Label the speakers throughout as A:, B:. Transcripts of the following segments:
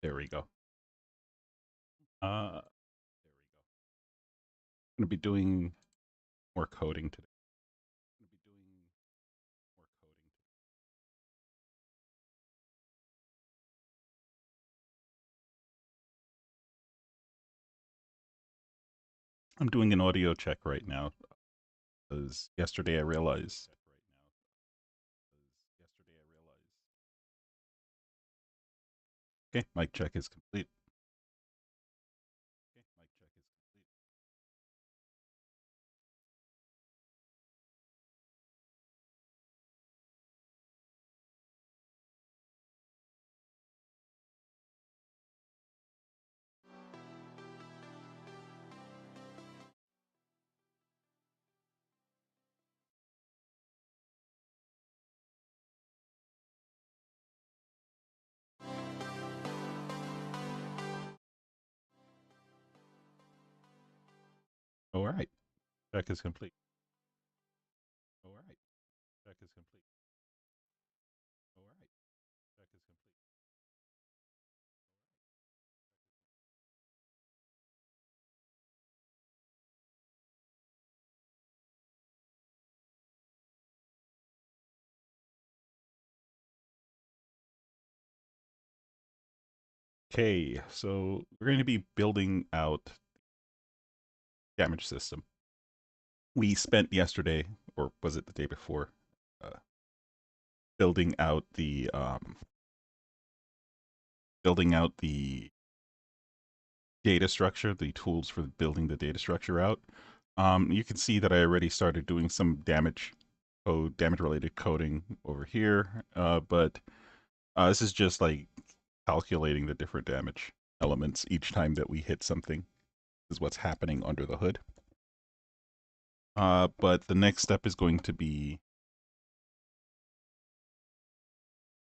A: There we go. There we go. I'm going to be doing more coding today. I'm doing an audio check right now because yesterday I realized. Okay, mic check is complete. All right, check is complete. All right, check is complete. All right, check is complete. Okay, so we're going to be building out damage system. We spent yesterday, or was it the day before, building out the data structure, the tools for building the data structure out. You can see that I already started doing some damage related coding over here, but this is just like calculating the different damage elements each time that we hit something. This is what's happening under the hood. But the next step is going to be,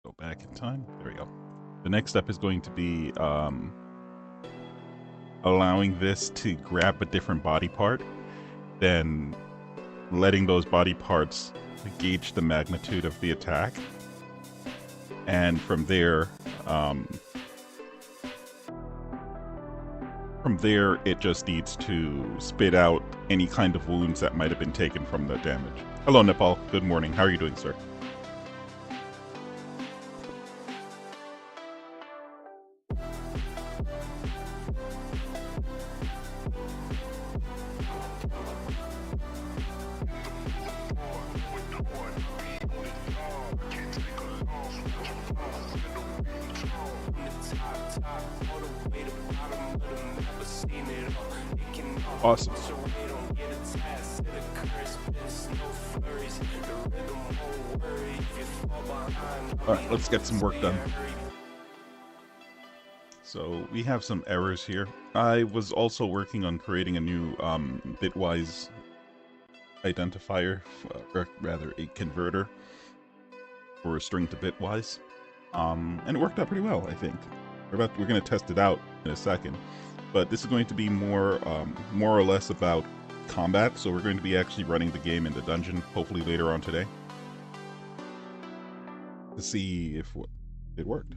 A: go back in time, there we go. The next step is going to be allowing this to grab a different body part, then letting those body parts gauge the magnitude of the attack, and from there it just needs to spit out any kind of wounds that might have been taken from the damage. Hello, Nepal. Good morning. How are you doing, sir? Awesome. Alright, let's get some work done. So we have some errors here. I was also working on creating a new bitwise identifier, or rather a converter for a string to bitwise. And it worked out pretty well, I think. We're going to test it out in a second. But this is going to be more or less about combat, so we're going to be actually running the game in the dungeon, hopefully later on today, to see if it worked.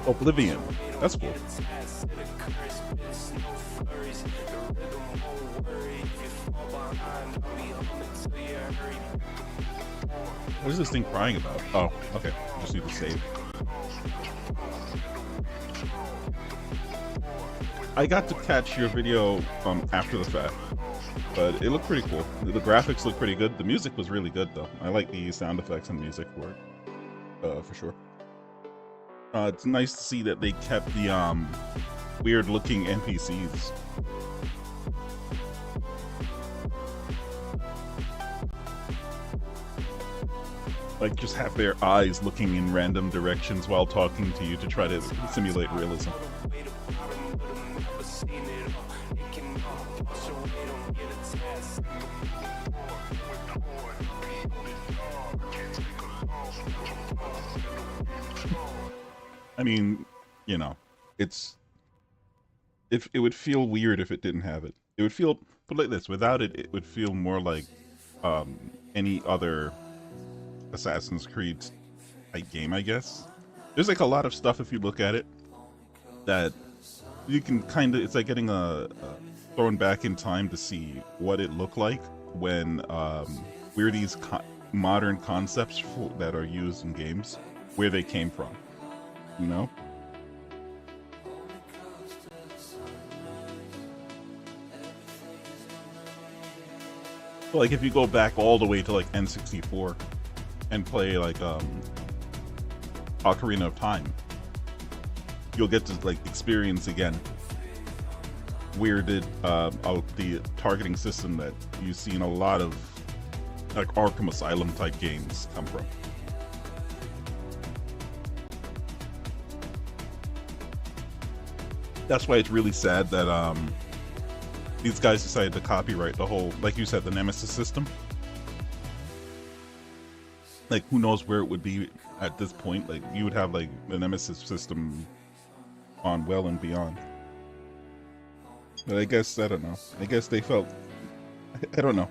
A: Oblivion. That's cool. What is this thing crying about? Oh, okay. Just need to save. I got to catch your video after the fact, but it looked pretty cool. The graphics look pretty good. The music was really good, though. I like the sound effects and music for it, for sure. It's nice to see that they kept the weird-looking NPCs. Like, just have their eyes looking in random directions while talking to you to try to simulate realism. I mean, you know, it's if it would feel weird if it didn't have it. It would feel put like this, without it, it would feel more like any other Assassin's Creed type game, I guess. There's like a lot of stuff if you look at it that you can kind of, it's like getting thrown back in time to see what it looked like when where these modern concepts that are used in games, where they came from, you know? So like if you go back all the way to like N64 and play like Ocarina of Time, you'll get to like experience again where did the targeting system that you see in a lot of like Arkham Asylum type games come from. That's why it's really sad that these guys decided to copyright the whole, like you said, the Nemesis system. Like, who knows where it would be at this point? Like, you would have like the Nemesis system on well and beyond. But I guess, I don't know. I guess they felt, I don't know.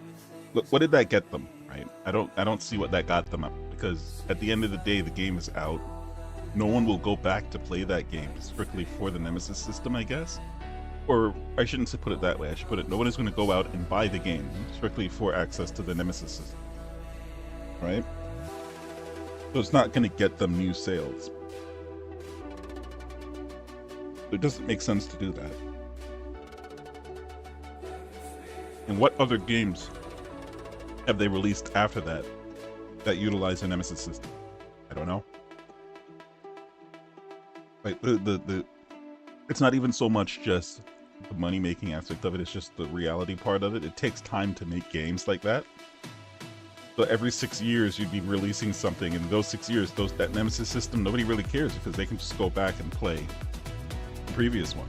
A: Look, what did that get them, right? I don't see what that got them up, because at the end of the day, the game is out. No one will go back to play that game strictly for the Nemesis system, I guess. Or I shouldn't put it that way. I should put it, no one is going to go out and buy the game strictly for access to the Nemesis system, right? So it's not going to get them new sales. It doesn't make sense to do that. And what other games have they released after that that utilize the Nemesis system? I don't know. Like it's not even so much just the money-making aspect of it, it's just the reality part of it. It takes time to make games like that. So every 6 years you'd be releasing something, and in those 6 years, that Nemesis system, nobody really cares because they can just go back and play the previous one.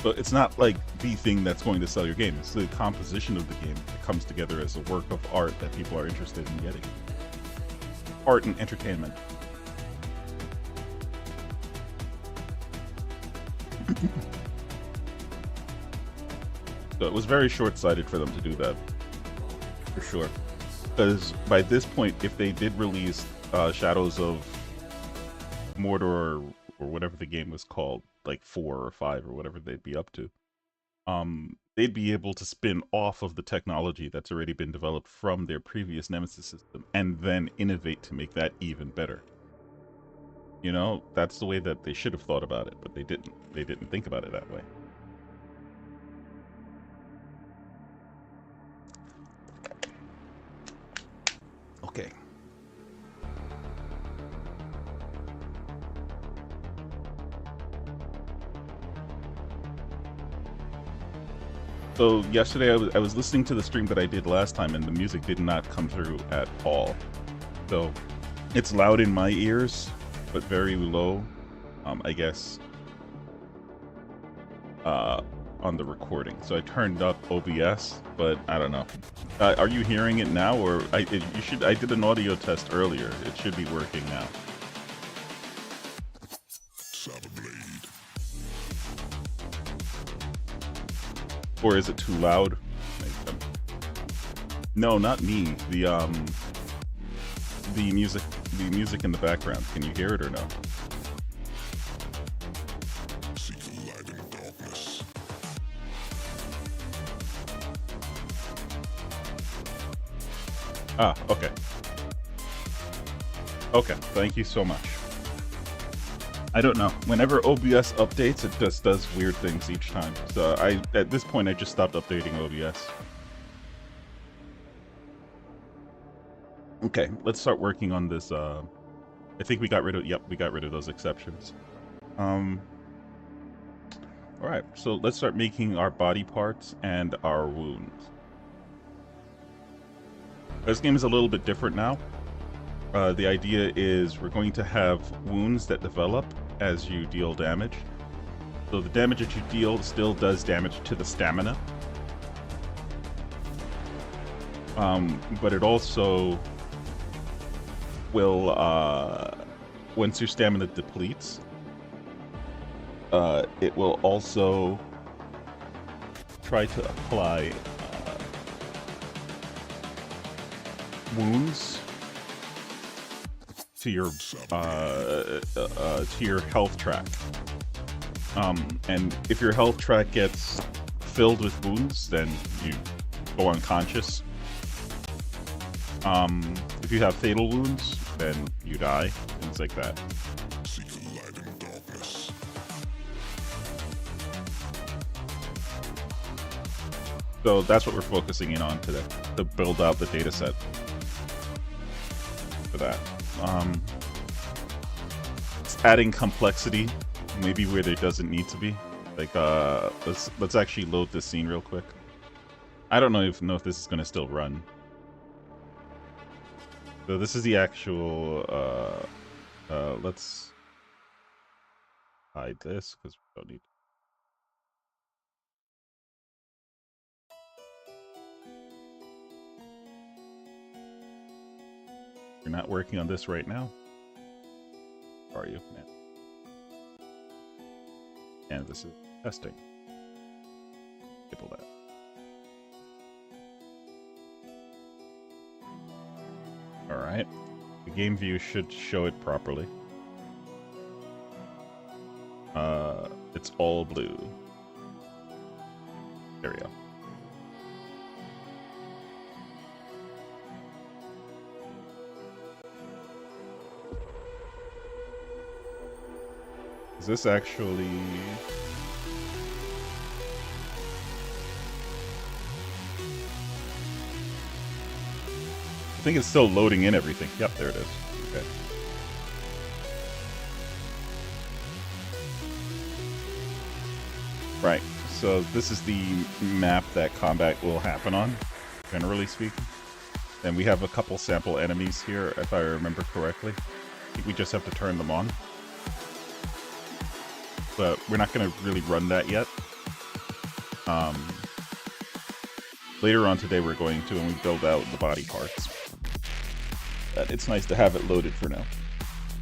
A: So it's not like the thing that's going to sell your game. It's the composition of the game that comes together as a work of art that people are interested in getting. Art and entertainment. So it was very short-sighted for them to do that, for sure. Because by this point, if they did release Shadows of Mordor or whatever the game was called, like 4 or 5 or whatever they'd be up to, they'd be able to spin off of the technology that's already been developed from their previous Nemesis system and then innovate to make that even better. You know, that's the way that they should have thought about it, but they didn't. They didn't think about it that way. Okay. So yesterday I was listening to the stream that I did last time, and the music did not come through at all. So it's loud in my ears, but very low, I guess, on the recording. So I turned up OBS, but I don't know. Are you hearing it now, or I did an audio test earlier. It should be working now. Or is it too loud? No, not me. The music in the background. Can you hear it or no? Seek the light in the darkness. Ah, okay. Okay, thank you so much. I don't know. Whenever OBS updates, it just does weird things each time. So at this point, I just stopped updating OBS. Okay, let's start working on this. I think we got rid of, yep, we got rid of those exceptions. Alright, so let's start making our body parts and our wounds. This game is a little bit different now. The idea is we're going to have wounds that develop as you deal damage. So the damage that you deal still does damage to the stamina. But it also will, once your stamina depletes, it will also try to apply wounds to your health track. And if your health track gets filled with wounds, then you go unconscious. If you have fatal wounds, then you die. Things like that.
B: See the light in darkness.
A: So that's what we're focusing in on today, to build out the data set for that. It's adding complexity, maybe where there doesn't need to be. Like, let's actually load this scene real quick. I don't know if this is gonna still run. So this is the actual. Let's hide this because we don't need. You're not working on this right now, are you, man? And this is testing. Enable that. All right. The game view should show it properly. It's all blue. There we go. Is this actually... I think it's still loading in everything. Yep, there it is. Okay. Right, so this is the map that combat will happen on, generally speaking. And we have a couple sample enemies here, if I remember correctly. I think we just have to turn them on. But we're not going to really run that yet. Later on today we're going to, when we build out the body parts. But it's nice to have it loaded for now.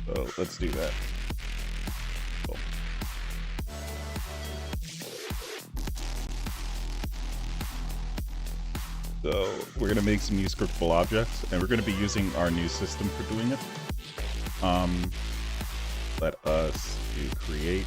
A: So let's do that. Cool. So we're going to make some new scriptable objects, and we're going to be using our new system for doing it. Let us do create.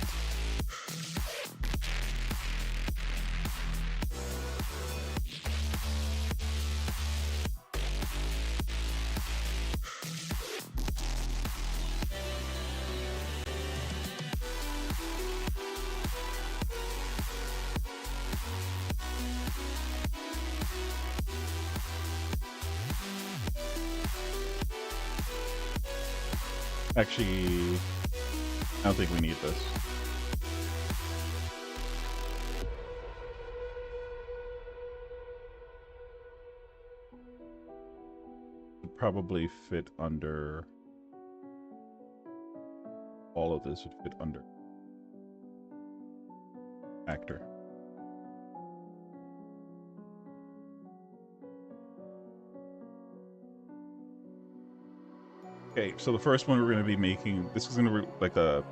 A: Actually, I don't think we need this. Would probably fit under... All of this would fit under actor. Okay, so the first one we're going to be making, this is going to be like a,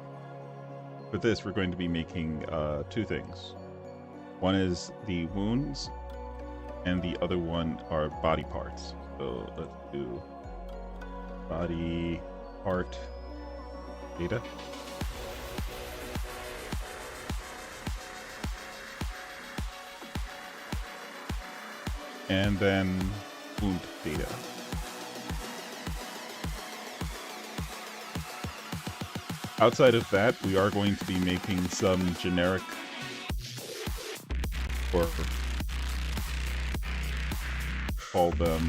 A: for this we're going to be making two things. One is the wounds, and the other one are body parts. So let's do body part data. And then wound data. Outside of that, we are going to be making some generic, or call them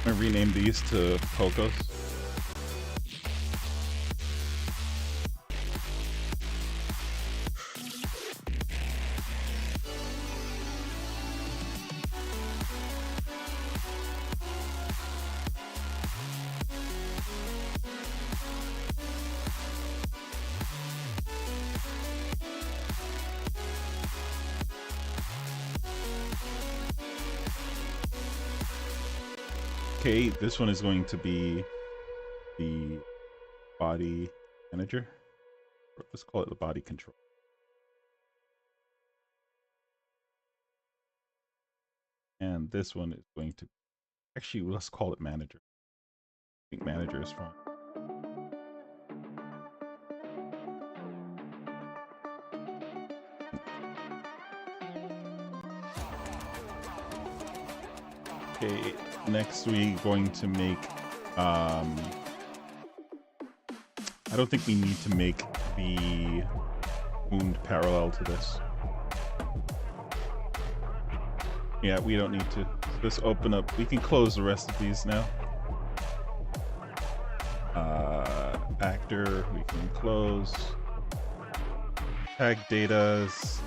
A: I'm gonna rename these to Pocos. Okay, this one is going to be the body manager. Let's call it the body control. And this one is going to... Actually, let's call it manager. I think manager is fine. Okay, next we're going to make... I don't think we need to make the wound parallel to this. Yeah, we don't need to. Just open up. We can close the rest of these now. Actor, we can close. Tag datas.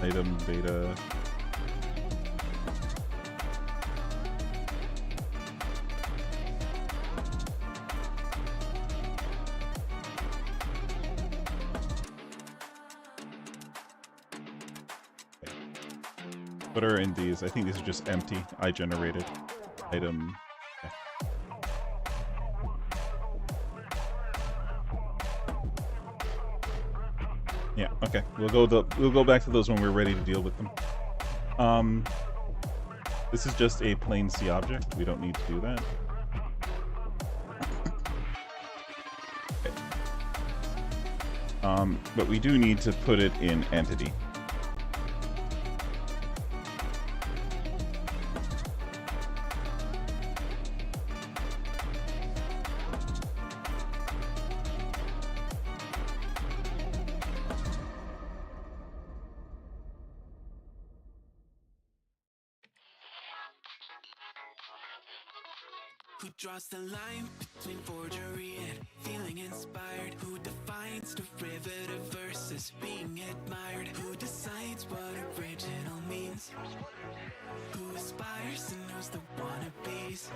A: Item data. What are in these? I think these are just empty. I generated item. Okay. Yeah. Okay. We'll go back to those when we're ready to deal with them. This is just a plain C object. We don't need to do that. Okay. But we do need to put it in entity.
C: Who draws the line between forgery and feeling inspired? Who defines derivative versus being admired? Who decides what original means? Who aspires and knows the wannabes?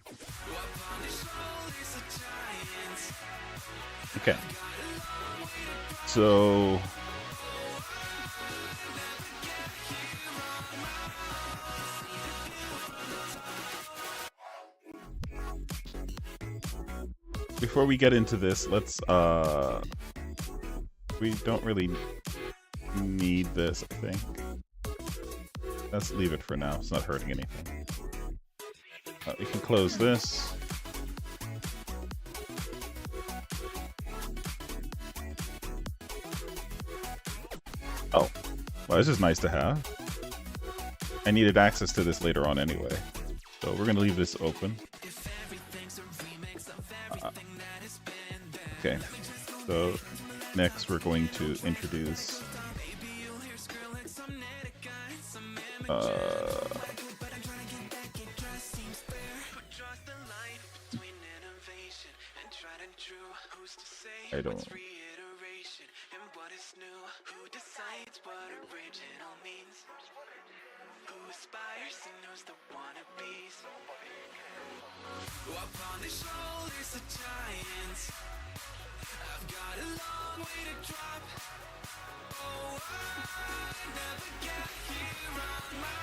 C: Upon the shoulders of giants.
A: Okay. So before we get into this, let's we don't really need this, I think. Let's leave it for now. It's not hurting anything. We can close this. Oh, well, this is nice to have. I needed access to this later on anyway, so we're gonna leave this open. Okay, so next we're going to introduce I don't.
C: Upon the shoulders of giants, I've got a long way to drop. Oh, I never get here on my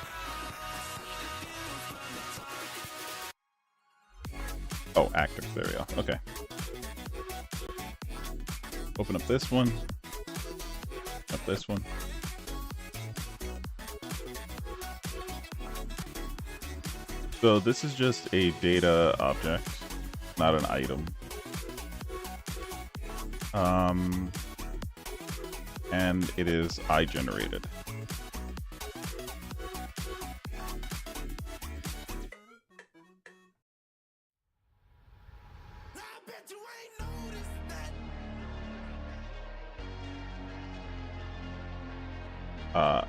C: own.
A: Oh, actors. There we go. Okay. Open up this one. Up this one. So this is just a data object, not an item. And it is I generated.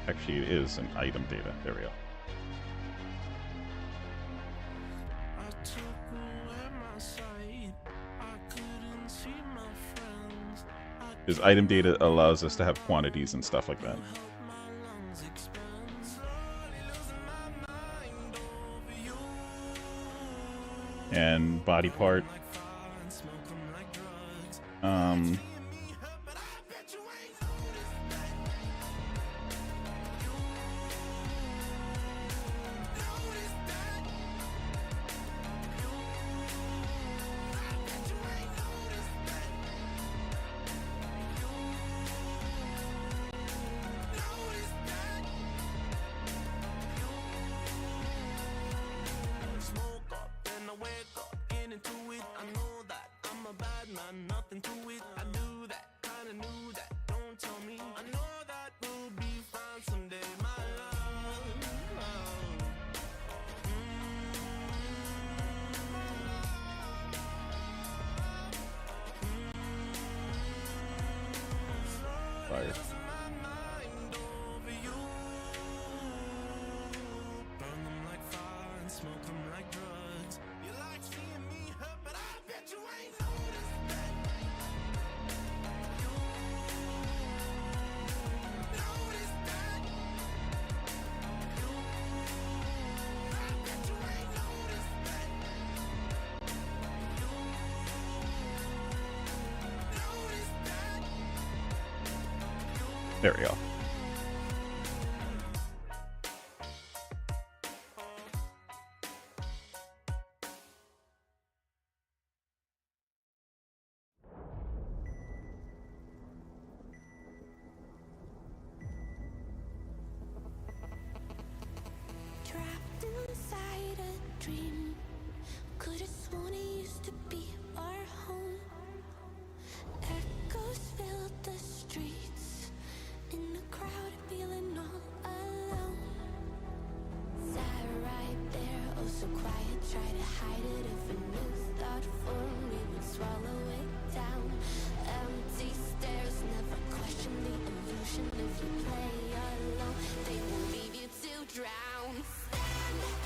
A: Actually, it is an item data. There we go. Because item data allows us to have quantities and stuff like that. And body part.
C: not nothing to it. I knew that, kinda knew that. Don't tell me. I know that we'll be fine someday, my love.
A: Fire.
C: Burn them like fire and smoke them like drugs. You like seeing me hurt, but I bet you ain't noticed that. You noticed that. I bet you ain't noticed that. Noticed that.
A: There we go.
D: Trapped inside a dream. Could have sworn it used to be our home. Echoes filled the streets. In the crowd, feeling all alone. Sat right there, oh so quiet. Try to hide it if a new thought formed. We would swallow it down. Empty stares, never question the illusion. If you play alone, they will leave you to drown. Stand up,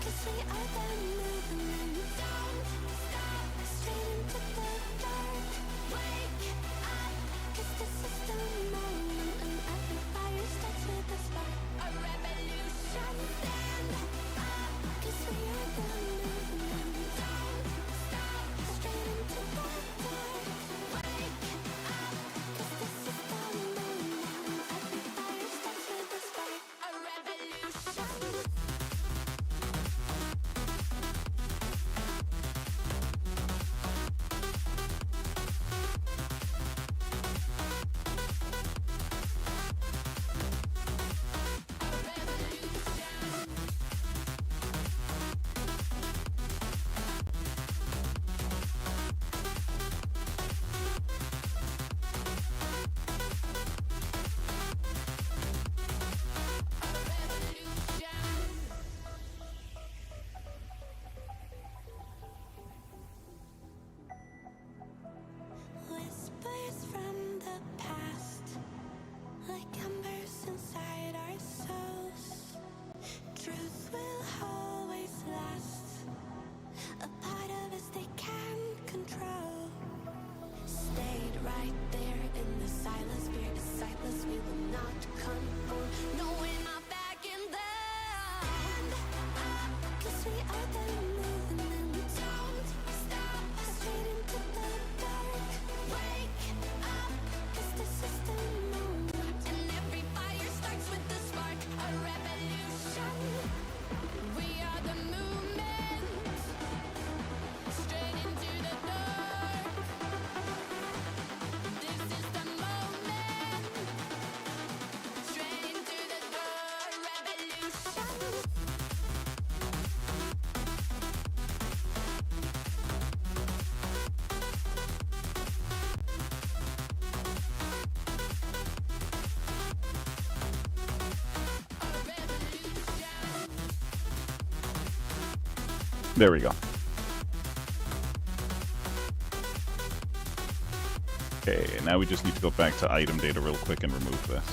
D: 'cause we are the movement. Don't stop, straight into the dark. Wake up, 'cause this is the moment. And every fire starts with a spark. A revolution. Stand up, 'cause we are the movement. Don't stop, straight into the dark. Wake up, 'cause this is the moment. Every fire starts with a spark. A revolution. Whispers from the past, like embers inside our souls. Truth will always last. A part of us they can't control. Stayed right there in the silence. Fear is sightless. We will not conform. No, we're not backing down. Stand up, 'cause we are the movement. Don't stop, straight into the dark. Wake up, 'cause this is the moment. And every fire starts with a spark. A revolution. We are the movement. Straight into the dark. This is the moment. Straight into the dark. Revolution.
A: There we go. Okay, now we just need to go back to item data real quick and remove this.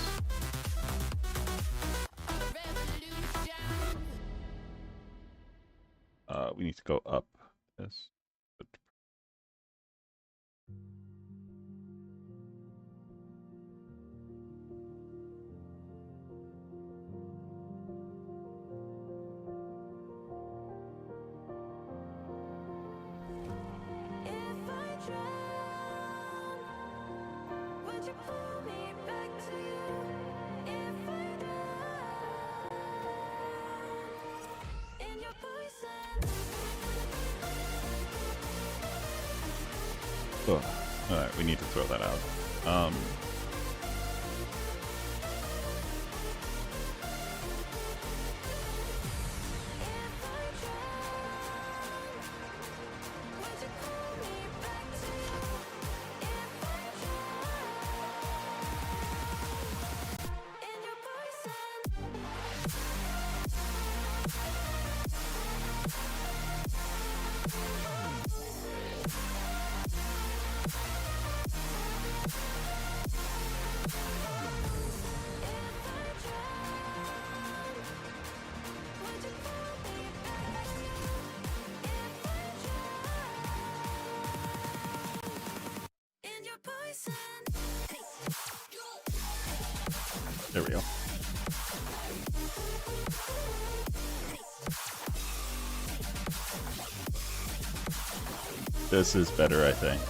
A: We need to go up this.
D: If I drown, would you pull me back to you? If I drown in your poison.
A: Oh, alright, we need to throw that out. There we go. This is better, I think.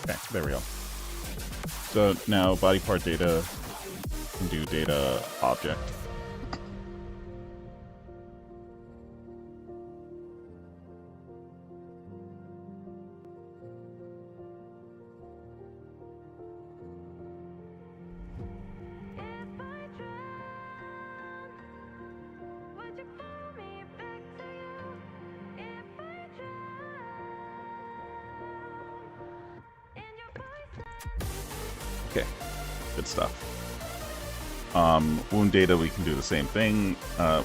A: Okay, there we go. So now body part data can do data object. Okay, good stuff. Wound data, we can do the same thing.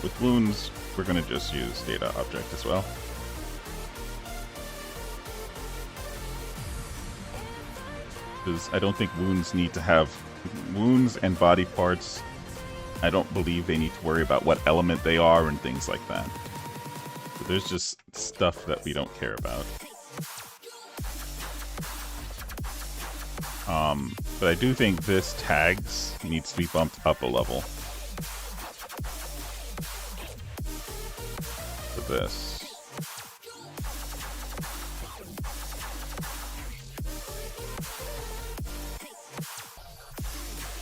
A: With wounds, we're going to just use data object as well. Because I don't think wounds need to have wounds and body parts. I don't believe they need to worry about what element they are and things like that. So there's just stuff that we don't care about. But I do think this tags needs to be bumped up a level. For this.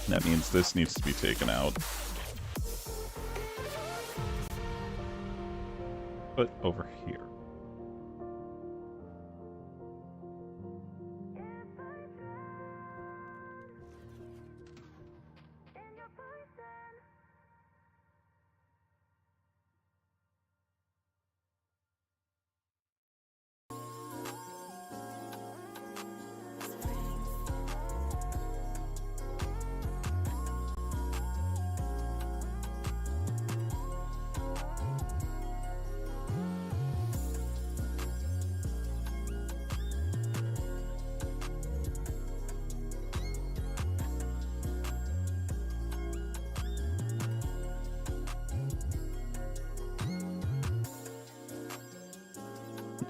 A: That means this needs to be taken out. Put over here.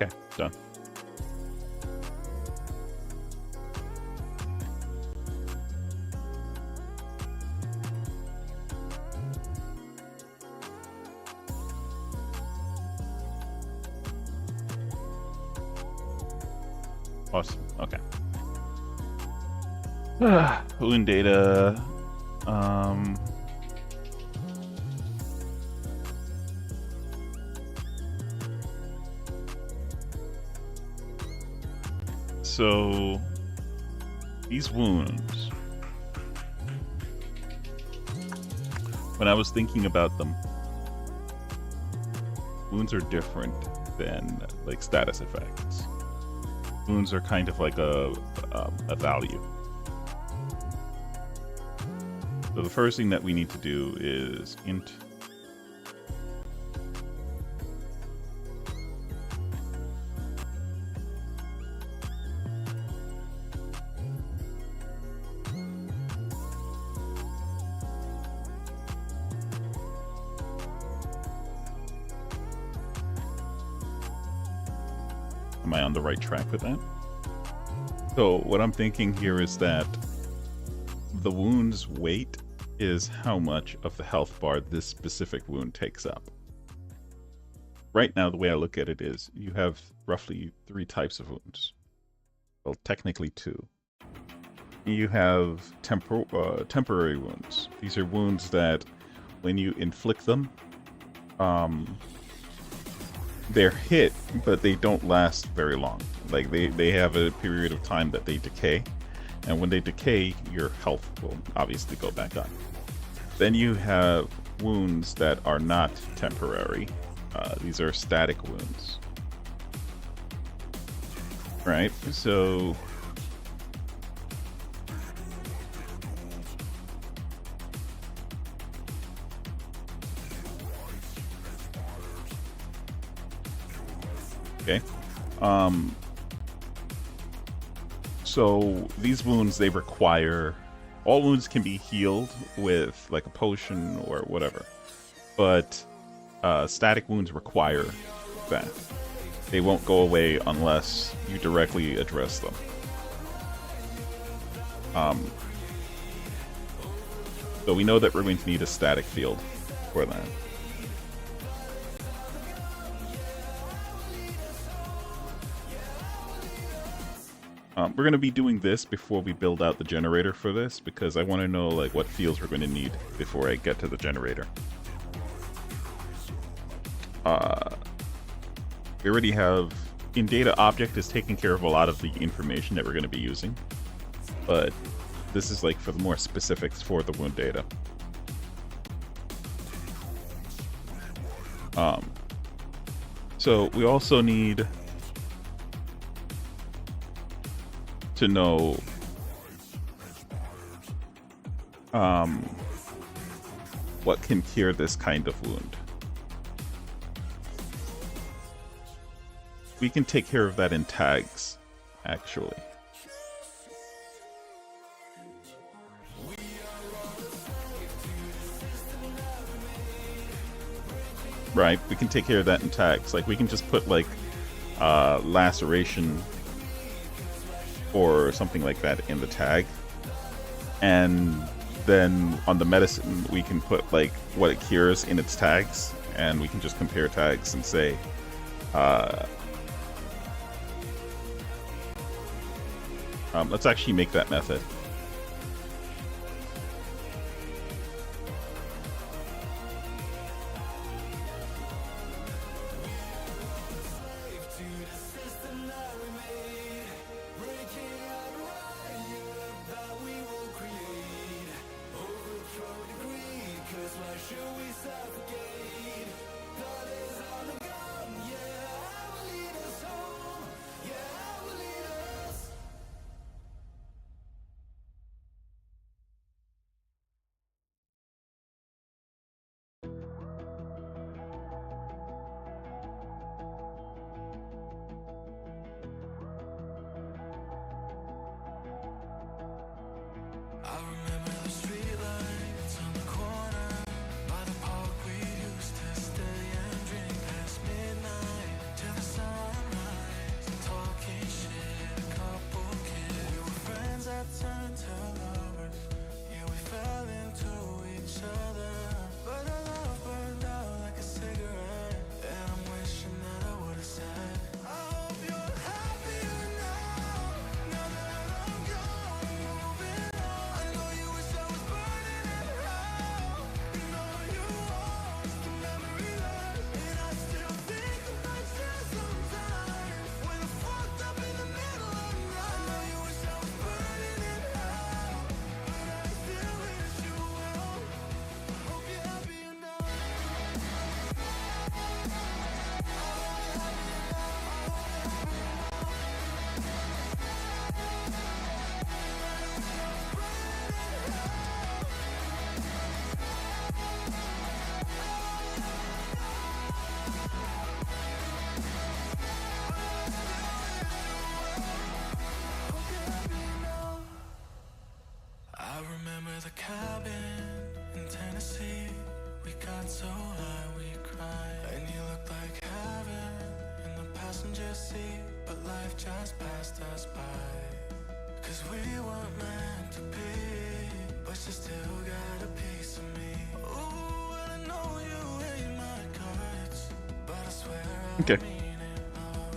A: Okay, done. Awesome. Okay. Wound data. So these wounds, when I was thinking about them, wounds are different than like status effects. Wounds are kind of like a value. So the first thing that we need to do is int Am I on the right track with that? So what I'm thinking here is that the wound's weight is how much of the health bar this specific wound takes up. Right now, the way I look at it is you have roughly 3 types of wounds. Well, technically 2. You have temporary wounds. These are wounds that when you inflict them, they're hit, but they don't last very long. Like they have a period of time that they decay, and when they decay, your health will obviously go back up. Then you have wounds that are not temporary. These are static wounds. Right? So okay. So these wounds, they require, all wounds can be healed with like a potion or whatever, but static wounds require that. they won't go away unless you directly address them. So we know that we're going to need a static field for that. We're going to be doing this before we build out the generator for this, because I want to know like what fields we're going to need before I get to the generator. We already have in data object is taking care of a lot of the information that we're going to be using, but this is like for the more specifics for the wound data. So we also need to know what can cure this kind of wound. We can take care of that in tags, actually. Right, we can take care of that in tags. Like, we can just put, like, laceration or something like that in the tag. And then on the medicine, we can put, like, what it cures in its tags. And we can just compare tags and say, let's actually make that method.
C: the cabin in Tennessee. We got so high we cried, and you looked like heaven in the passenger seat. But life just passed us by, 'cause we weren't meant to be. But you still got a piece of me. Ooh, and I know you hate my guts, but I swear I
A: Okay.
C: mean it.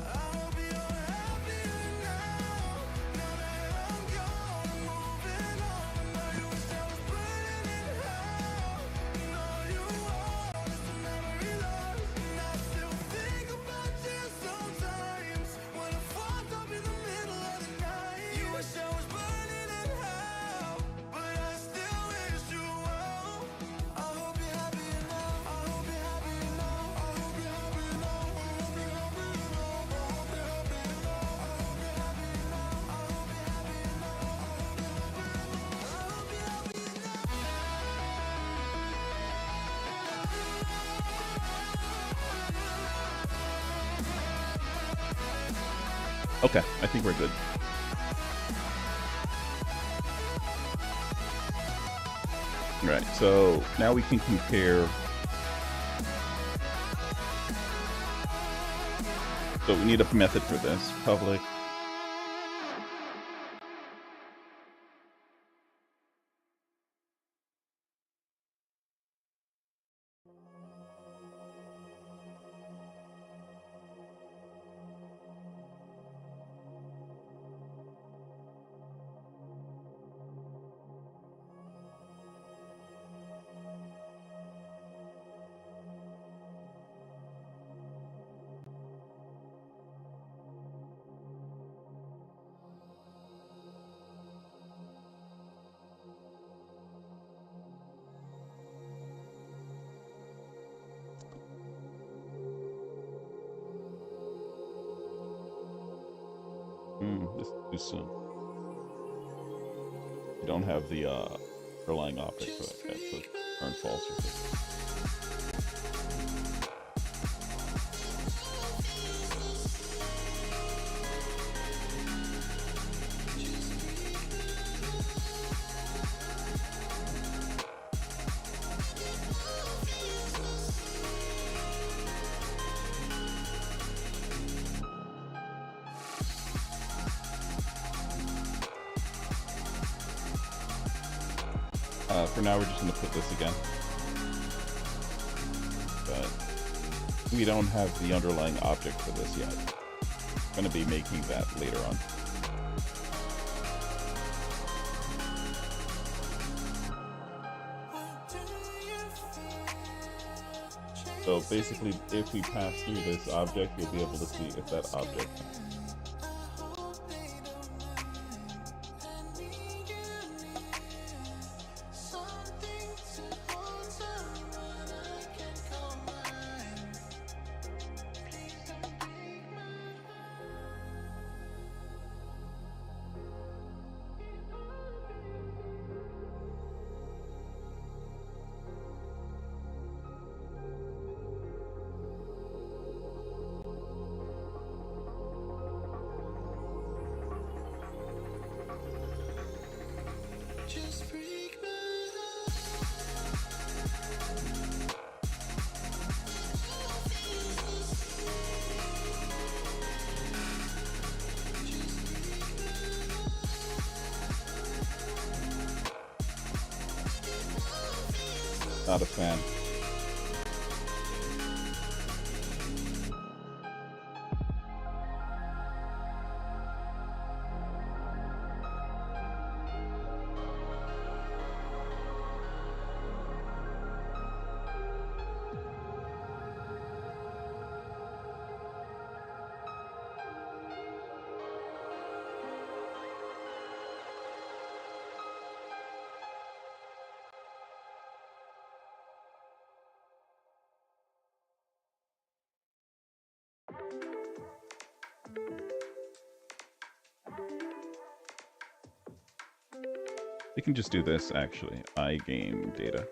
C: I hope you're happier now. Now that I'm gone, I'm moving on. I know you wish I was burning in hell. You know you are just a memory lost. And I still think about you sometimes when I'm fucked up in the middle of the night. You wish I was burning in hell, but I still wish you well. I hope you're happier now. I hope you're happier now. I hope you're happier now. I hope you're happier now. I hope you're happier now. I hope you're happier now. I hope you're happier now. I hope you're happier now. I hope you're
A: Okay, I think we're good. Right, so now we can compare So we need a method for this. Public. This is too soon. We don't have the underlying object for that yet, so turn false or for now, we're just going to put this again. But we don't have the underlying object for this yet. I'm going to be making that later on. So basically, if we pass through this object, you'll be able to see if that object. Not a fan. We can just do this actually. iGame data.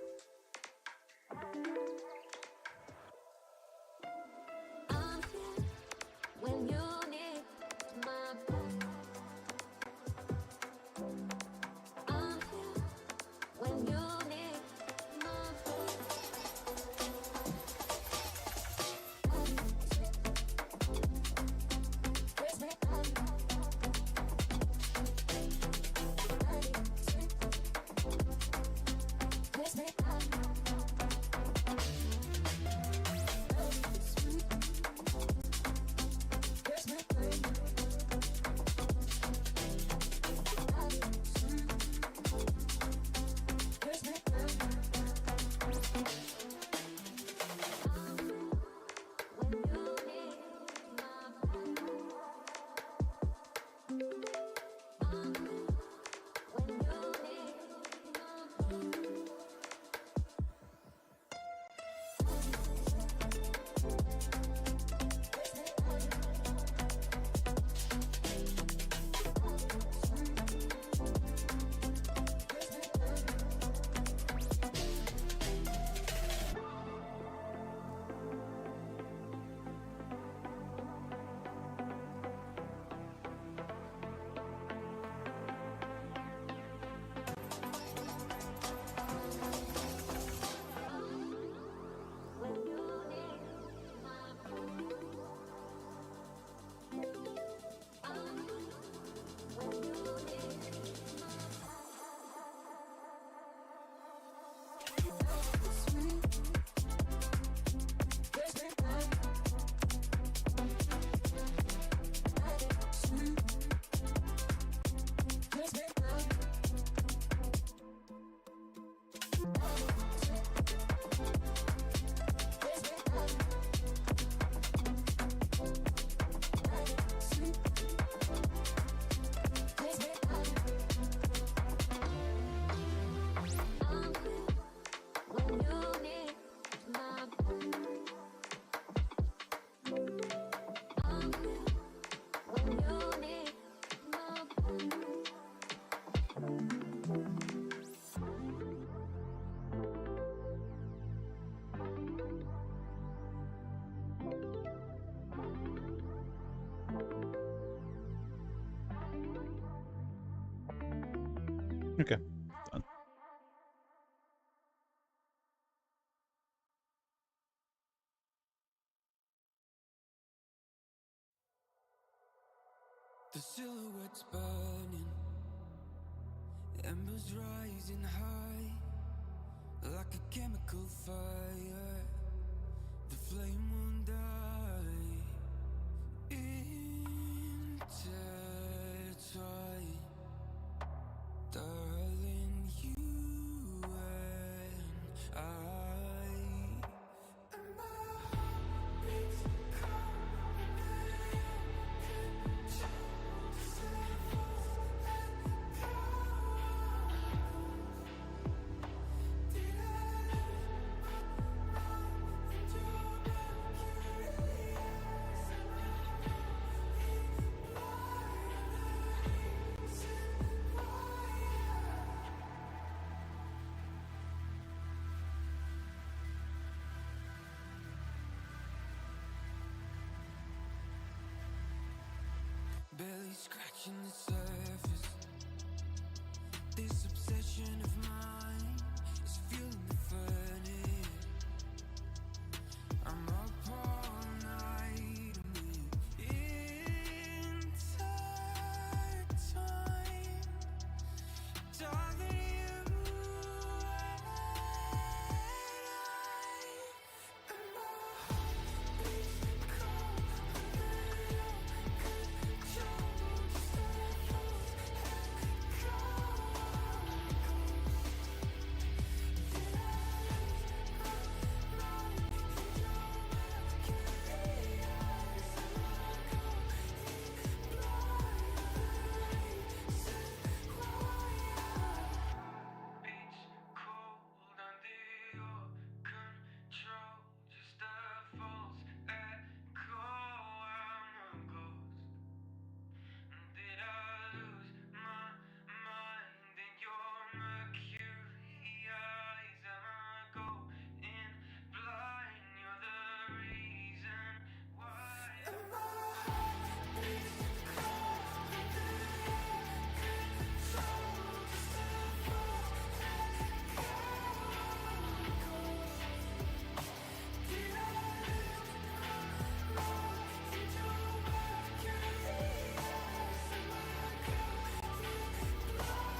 D: Christmas.
A: Okay. Done.
C: The silhouette's burning, embers rising high, like a chemical fire. The flame won't die. Intertwine, darling, you and I. And my heart beats calm and barely scratching the surface. This obsession of mine is fueling the furnace. I'm up all night intertwined, darling, you and my heart beats cold under your control. Just a pulse echo. I'm a ghost. Did I lose my mind in your mercury eyes? Am I going blind? You're the reason why. And my heart beats cold under your control. Just a pulse echo. Did I lose my mind in your mercury eyes? Am I going blind?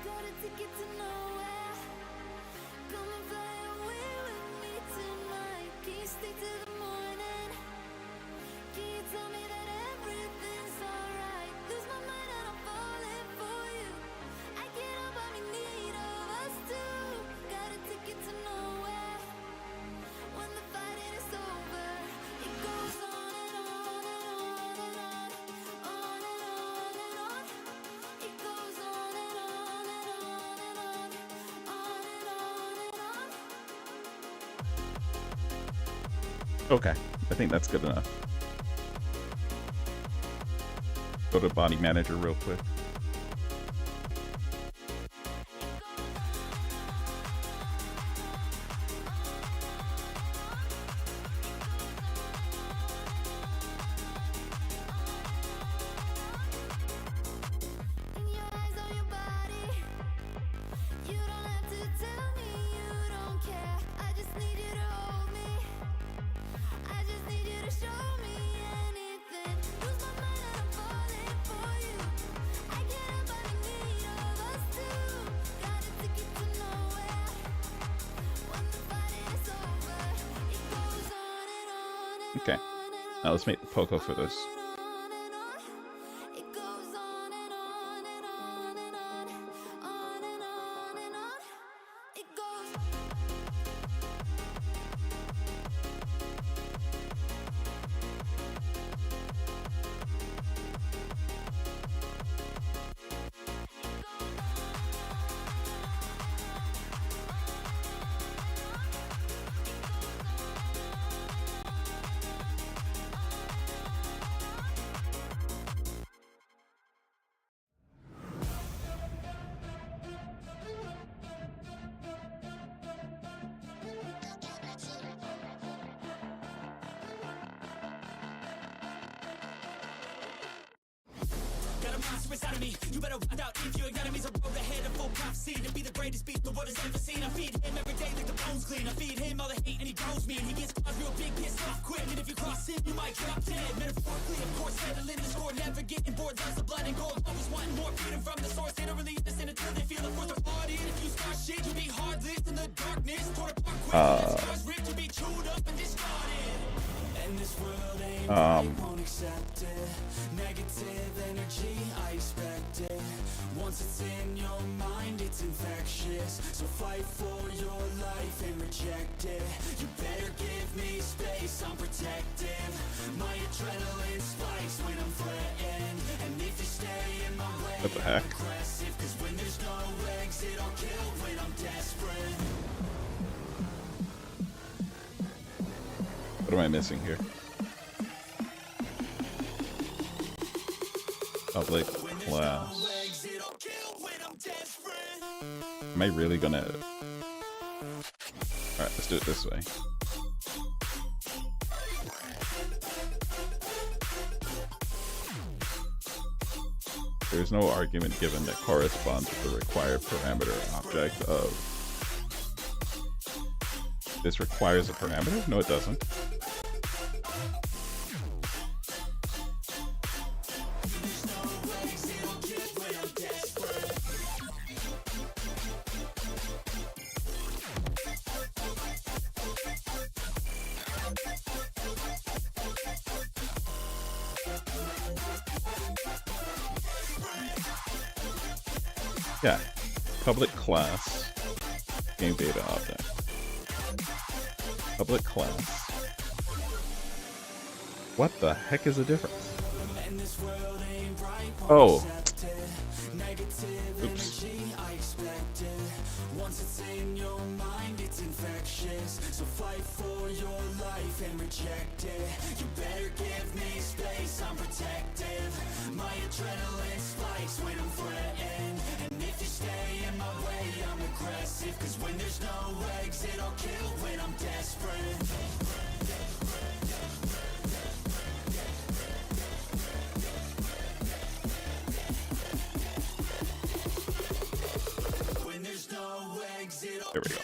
D: Got a ticket to nowhere. Come and fly away with me tonight. Can you stay till the morning? Can you tell me that everything's alright? Lose my mind and I'm falling for you. I can't help but be in need of us two. Got a ticket to nowhere. When the fighting is over, it goes on and on and on and on, on and on and on. It goes on and on and on and on, on and on and on.
A: Okay. I think that's good enough. Go to body manager real quick.
D: In your eyes or your body, you don't have to tell me you don't care. I just need you to hold me. I just need you to show me anything. Lose my mind and I'm falling for you. I can't help but be in need of us two. Got a ticket to nowhere. When the fighting is over, it goes on and on and
A: Okay.
D: on and
A: Now let's make the Poco for this.
D: on and on. It goes on and on and on and on, on and on and on. It goes.
C: monster inside of me. You better find out if you ignite me. So road ahead of full prophecy to be the greatest beast the world has ever seen. I feed him every day like the bones clean. I feed him all the hate and he grows me. And he gets caught real big, pissed off quick. And if you cross him, you might drop dead. Metaphorically, of course, settling the score. Never getting bored, loves the blood and gore. Always wanting more freedom from the source. They don't really listen until they feel the force of body. And if you start shit, you'll be heartless in the darkness. Torn apart quick, scars ripped to be chewed up and discarded. And this world ain't right, won't accept it. Negative energy, I expect it. Once it's in your mind, it's infectious. So fight for your life and reject it. You better give me space, I'm protective. My adrenaline spikes when I'm threatened. And if you stay in my way,
A: what the heck?
C: I'm aggressive. Cause when there's no exit, I'll kill when I'm desperate.
A: What am I missing here? Public class. Am I really gonna... Alright, let's do it this way. There is no argument given that corresponds with the required parameter object of... This requires a parameter? No, it doesn't. Yeah, public class, game data object. Public class. What the heck is the difference? Oh. Oops.
C: Once it's in your mind, it's infectious. So fight for your life and reject it. You better give me space, I'm protective. My adrenaline spikes when I'm threatened. And if you stay in my way, I'm aggressive. Cause when there's no exit, I'll kill when I'm desperate.
A: There we go.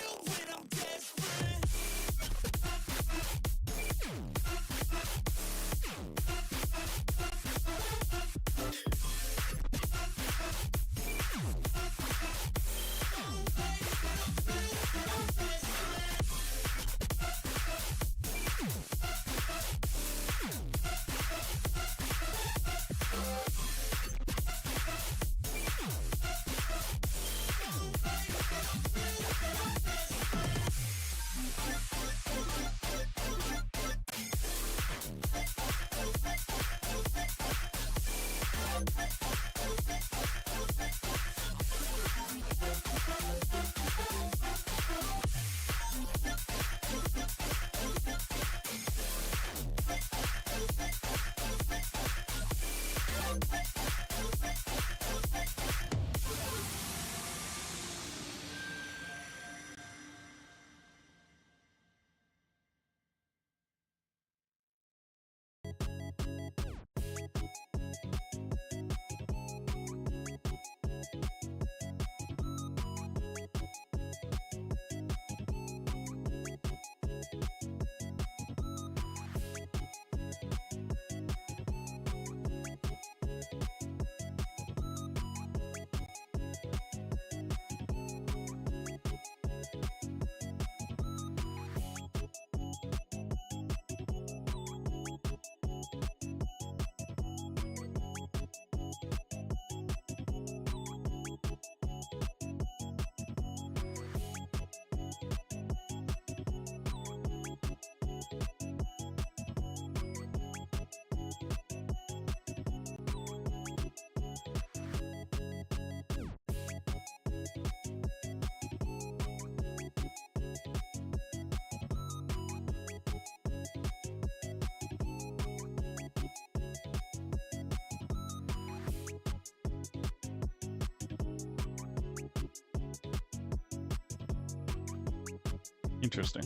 A: Interesting.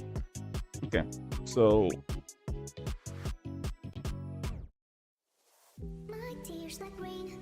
A: Okay, so
D: My tears like rain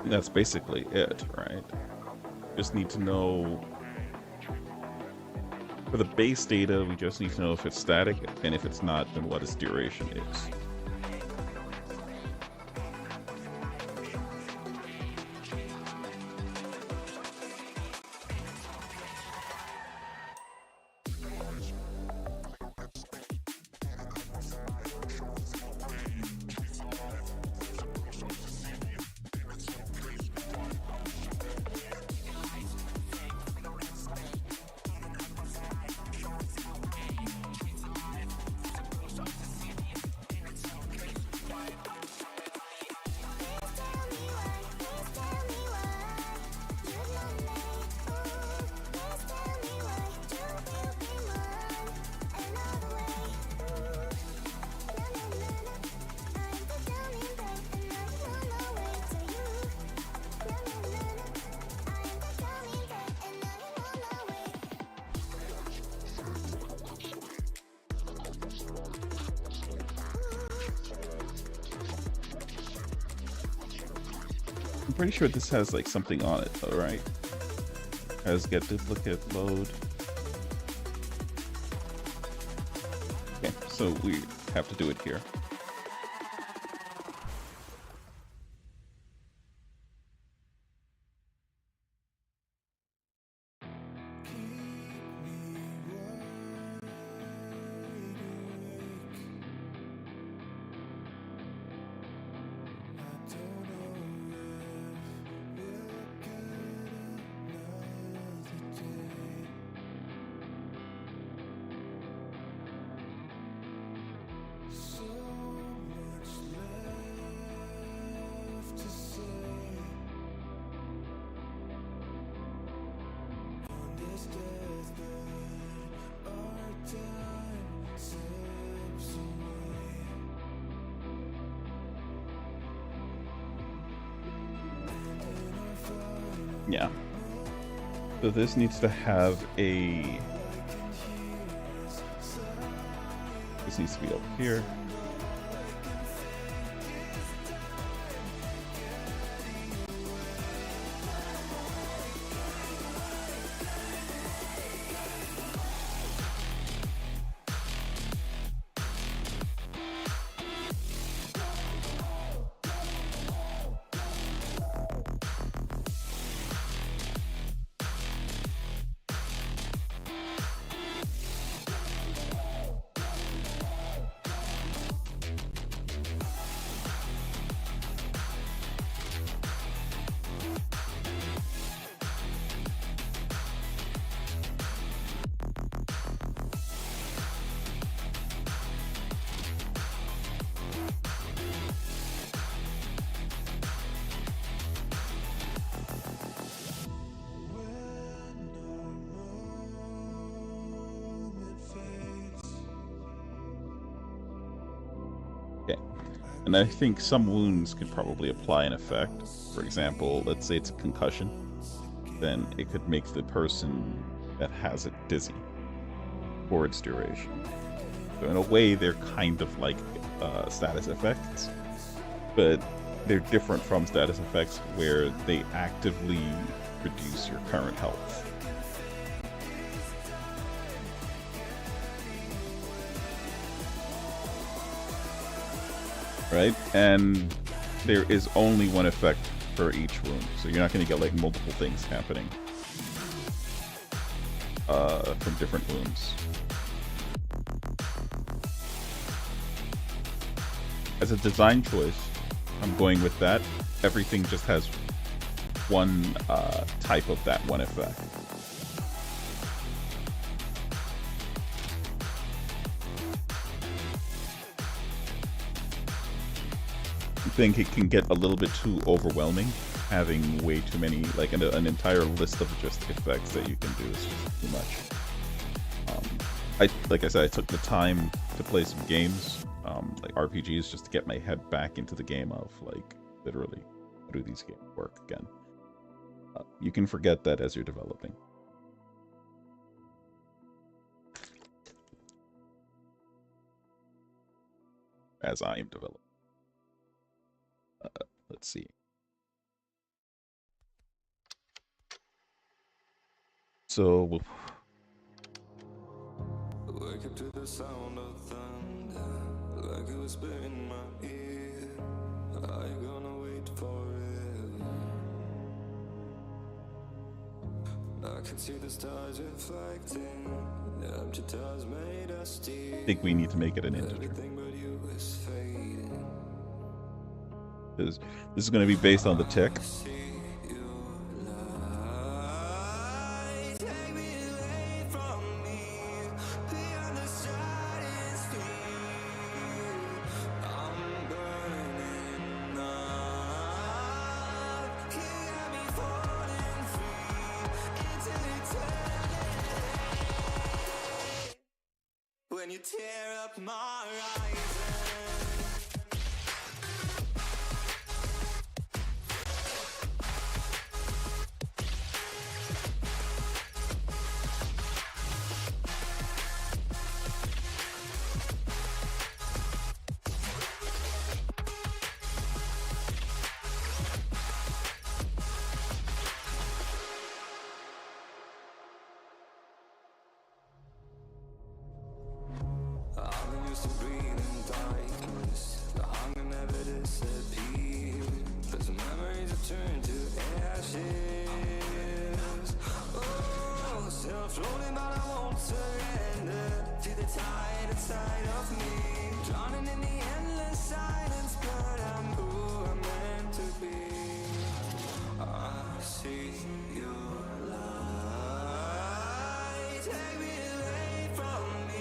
A: That's basically it, right? Just need to know for the base data, we just need to know if it's static, and if it's not, then what its duration is. I'm pretty sure this has like something on it though, right? Has get duplicate load. Okay, so we have to do it here. Yeah. So this needs to have a... This needs to be over here. And I think some wounds could probably apply an effect. For example, let's say it's a concussion, then it could make the person that has it dizzy for its duration. So in a way, they're kind of like status effects, but they're different from status effects where they actively reduce your current health. Right? And there is only one effect for each wound, so you're not going to get like multiple things happening from different wounds. As a design choice, I'm going with that. Everything just has one type of that one effect. I think it can get a little bit too overwhelming, having way too many, like an entire list of just effects that you can do is just too much. Like I said, I took the time to play some games, like RPGs, just to get my head back into the game of, like, literally, how do these games work again? You can forget that as you're developing. As I am developing. Let's see. So we'll...
E: Wake up to the sound of thunder, like it was in my ear. Are you gonna wait forever? I can see the stars reflecting. The empty tires made us steer.
A: I think we need to make it an integer.
E: Everything but you is fading.
A: This is going to be based on the tick.
E: When you tear up my horizon. Used to breathe in darkness. The hunger never disappeared. But the memories have turned to ashes. Oh, still floating, but I won't surrender to the tide inside of me. Drowning in the endless silence, but I'm who I'm meant to be. I see you light. Take me away from me.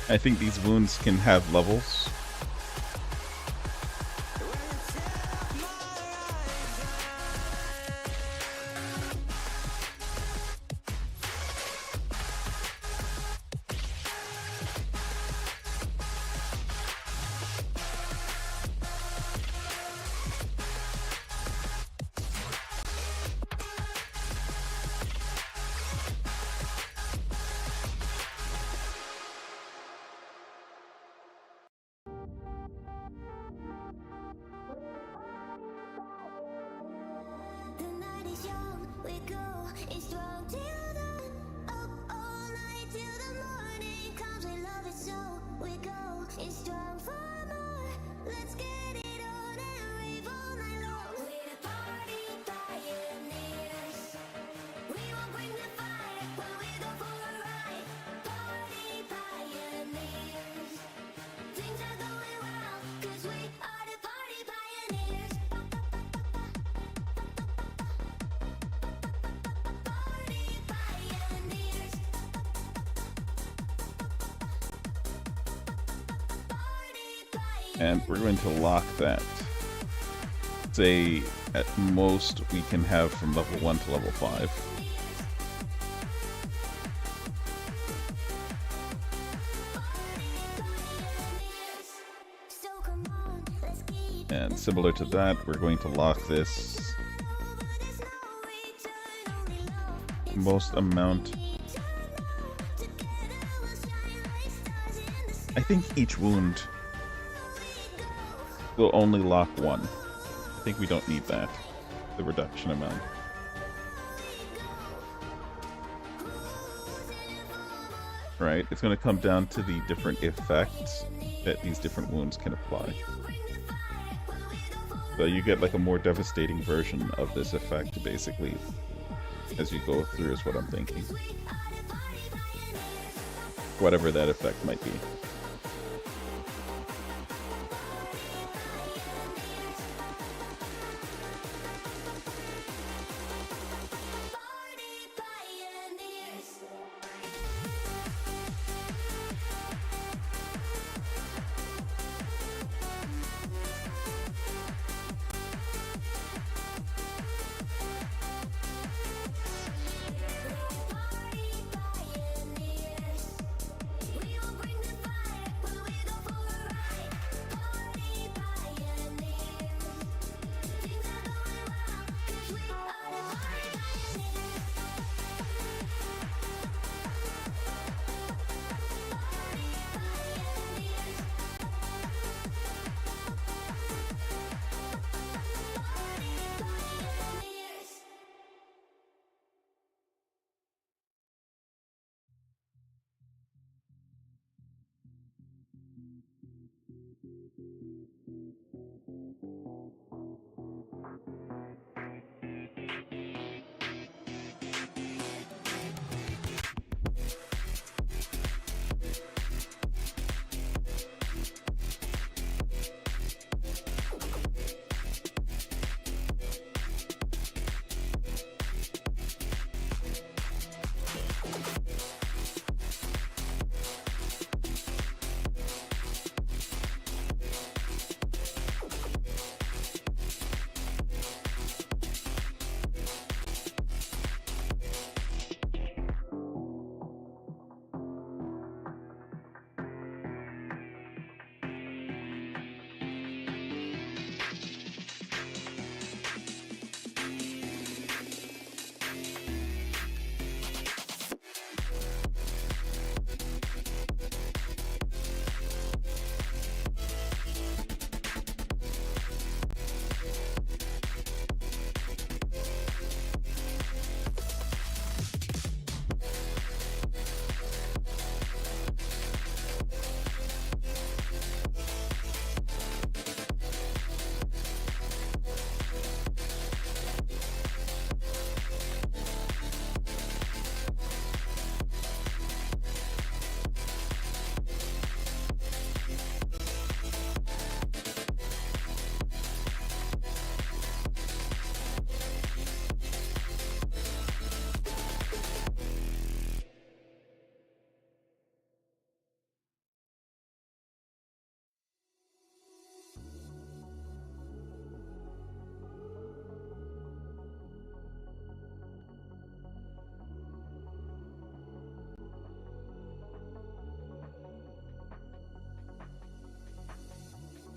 A: I think these wounds can have levels.
D: The night is young, we go, it's strong till dawn. Up all night till the morning comes. We love it so we go, it's strong for more. Let's get it on and rave all night long. We're the party pioneers. We won't bring the fire when we go for a ride. Party pioneers. Things are going well.
A: And we're going to lock that. Say, at most, we can have from level 1 to level 5. And similar to that, we're going to lock this most amount. I think each wound will only lock 1. I think we don't need that, the reduction amount. Right, it's going to come down to the different effects that these different wounds can apply. So you get like a more devastating version of this effect, basically, as you go through, is what I'm thinking. Whatever that effect might be.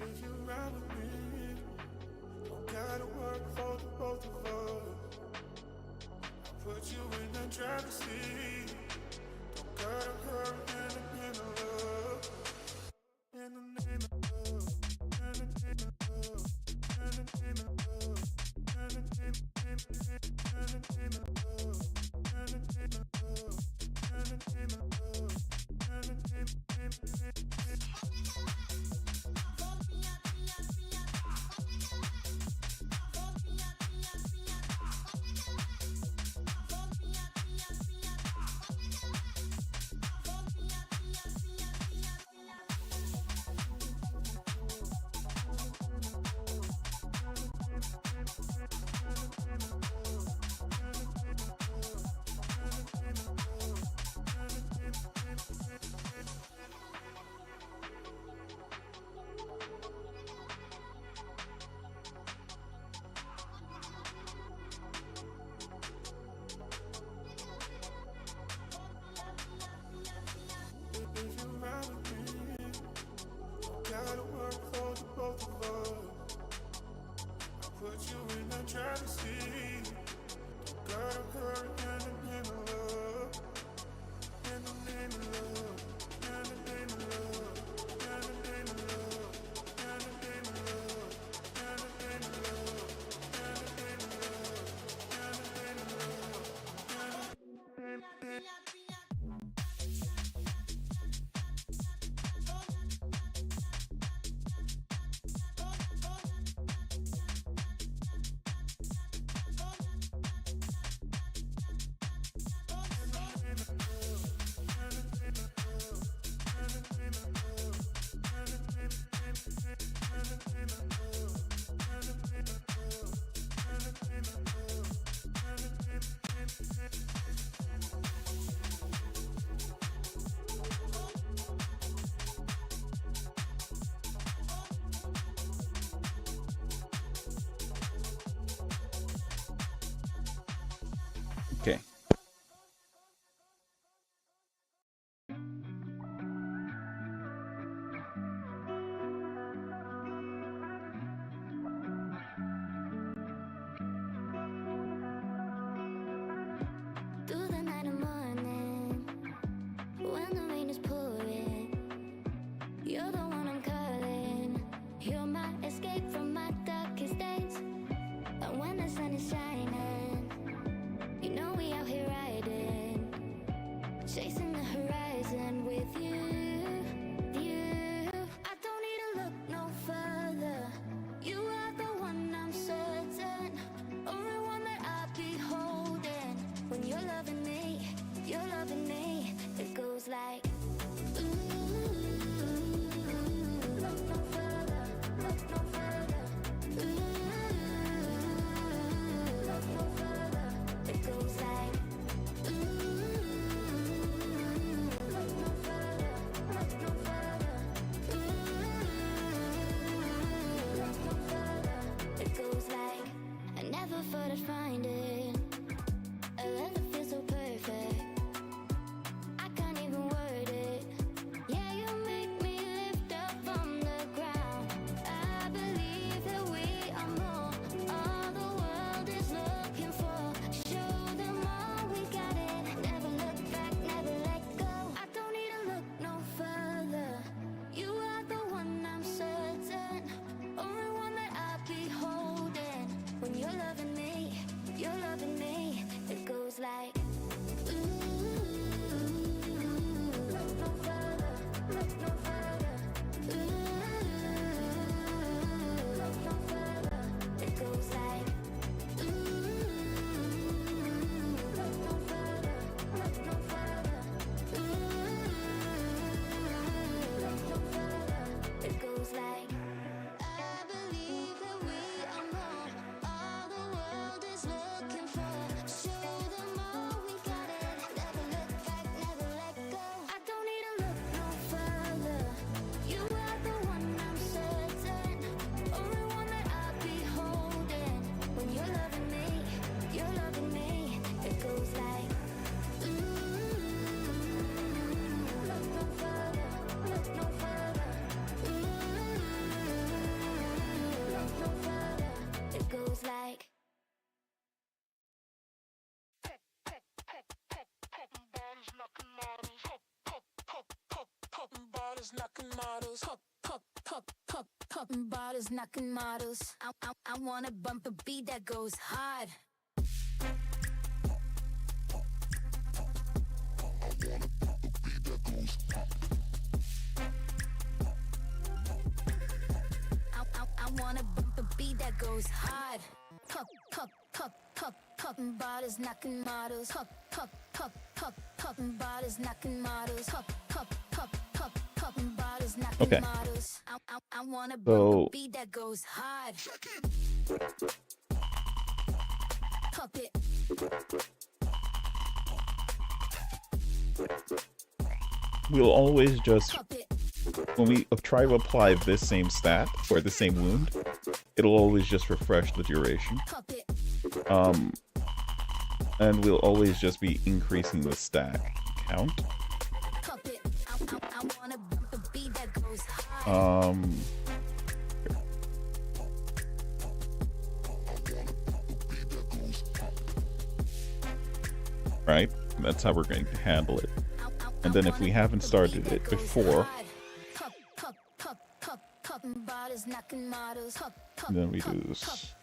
B: If you ride with me, don't gotta work for the both of us. I'll put you in the driver's seat. Don't gotta hurry in the love. In the name of love. In the name of love. In the name of love. In the name of love. In the name of love. In the name of love. In the name I try to see. Don't gotta hurry in the name of love. In the name of love. In the name of love. In the name of love. In the name of love. In the name of love. In the name of love. In the name of love.
A: Okay.
D: Through the night and morning, when the rain is pouring, you're the one I'm calling. You're my escape from my darkest days. And when the sun is shining, you know we out here riding, chasing the horizon with you. I don't need to look no further. You are the one I'm certain, only one that I'll be holding. When you're loving me, it goes like ooh, look no further, look no further. Ooh, look no further. It goes like ooh, look no further, look no further. Ooh, look no further. It goes like I never thought I'd find it. A love that feels so perfect. I can't even word it. Yeah, you make me lift up from the ground. I believe that we are more. All the world is looking for. Show them all we got it. Never look back, never let go. I don't need to look no further. You are the one I'm certain, only one that I'll be holding. When you're loving me, it goes like ooh, look no further, look no further. Ooh, look no further. It goes like ooh, look no further, look no further. Ooh, look no further. It goes like I believe that we are more. All the world is looking for. Show them all we got it. Never look back, never let go. I don't need to look no further. You are the one I'm certain, only one that I'll be holding. When you're loving me, it goes like ooh, look no further, look no further. Ooh, look no further. It goes like bodies knocking models. I wanna bump a beat that goes hard. I wanna bump a beat that goes hard. Bodies knocking models. Bodies knocking models. Bodies knocking
A: Okay.
D: models. I wanna bump
A: So
D: a beat that goes hard. Puppet.
A: we'll always just,
D: Puppet.
A: when we try to apply this same stat or the same wound, it'll always just refresh the duration.
D: Puppet.
A: And we'll always just be increasing the stack count.
D: Puppet. I wanna bump a beat that goes hard.
A: right? That's how we're going to handle it. And then if we haven't started it before, then we do this.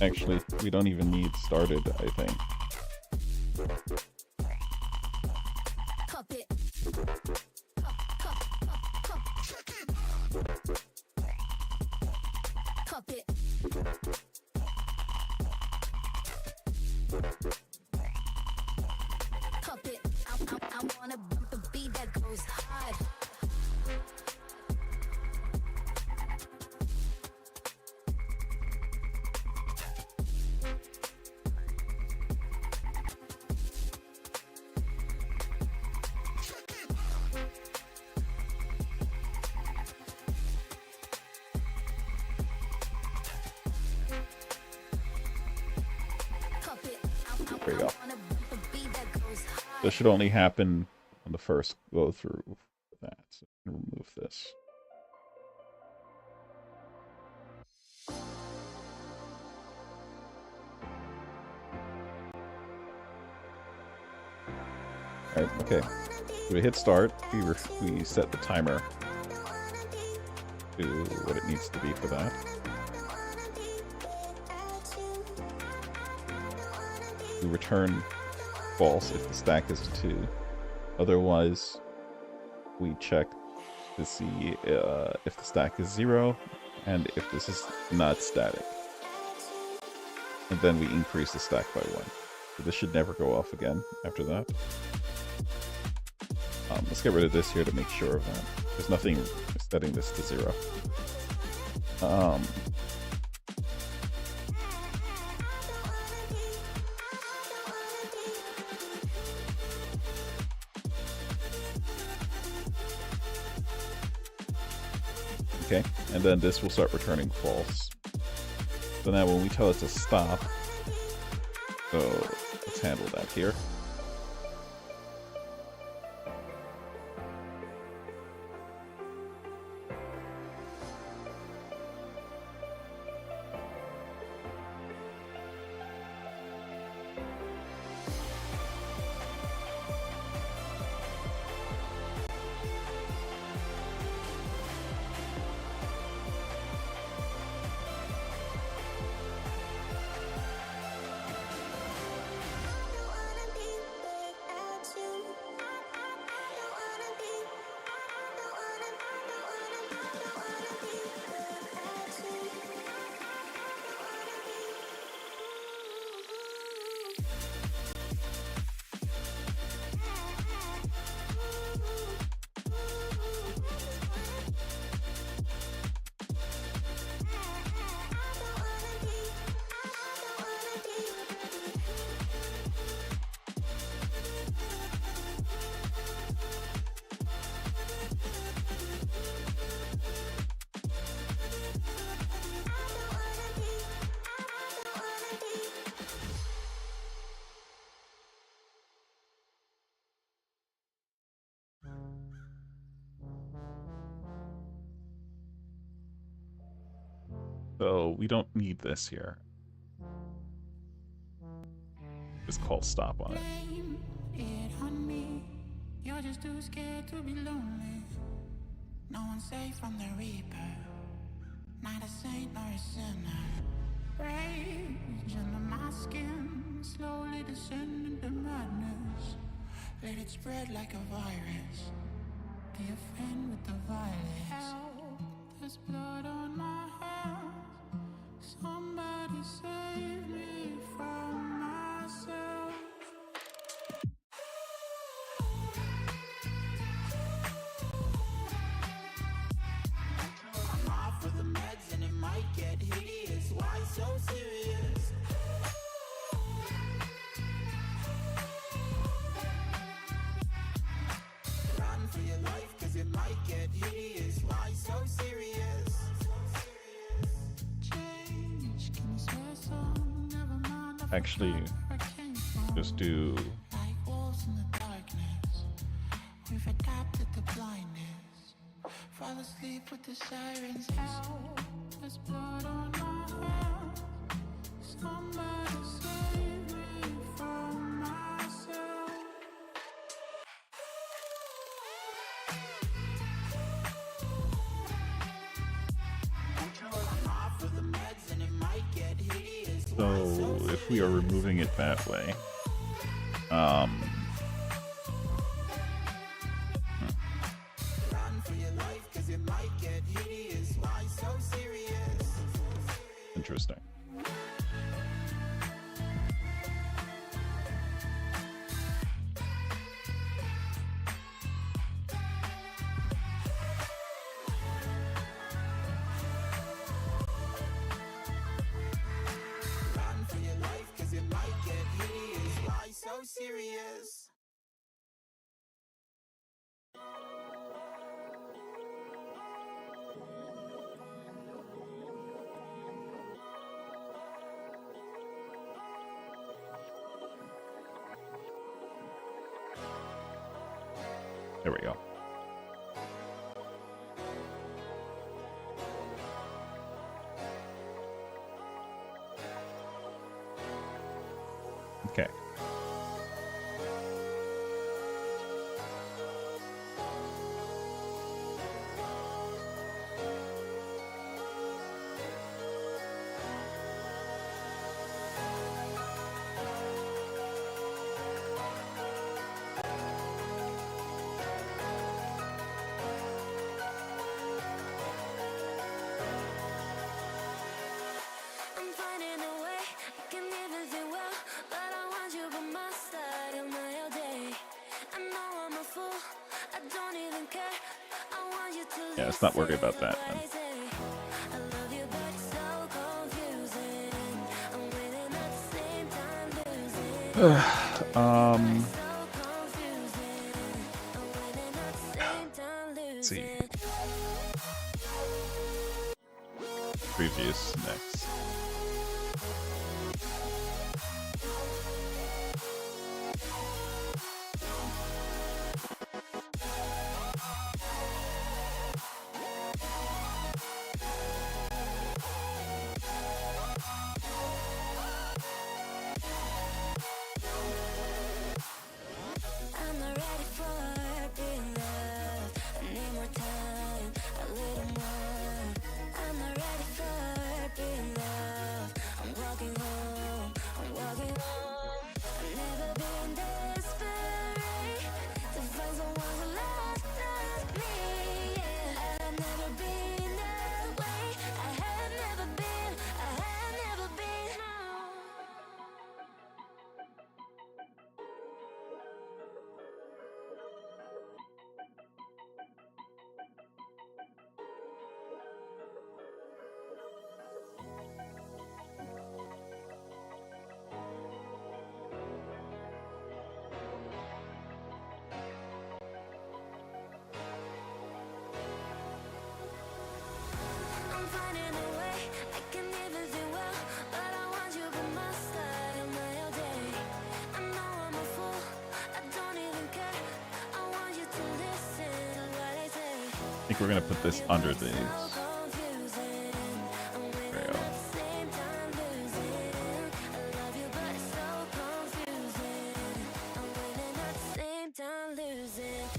A: Actually, we don't even need started, I think. There we go. This should only happen on the first go through of that. So I'm gonna remove this. Alright, okay. So we hit start. We set the timer to what it needs to be for that. We return false if the stack is 2. Otherwise, we check to see if the stack is 0 and if this is not static. And then we increase the stack by 1. So this should never go off again after that. Let's get rid of this here to make sure of that. There's nothing setting this to 0. Okay, and then this will start returning false. So now when we tell it to stop, so let's handle that here. So we don't need this here. Just call stop on it.
C: It on me. You're just too scared to be lonely. No one's safe from the reaper. Not a saint nor a sinner. Rage under my skin, slowly descend into madness. Let it spread like a virus. Be a friend with the violence. Help, there's blood on my hands. Somebody save me from myself. I'm off of the meds and it might get hideous. Why so serious? Run for your life cause it might get hideous. Why so serious?
A: Actually, just do
C: We've adapted the blindness. Fall asleep with the sirens out. There's blood on our hands. Somebody save me from myself. I'm off with the meds and it might get hideous.
A: So if we are removing it that way,
C: Run for your life, 'cause it might get hideous. Why so serious?
A: interesting.
C: Run for your life, 'cause it might get hideous. Why so serious?
A: There we go. Okay.
D: I'm finding a way, I can live with it well, but I want you by my side of my all day. I know I'm a fool, I don't even care. I want you to
A: Yeah, let's not worry
D: listen
A: about that
D: to what
A: then.
D: I say. I love you, but it's so confusing. I'm winning at the same time losing. So confusing. I'm winning at the same time
A: Let's see.
D: losing.
A: Previous next.
D: I'm not ready for being loved. I need more time, a little more. I'm not ready for being loved. I'm walking home, I'm walking home. I've never been desperate to find someone who loves me. Yeah, I've never been that way. I have never been, I have never been. No. I'm finding a way, I can live with it well, but I want you by my side of my all day. I know I'm a fool, I don't even care. I want you to listen to what I say.
A: I think we're gonna put this under these.
D: So confusing. I'm winning
A: There we go.
D: at the same time losing. I love you, but it's so confusing. I'm winning at the same time losing.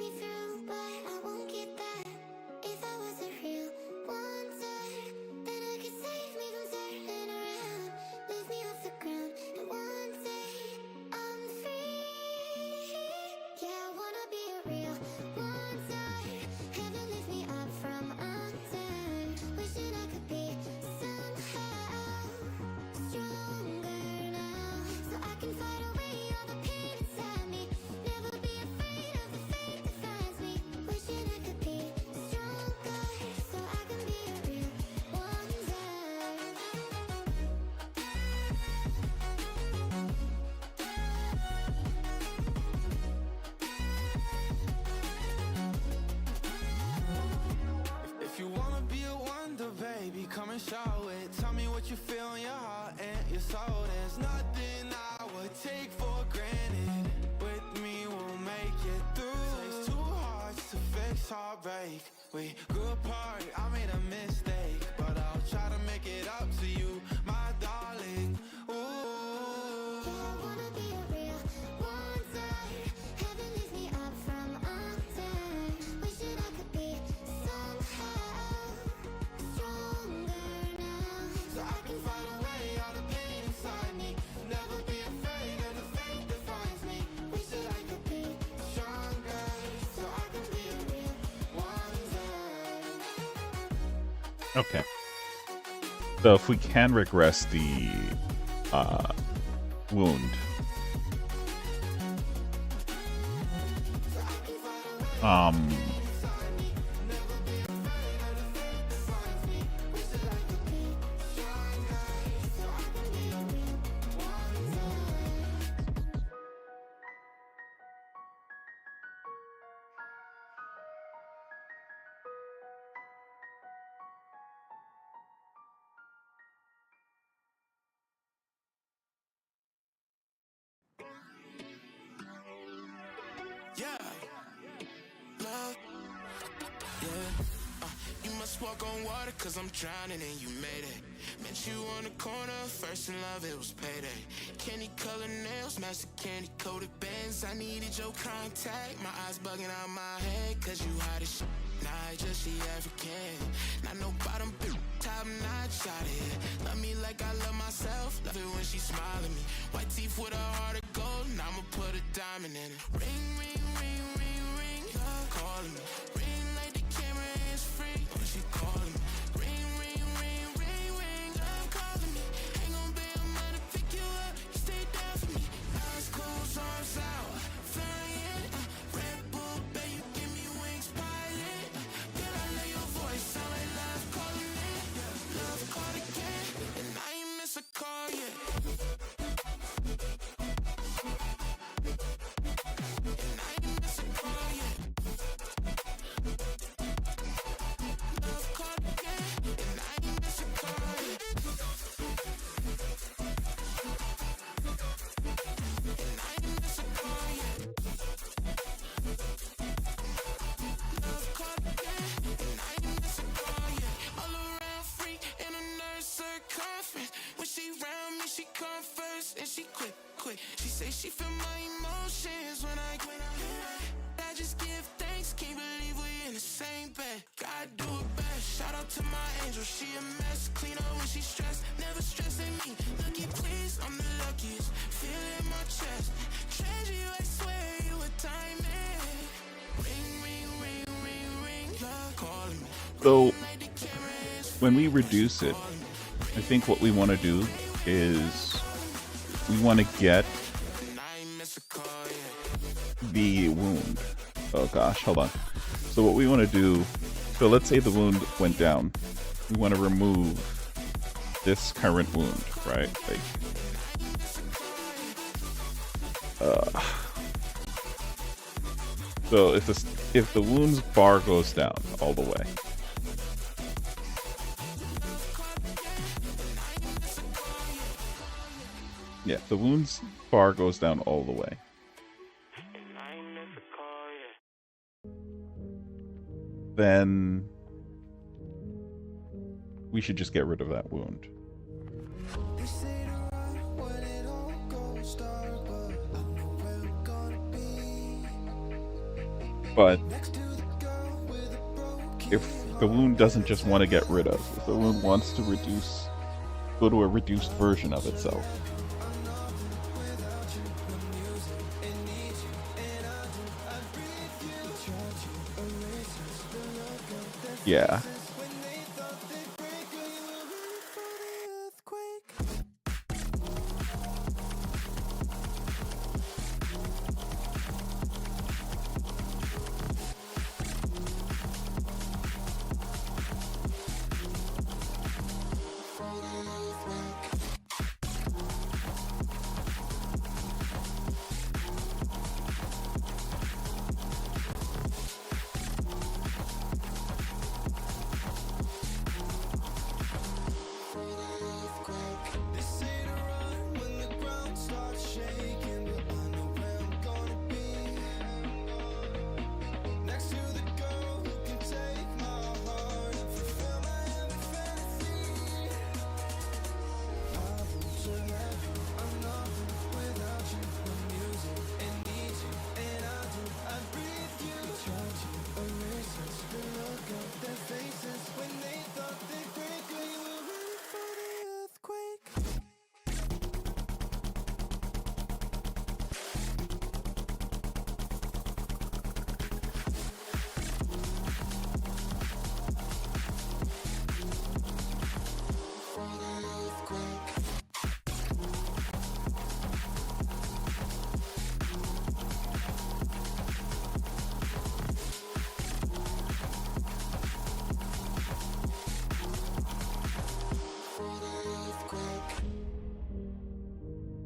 D: me through, but I won't get that. If I was a real wonder, then I could save me from turning around, lift me off the ground, and one day I'm free. Yeah, I wanna be a real wonder. Heaven lift me up from under. Wishing I could be somehow stronger now, so I can fight away all the pain inside me. Never be afraid of the fate that finds me. Wishing I could be stronger, so I can be a real wonder.
C: If you wanna be a wonder, baby, come and show it. Tell me what you feel in your heart and your soul. There's nothing I would take for granted. With me, we'll make it through. Takes two hearts to fix heartbreak. We grew apart, I made a mistake, but I'll try to make it up to you, my darling. Ooh.
D: I wanna be a real wonder. Heaven lifts me up from under. Wishing I could be somehow stronger now, so I can fight away all the pain inside me. Never be afraid of the fate that finds me. Wishing I could be stronger, so I can be a real wonder.
A: Okay. So if we can regress the wound.
B: Yeah. Love. Yeah. You must walk on water, cause I'm drowning and you made it. Met you on the corner, first in love, it was payday. Candy colored nails, match the candy coated bands. I needed your contact, my eyes bugging out my head, cause you hot as shit. Not just the African, not no bottom bitch, top notch out here. Love me like I love myself, love it when she smile at me. White teeth with a heart of gold, and I'ma put a diamond in it. Ring, ring, ring, ring, ring, love calling me. Ring like the camera is free, when she calling me. Ring, ring, ring, ring, ring, love calling me. Ain't gon' be a man to pick you up, you stay down for me. Eyes closed, arms out, flying. Red Bull, babe, you give me wings, pilot. Girl, I love your voice, sound like love calling it. Love called again, and I ain't miss a call yet. And I ain't miss a call yet. Love called again, and I ain't miss a call yet. And I ain't miss a call yet. Love called again, and I ain't miss a call yet. All around free in a nurse circumference. When she round me, she come first, and she quick. She say she feel my emotions when I just give thanks, can't believe we in the same bed. God do it best, shout out to my angel, she a mess. Clean up when she stressed, never stressing me. Lucky please, I'm the luckiest, feel it in my chest. Treasure you, I swear you a diamond. Ring, ring, ring, ring, ring, love calling me.
A: So
B: Like the camera is
A: when we reduce it, I think what we want to do is we want to get
B: and I ain't miss a call yet.
A: the wound. Oh gosh, hold on. So what we want to do, so let's say the wound went down. We want to remove this current wound, right? Like, so if the wounds bar goes down all the way, yeah, the wounds bar goes down all the way.
B: And I ain't miss a call yet.
A: Then we should just get rid of that wound.
E: They say to run when it all goes dark, but I know where we're gonna be.
A: But if the wound doesn't just want to get rid of, if the wound wants to reduce, go to a reduced version of itself. Yeah.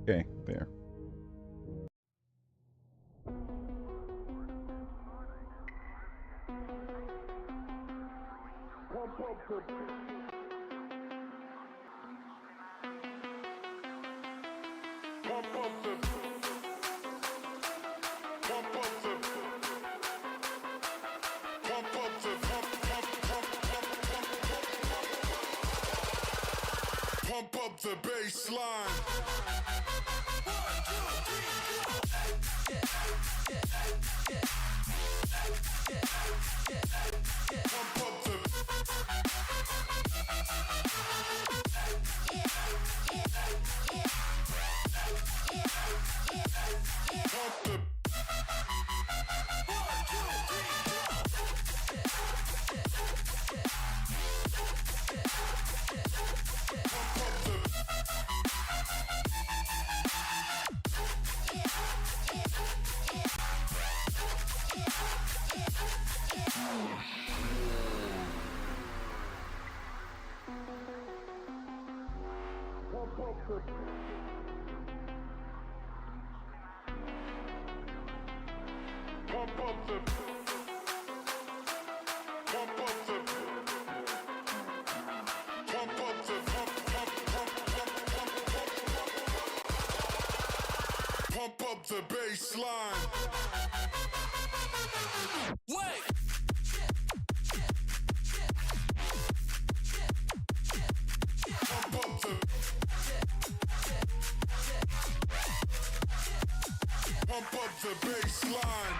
A: Okay, there.
B: Pump up the bass line. Pump up the bass line. Wait. Pump up the. Pump up the bass line.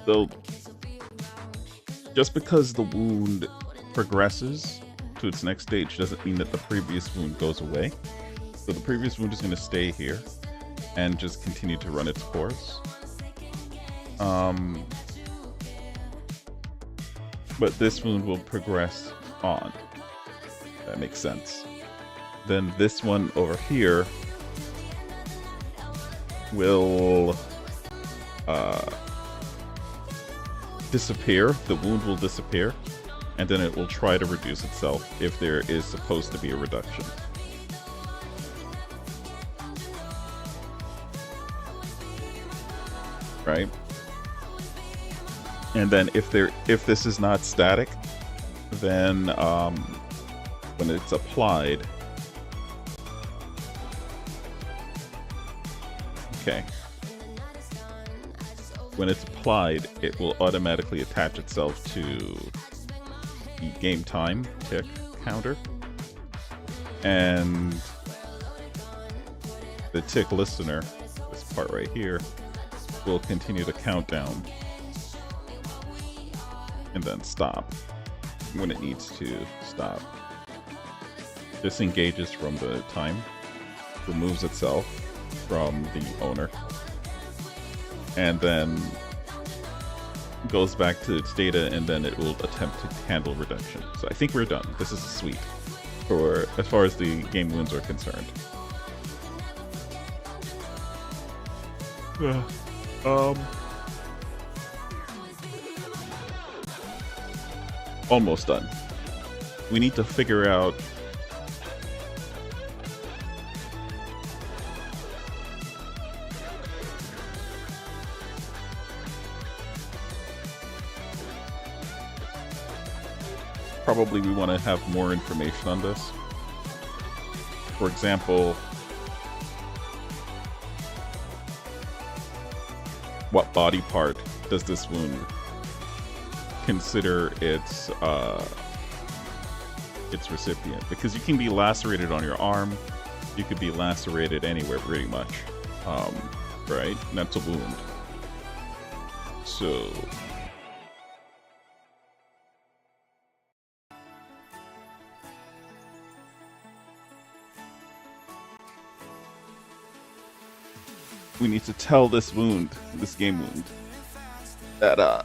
A: So, just because the wound progresses to its next stage doesn't mean that the previous wound goes away. So the previous wound is going to stay here and just continue to run its course. But this wound will progress on. That makes sense. Then this one over here will disappear. The wound will disappear, and then it will try to reduce itself if there is supposed to be a reduction. Right? And then if this is not static, then when it's applied, okay. When it's applied, it will automatically attach itself to the game time tick counter, and the tick listener, this part right here, will continue to count down and then stop when it needs to stop. Disengages from the time, removes itself from the owner, and then goes back to its data, and then it will attempt to handle reduction. So I think we're done. This is a sweep for as far as the game wounds are concerned. Almost done. We need to figure out probably we want to have more information on this. For example, what body part does this wound consider its recipient? Because you can be lacerated on your arm, you could be lacerated anywhere pretty much, right? And that's a wound. So we need to tell this wound, this game wound, that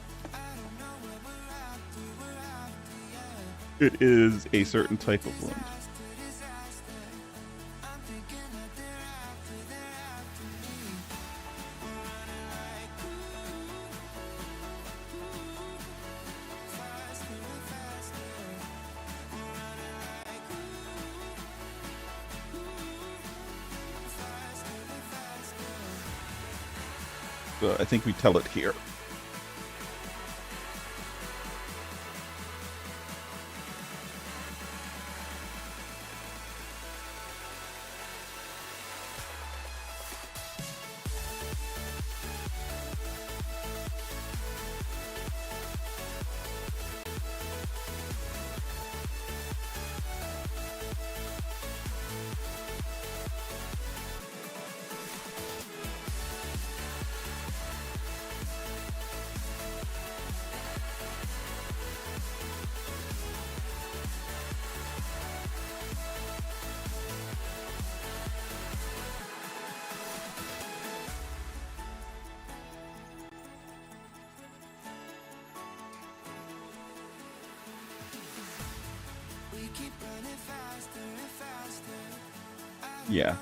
A: it is a certain type of wound. So I think we tell it here. Yeah.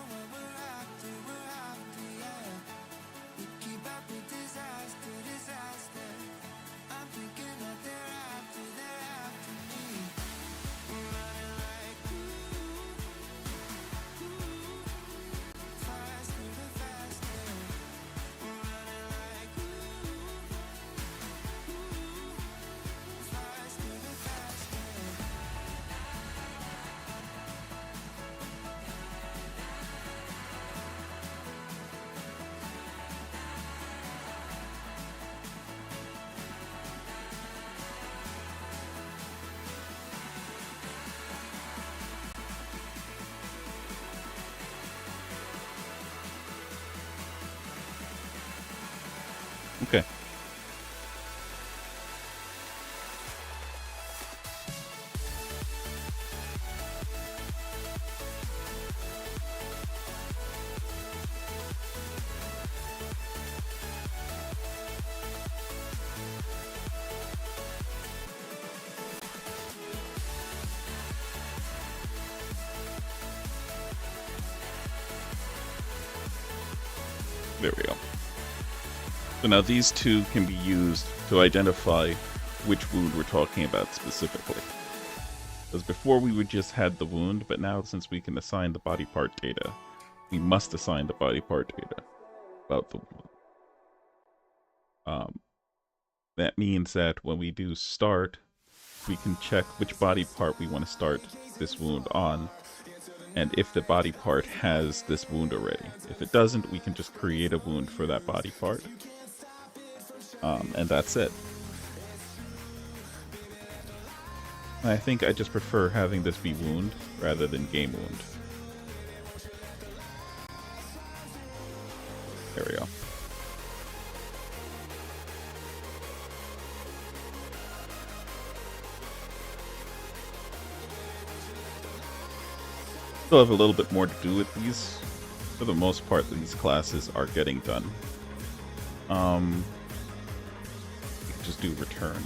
A: There we go. So now these two can be used to identify which wound we're talking about specifically. Because before we would just had the wound, but now since we can assign the body part data, we must assign the body part data about the wound. That means that when we do start, we can check which body part we want to start this wound on, and if the body part has this wound already. If it doesn't, we can just create a wound for that body part. And that's it. I think I just prefer having this be wound rather than game wound. There we go. Still have a little bit more to do with these. For the most part, these classes are getting done. You can just do return.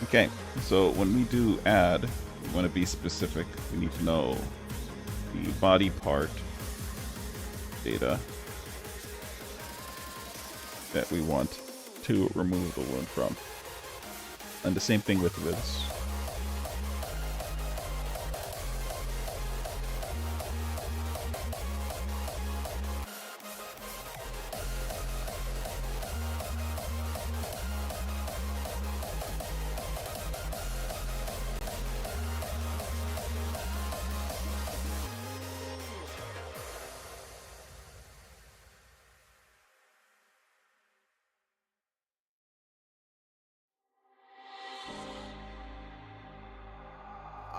A: Okay, so when we do add, we want to be specific. We need to know the body part data that we want to remove the wound from. And the same thing with this.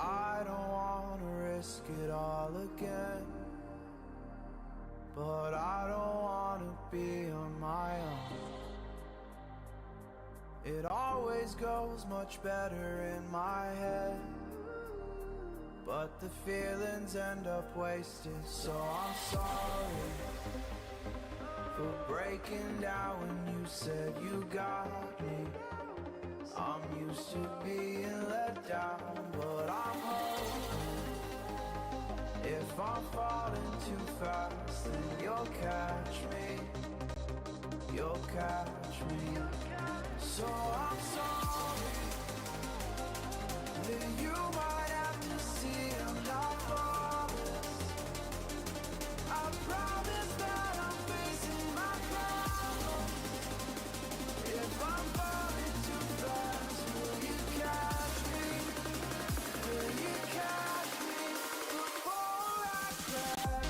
B: I don't wanna risk it all again, but I don't wanna be on my own. It always goes much better in my head, but the feelings end up wasted. So I'm sorry for breaking down when you said you got me. I'm used to being let down, but I'm hoping if I'm falling too fast, then you'll catch me. You'll catch me. So I'm sorry that you might have to see I'm not flawless. I promise that I'm facing my problems. If I'm falling too fast, will you catch me? Will you catch me before I crash?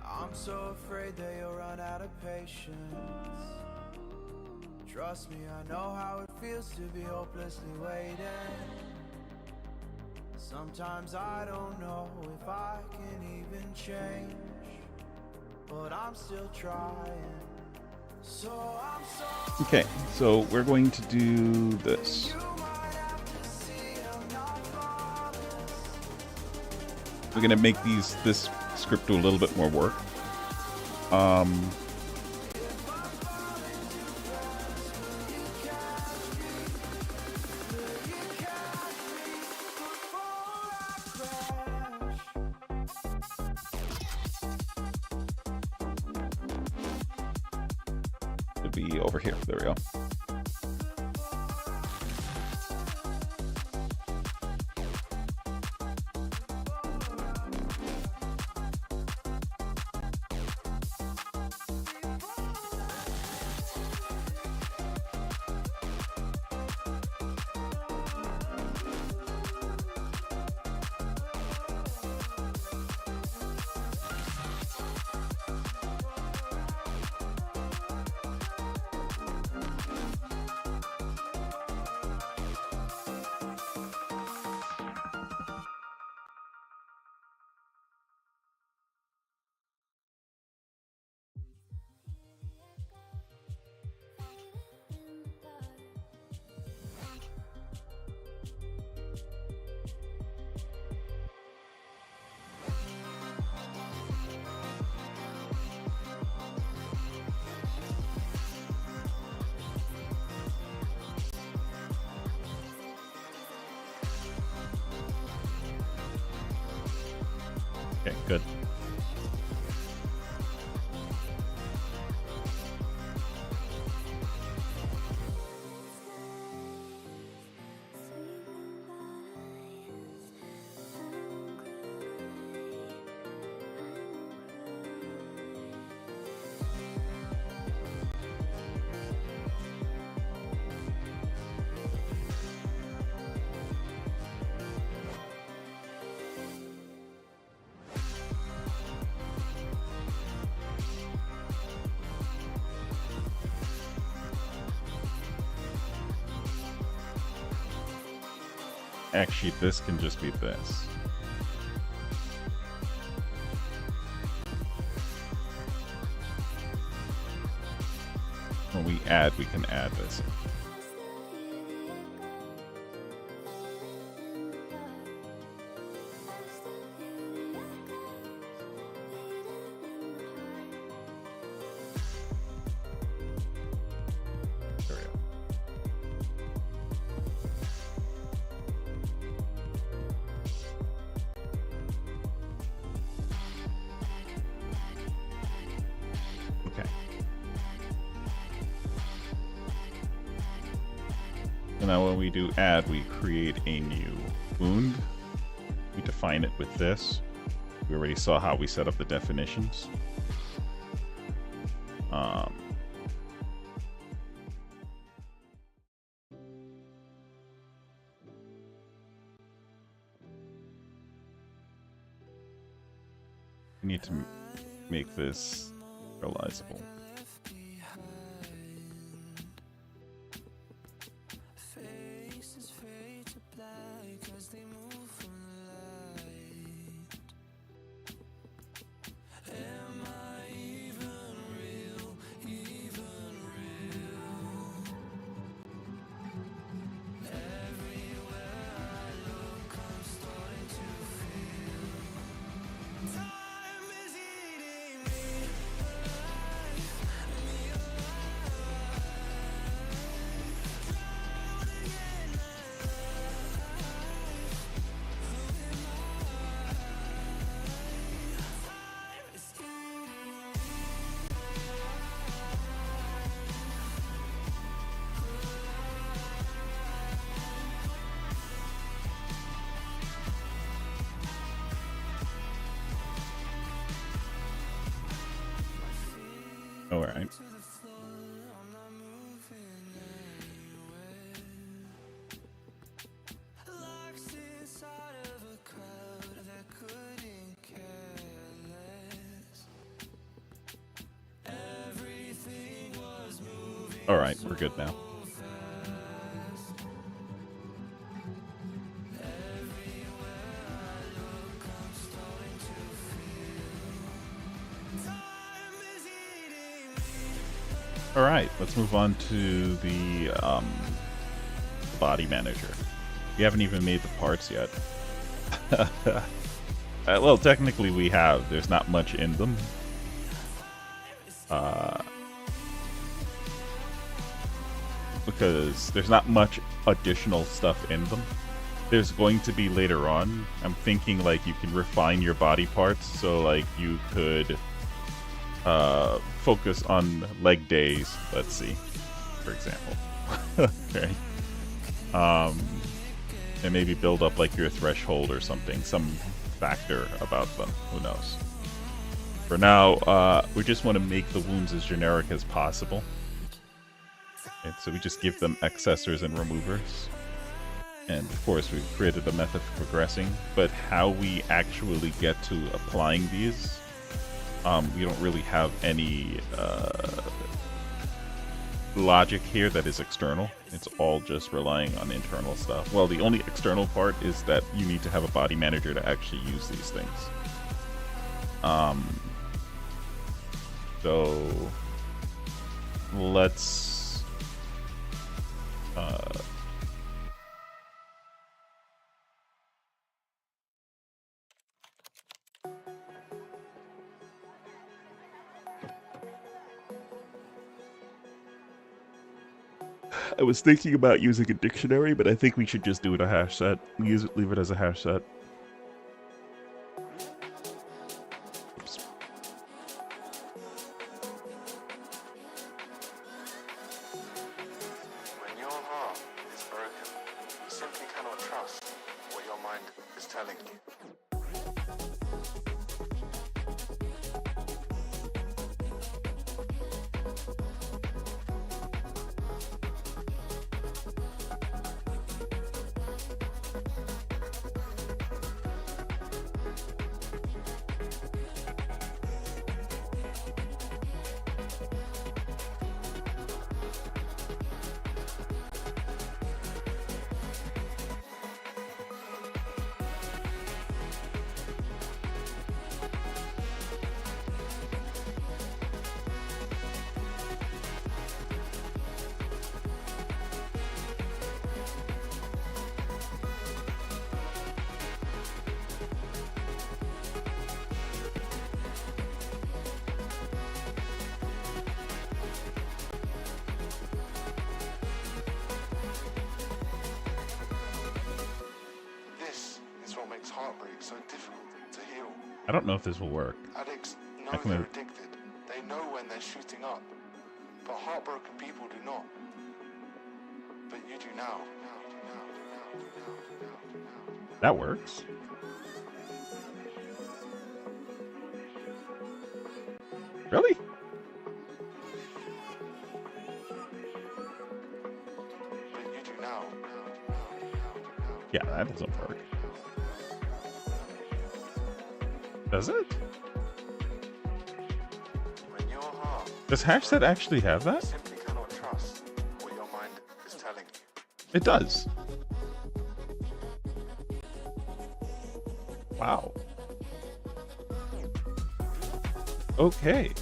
B: I'm so afraid that you'll run out of patience. Trust me, I know how it feels to be hopelessly waiting. Sometimes I don't know if I can even change, but I'm still trying. So I'm sorry.
A: Okay, so we're going to do this.
B: You might have to see I'm not flawless.
A: we're gonna make this script do a little bit more work. To be over here. There we go. Okay, good. Actually, this can just be this. When we add, we can add this. There we go. Okay. So now when we do add, we create a new wound. We define it with this. We already saw how we set up the definitions. We need to make this realizable. All right. All right, we're good now. All right, let's move on to the body manager. We haven't even made the parts yet. Well, technically we have. There's not much in them. Because there's not much additional stuff in them. There's going to be later on. I'm thinking like you can refine your body parts, so like you could focus on leg days, let's see, for example. Okay. And maybe build up like your threshold or something, some factor about them. Who knows? For now, we just want to make the wounds as generic as possible. And so we just give them accessors and removers. And of course, we've created a method for progressing. But how we actually get to applying these, we don't really have any logic here that is external. It's all just relying on internal stuff. Well, the only external part is that you need to have a body manager to actually use these things. So let's I was thinking about using a dictionary, but I think we should just do it a hash set. Leave it as a hash set. Oops.
B: When your heart is broken, you simply cannot trust what your mind is telling you. Heartbreak so difficult to heal.
A: I don't know if this will work.
B: Addicts know they're addicted. They know when they're shooting up. But heartbroken people do not. But you do now.
A: That works. Really?
B: But you do now.
A: Yeah, that doesn't work. Does it?
B: When your heart
A: Does Hashset actually have that?
B: simply cannot trust what your mind is telling you.
A: It does. Wow. Okay.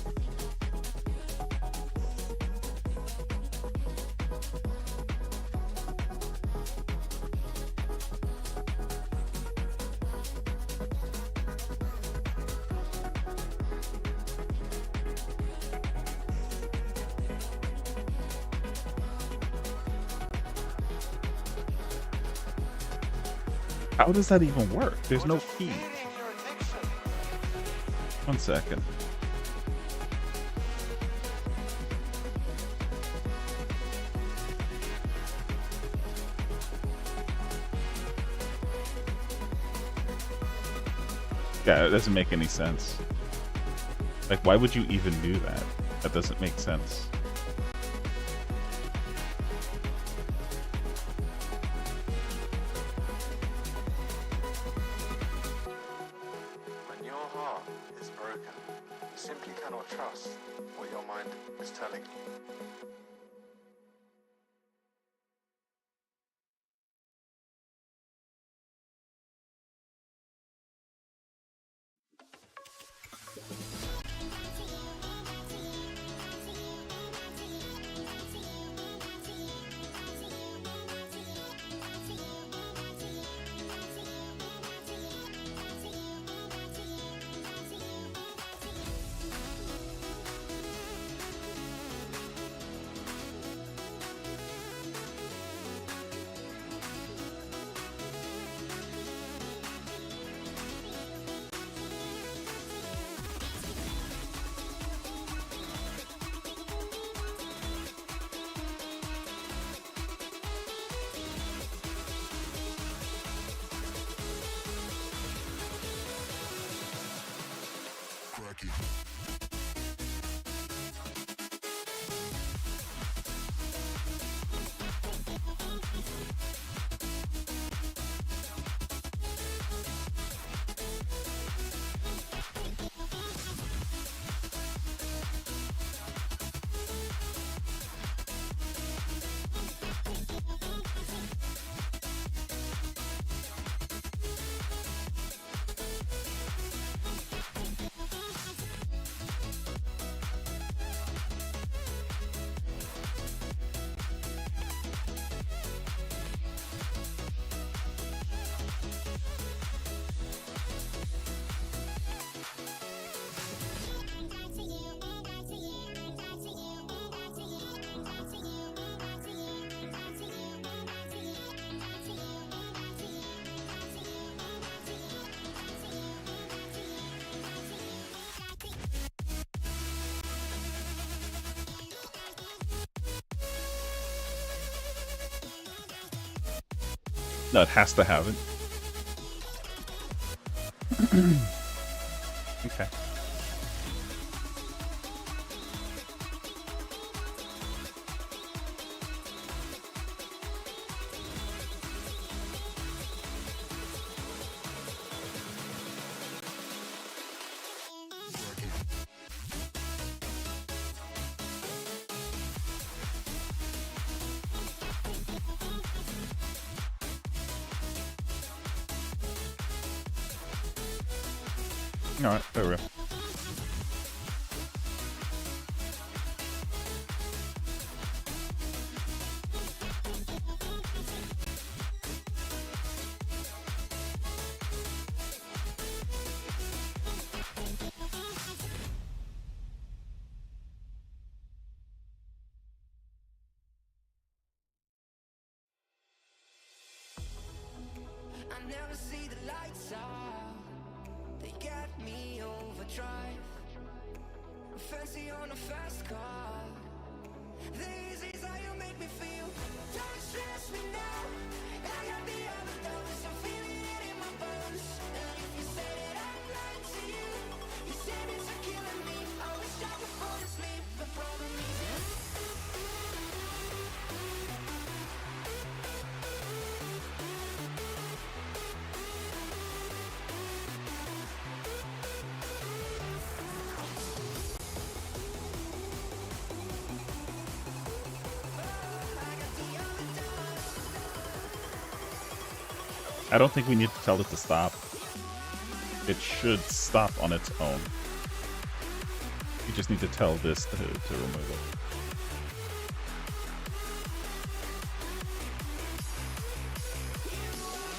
A: How does that even work? There's no key.
B: Your addiction.
A: 1 second. Yeah, it doesn't make any sense. Like, why would you even do that? That doesn't make sense.
B: When your heart is broken, you simply cannot trust what your mind is telling you.
A: No, it has to have it. Okay. Alright, there we go.
E: I never see the lights out. They got me overdrive. Fancy on a fast car. This is how you make me feel. Don't stress me now. I got the overdose. I'm feeling it in my bones. And if you say that I'm lying to you, you say it's a killing me. I wish I could fall asleep. The problem is
A: I don't think we need to tell it to stop. It should stop on its own. We just need to tell this to remove it.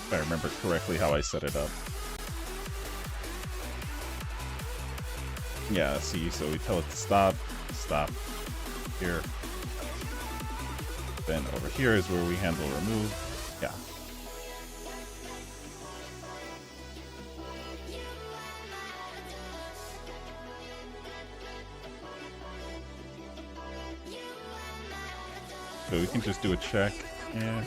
A: If I remember correctly how I set it up. Yeah, see, so we tell it to stop, stop, here. Then over here is where we handle remove. Yeah. So we can just do a check. Yeah.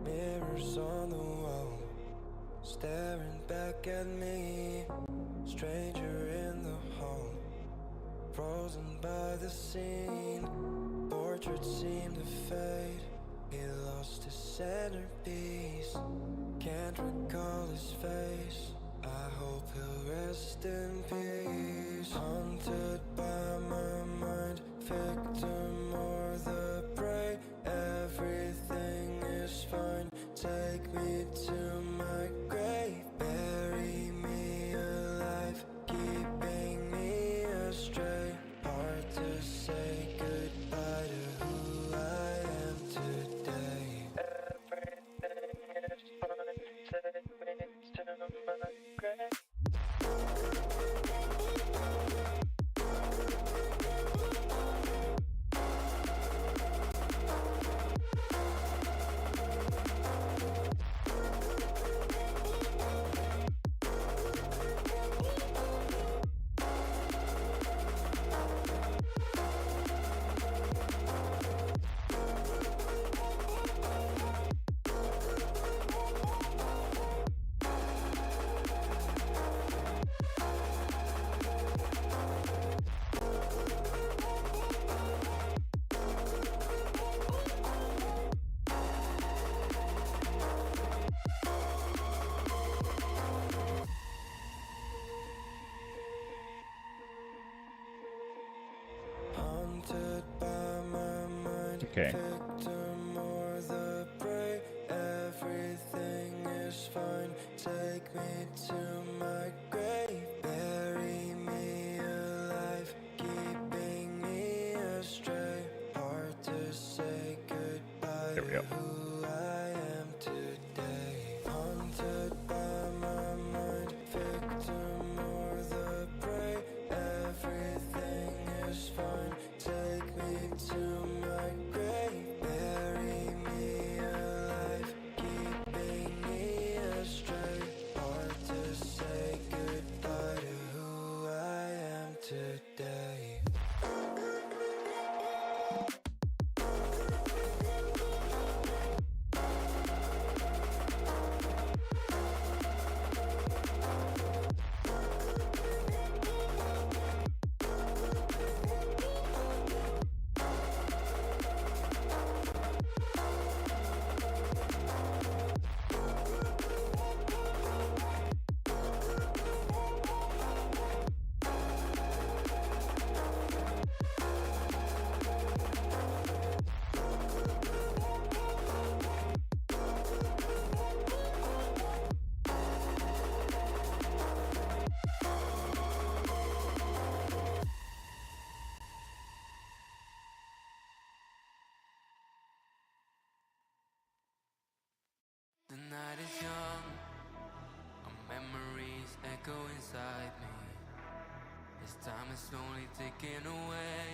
F: Mirrors on the wall, staring back at me. Stranger in the hall, frozen by the scene. Portraits seem to fade. He lost his centerpiece. Can't recall his face. I hope he'll rest in peace. Haunted by my mind, victim or the prey. Everything is fine. Take me to my grave. Bury me alive, keeping me astray. Hard to say goodbye to who I am today. Everything is fine. Take me to my
A: Okay.
F: Victim or the prey, everything is fine. Take me to my grave, bury me alive, keeping me astray. Hard to say goodbye
A: There we
F: to
A: go.
F: who I am today. Haunted by my mind, victim or the prey, everything is fine. Take me to my grave, bury me alive, keeping me astray. Hard to say goodbye to who I am today. The night is young, our memories echo inside me. As time is slowly ticking away,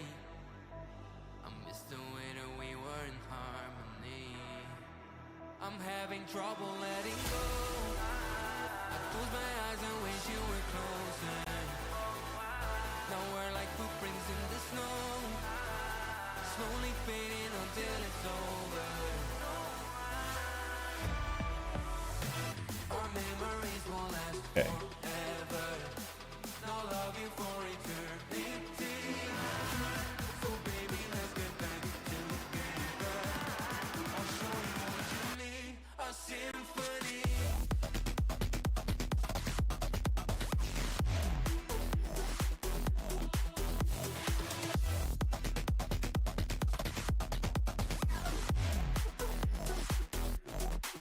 F: I miss the way that we were in harmony. I'm having trouble letting go. I close my eyes and wish you were closer. Now we're like footprints in the snow, slowly fading until it's over. Our memories won't last
A: Okay.
F: forever. No love you for eternity. So baby, let's get back together. I'll show you what you need, a symphony.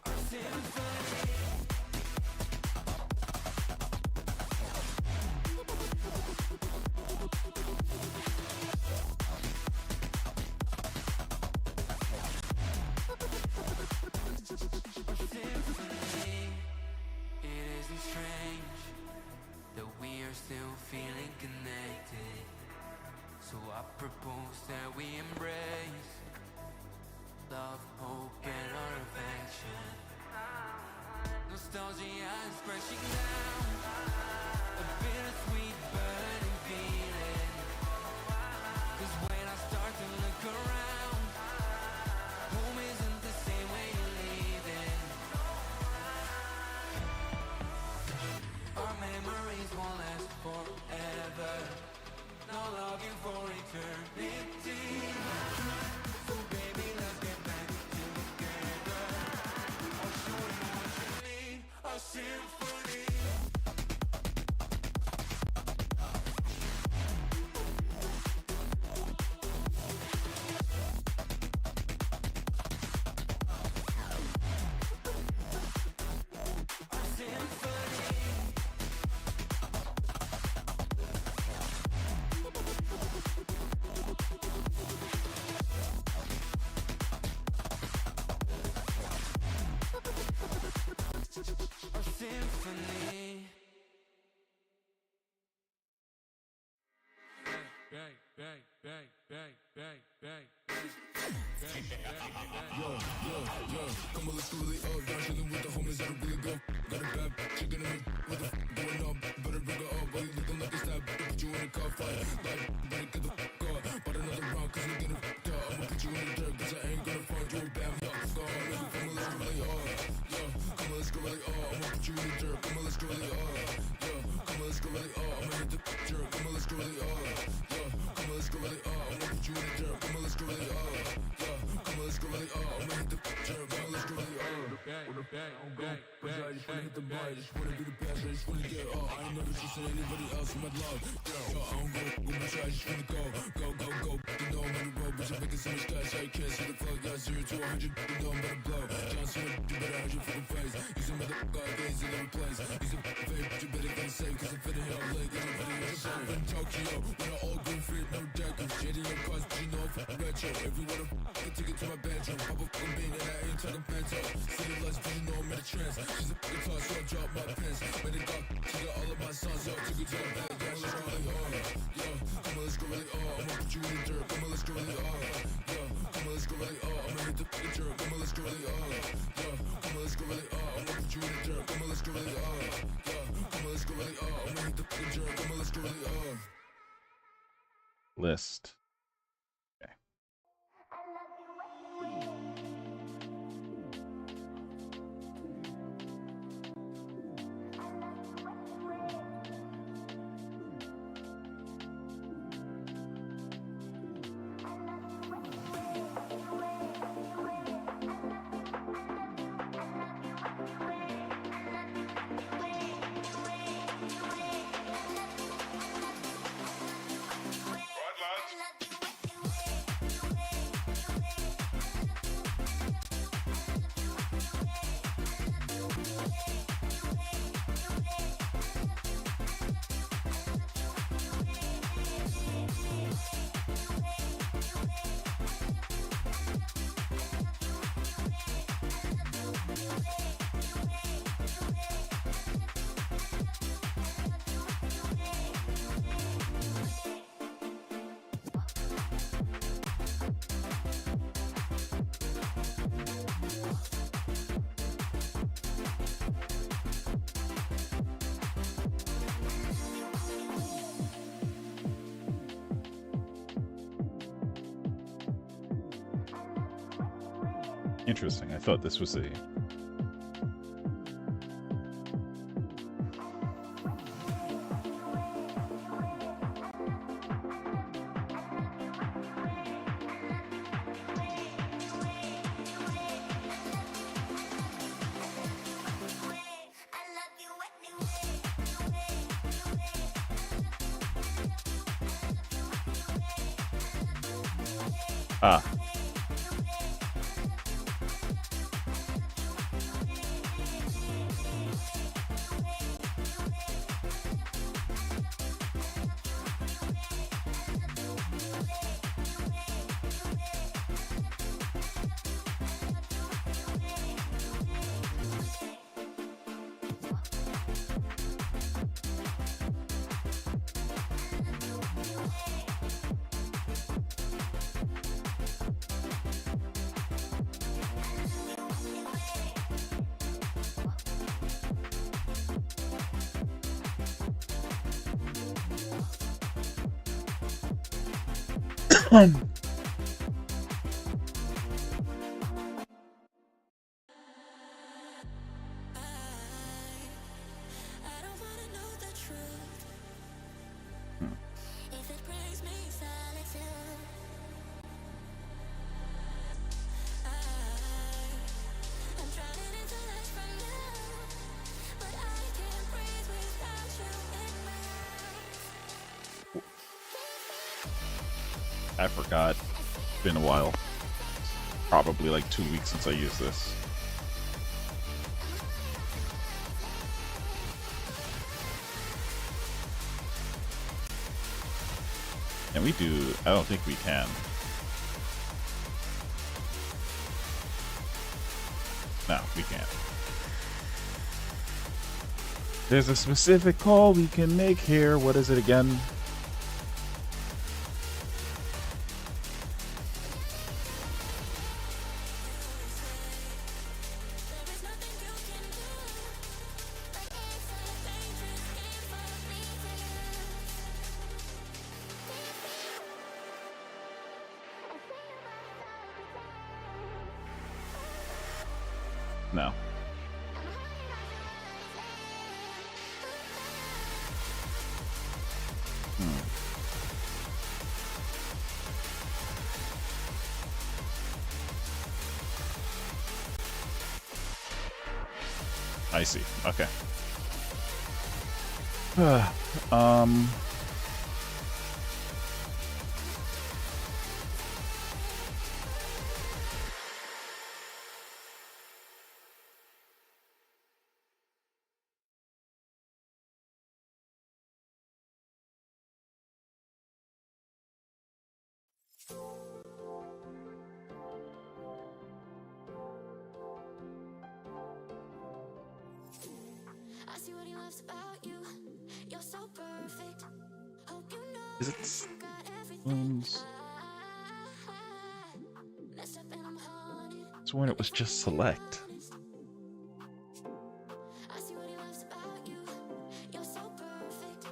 F: A symphony. Symphony. It isn't strange that we are still feeling connected. So I propose that we embrace love, hope, and our affection. Nostalgia is crashing down, a bittersweet burning feeling. 'Cause when I start to look around, home isn't the same way you leave it. Our memories won't last forever. No longing for eternity. So baby, let's get back together. I'll show you what you need, a symphony. A symphony. A symphony. Bang, bang, bang, bang, bang, bang,
G: Come on, let's go really up. Down chilling with the homies that are really good. Got a bad chicken in me. What the going up? Better bring her up. Why you looking like a stab? Put you in a car fight. Like, better get the fuck up. But another round, cause you get a fucked up. I'ma put you in the dirt, cause I ain't gonna find you a bad yuck. Come on, let's go really up. Yeah, come on, let's go really up. I'ma put you in the dirt. Come on, let's go really up. Yeah, come on, let's go really up. I'ma hit the dirt. Come on, let's go really up. Yeah, come on, let's go really up. I'ma put you in the dirt. Come on, let's go really up. Yeah, come on, let's go really up. I'ma hit the dirt. Come on, let's go really up.
F: bang, bang, bang, bang.
G: I just wanna hit the bar, I just wanna be the best, I just wanna get up. I ain't never trusted anybody else with my love. Yo, I don't go much, I just wanna go. You know I'm on the road, but you're making so much cash, I can't see the fuck. Yeah, 0 to 100, you know I'm about to blow. John Cena, you better hide your fucking face. You some motherfucker, I gaze in every place. You some fake, but you better get safe, cause I'm fitting here all late, cause I'm fitting here safe. In Tokyo, when I all green fit, no deckers. Shady your cars, but you know I'm fucking retro. If you wanna fucking take it to my bedroom, pop a fucking bean and I ain't talking bento. City lights, but you know I'm in a trance. She's a fucking toss, so I drop my pants. Made it got, she got all of my songs, yo. Took it to the bed, yeah, let's go really hard. Yo, come on, let's go really hard. I'ma put you in the dirt, come on, let's go really hard. Yo, come on, let's go really hard. I'ma hit the fucking dirt, come on, let's go really hard. Yo, come on, let's go really hard. I'ma put you in the dirt, come on, let's go really hard. Yo, come on, let's go really hard. I'ma hit the fucking dirt, come on, let's go really hard.
A: List. Okay. Interesting. I thought this was a... Ah. I forgot. It's been a while. Probably like 2 weeks since I used this. Can we do... I don't think we can. No, we can't. There's a specific call we can make here. What is it again? No. I see. Okay. um.
D: I see what he loves about you. You're so perfect. Hope you know
A: Is it
D: that you got everything.
A: wounds?
D: Messed up and I'm haunted.
A: It's when it was just select.
D: I see what he loves about you. You're so perfect.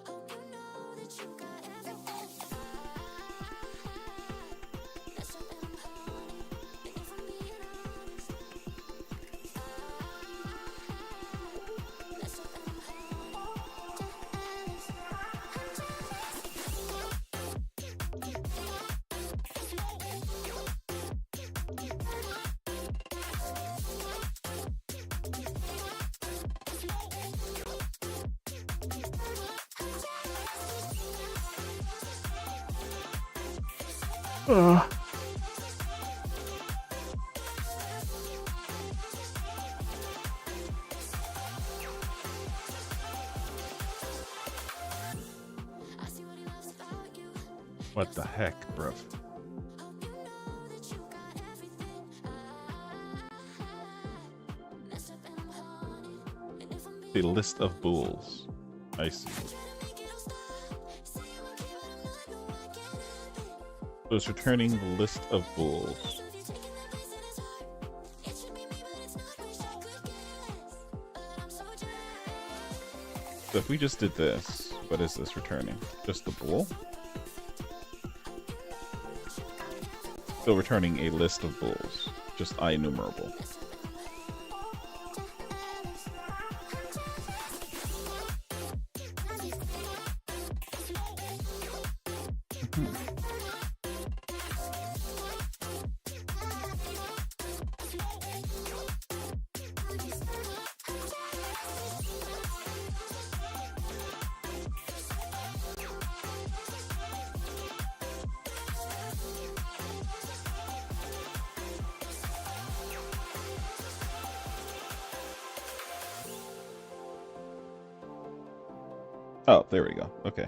D: Hope you know that you got everything. Messed up and I'm haunted. And if I'm being honest, messed up and I'm haunted. Jealous. I'm I see what he loves about you.
A: What the heck, bro?
D: Hope you know that you got everything. Messed up and I'm haunted. And if I'm
A: The
D: being
A: list of bulls. I see.
D: try to make it all stop. Say you won't care, but I'm not. No, I can't help it.
A: So it's returning the list of bulls.
D: So if you're taking that place in his heart, it should be me, but it's not. Wish I could care less, but I'm so jealous.
A: So if we just did this, what is this returning? Just the bull? Still returning a list of bulls. Just INumerable. Oh, there we go. Okay.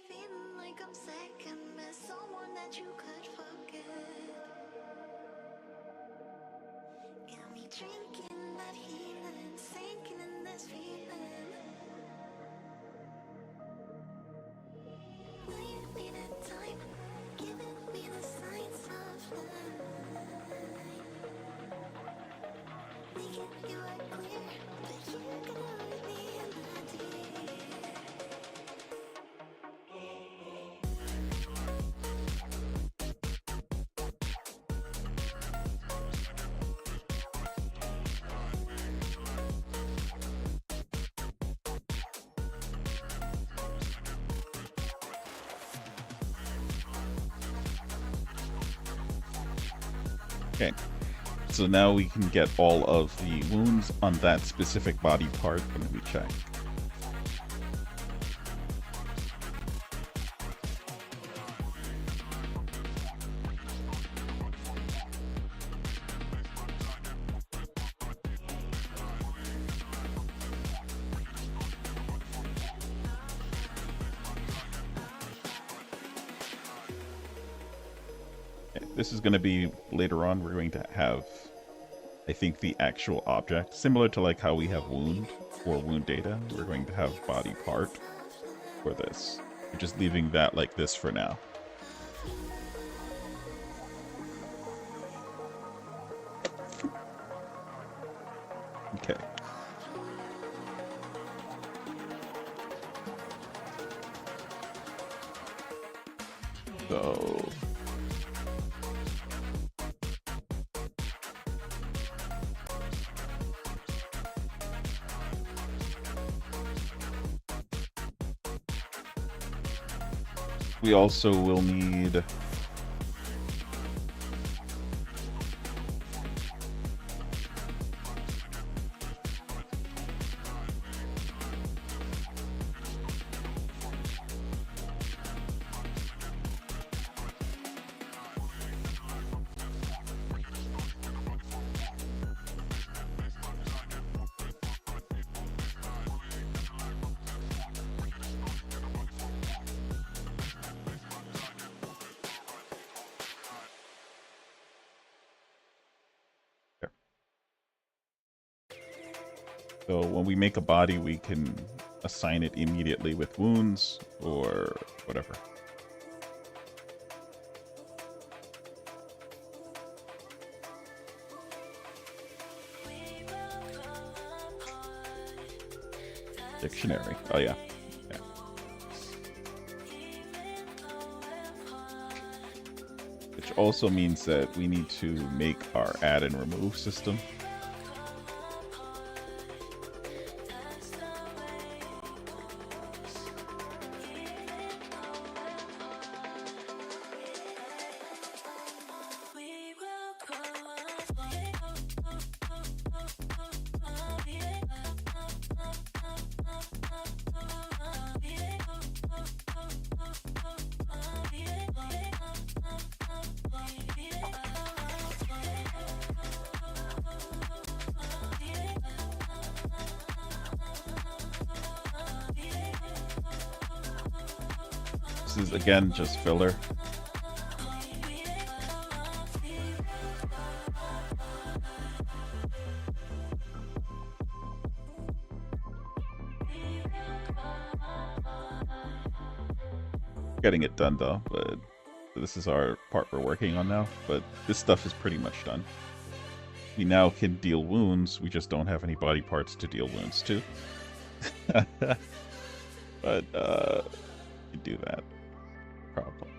D: Feeling like I'm second miss someone that you could forget. Got me drinking that healing, sinking in this feeling. Will you need a time, giving me the signs of life. Making you are clear, but you can only be in my dear.
A: Okay. So now we can get all of the wounds on that specific body part when we check. Okay, this is going to be later on. We're going to have, I think, the actual object, similar to like how we have wound or wound data. We're going to have body part for this. We're just leaving that like this for now. Okay. So we also will need So when we make a body, we can assign it immediately with wounds or whatever. Dictionary. Oh yeah. Yeah. Which also means that we need to make our add and remove system. This is again just filler. Getting it done though, but this is our part we're working on now. But this stuff is pretty much done. We now can deal wounds, we just don't have any body parts to deal wounds to. But we do that. Problem.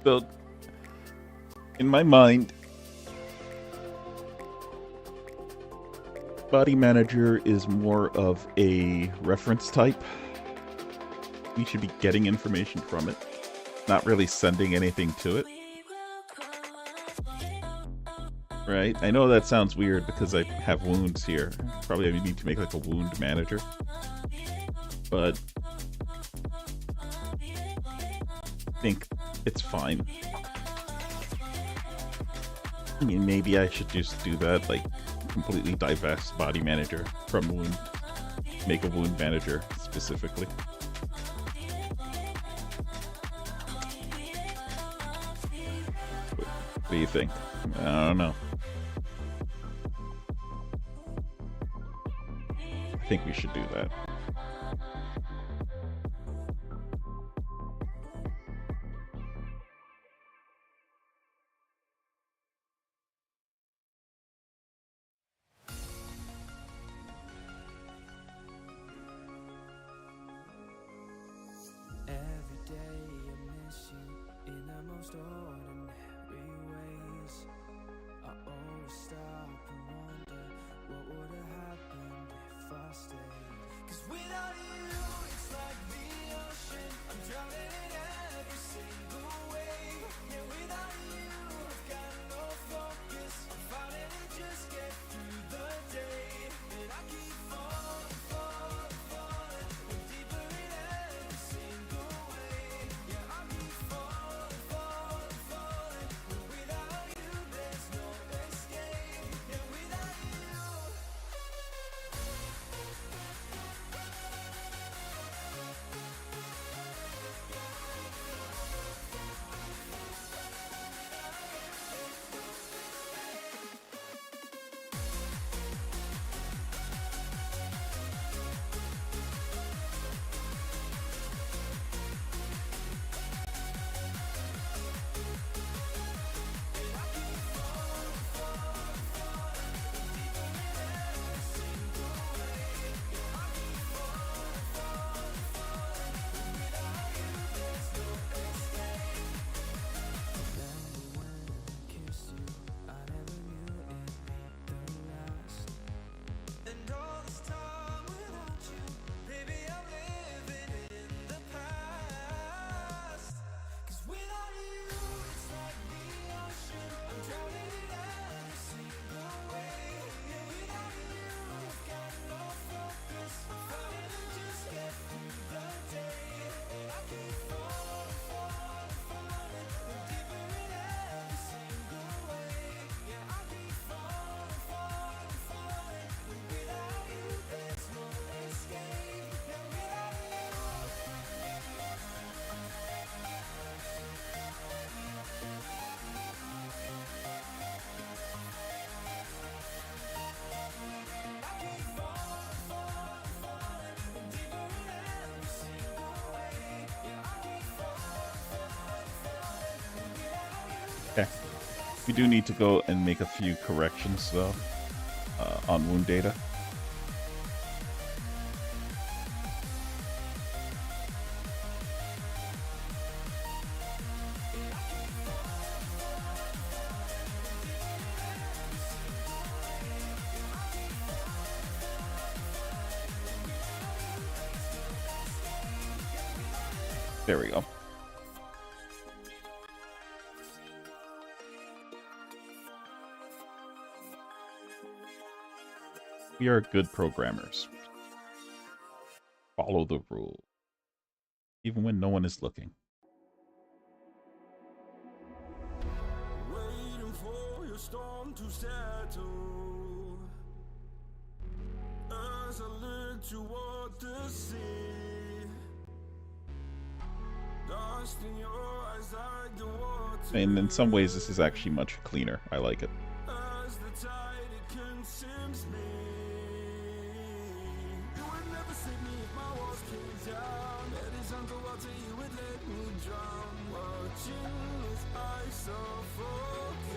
A: So, in my mind, Body Manager is more of a reference type. We should be getting information from it, not really sending anything to it. Right? I know that sounds weird because I have wounds here. Probably I need to make like a wound manager. But I think it's fine. I mean, maybe I should just do that, like completely divest Body Manager from wound. Make a wound manager specifically. What do you think? I don't know. I think we should do that.
F: Every day I miss you in the most ordinary ways. I always stop and wonder what would have happened if I stayed. 'Cause
A: You do need to go and make a few corrections, though, on wound data. There we go. We are good programmers. Follow the rule, even when no one is looking.
B: Waiting for your storm to settle as I look toward the sea. Lost in your eyes like the water.
A: And in some ways, this is actually much cleaner. I like it.
B: As the tide it consumes me. You would never save me if my walls came down. Head is underwater, you would let me drown. Watching as I suffocate.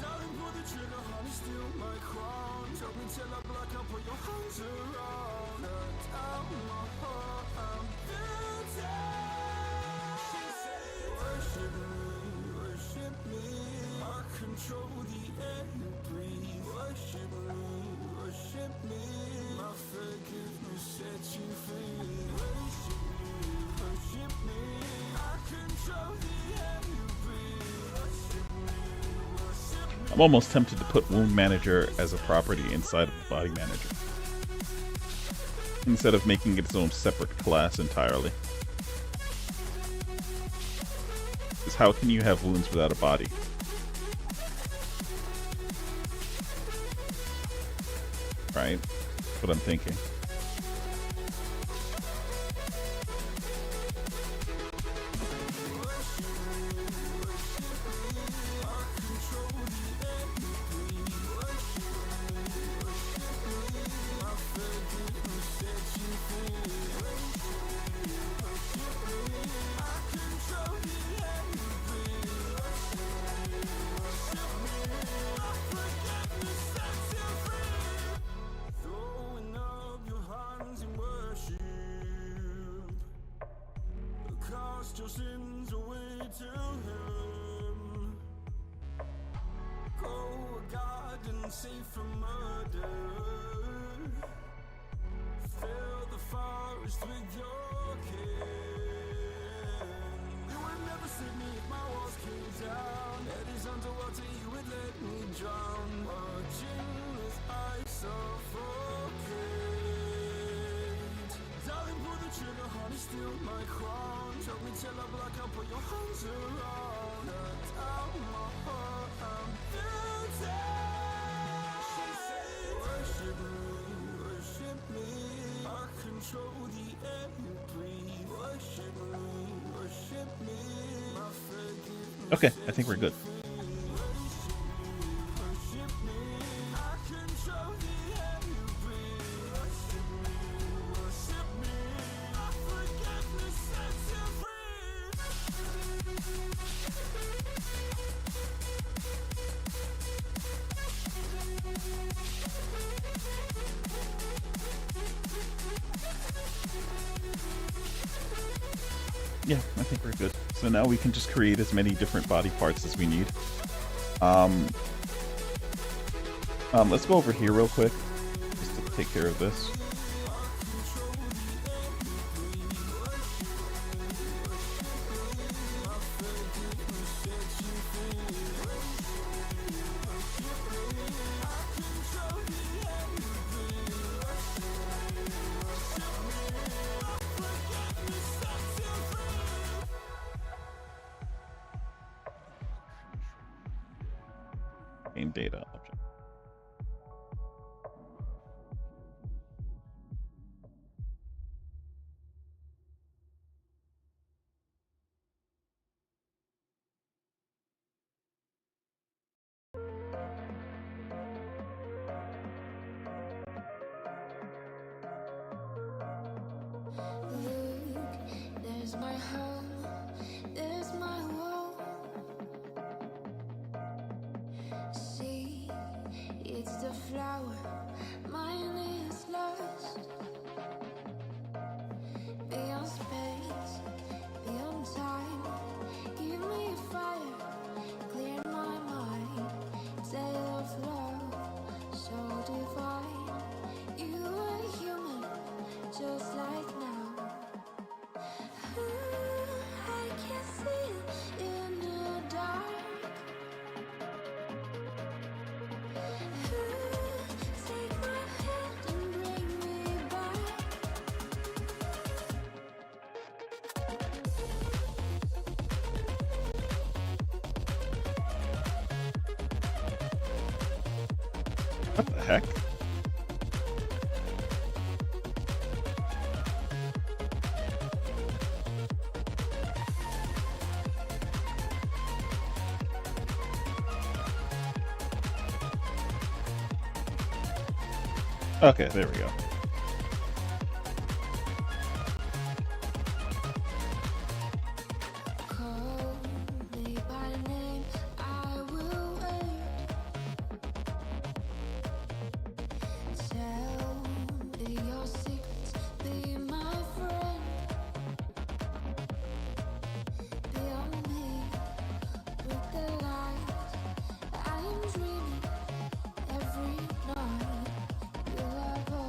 B: Darling, pull the trigger, honey, steal my crown. Choke me till I black out, put your hands around. Cut out my heart, I'm guilty. Worship me, I control the air you breathe. Worship me, my forgiveness set you free. Worship me, I control the air you breathe. Worship me.
A: I'm almost tempted to put Wound Manager as a property inside of the Body Manager, instead of making it its own separate class entirely. Because how can you have wounds without a body? Right? That's what I'm thinking.
B: Throwing up your hands in worship. Cast your sins away to Him. Go a garden safe from murder. Fill the forest with your kin. You would never save me if my walls came down. Head is underwater, you would let me drown. Watching as I suffocate. Darling, pull the trigger, honey, steal my crown. Choke me till I black out, put your hands around. Cut out my heart, I'm guilty. Worship me, I control the air you breathe. Worship me, my forgiveness.
A: Okay, I think we're good.
B: Worship me, I control the air you breathe. Worship me, my forgiveness sets you
A: Yeah, I think we're good. So now we can just create as many different body parts as we need. Let's go over here real quick, just to take care of this. Game data object.
D: Look, there's my home, there's my wall. flower, mine is lost. Beyond space, beyond time, give me a fire, clear my mind. Tale of love, so divine. You are human, just like now. I can see it in the dark. Take my hand and bring me back.
A: What the heck? Okay, there we go.
D: Call me by name, I will wait. Tell me your secrets, be my friend. Beyond me, with the light, I am dreaming every night. Will I go?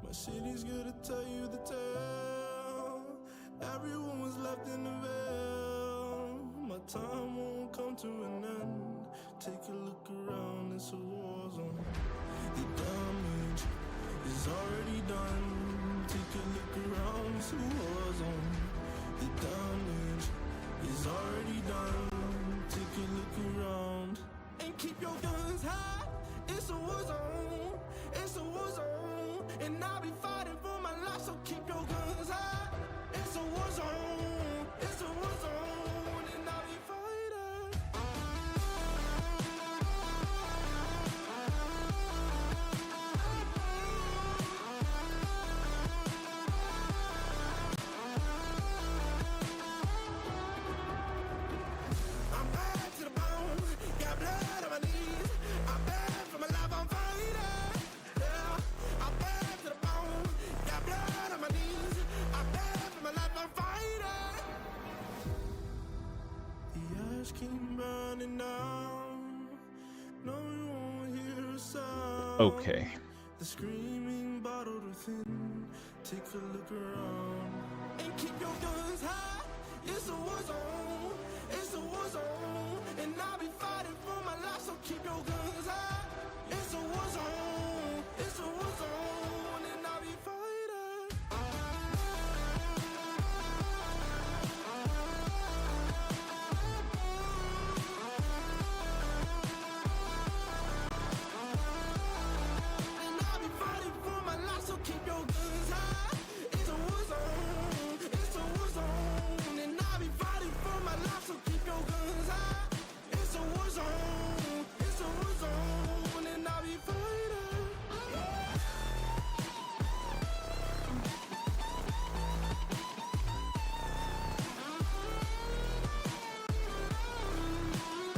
B: My city's gonna tell you the tale. Everyone was left in the veil. My time won't come to an end. Take a look around, it's a war zone. The damage is already done. Take a look around, it's a war zone. The damage is already done. Take a look around and keep your guns high. It's a war zone. It's a war zone. And I'll be fighting for my life, so keep your guns high. It's a war zone. It's a war zone. And I'll be fighting. I'm bad to the bone. Got blood on my knees. I'm bad for my life, I'm fighting. Yeah, I'm bad to the bone. Got blood on my knees. I'm bad for my life, I'm fighting. The ash keep burning down. No, you won't hear a sound.
A: Okay.
B: The screaming bottled within. Take a look around and keep your guns high. It's a war zone. It's a war zone. And I'll be fighting for my life, so keep your guns high. It's a war zone. It's a war zone. And I'll be fighting. And I'll be fighting for my life, so keep your guns high. It's a war zone. It's a war zone. And I'll be fighting for my life, so keep your guns high. It's a war zone. It's a war zone. And I'll be fighting.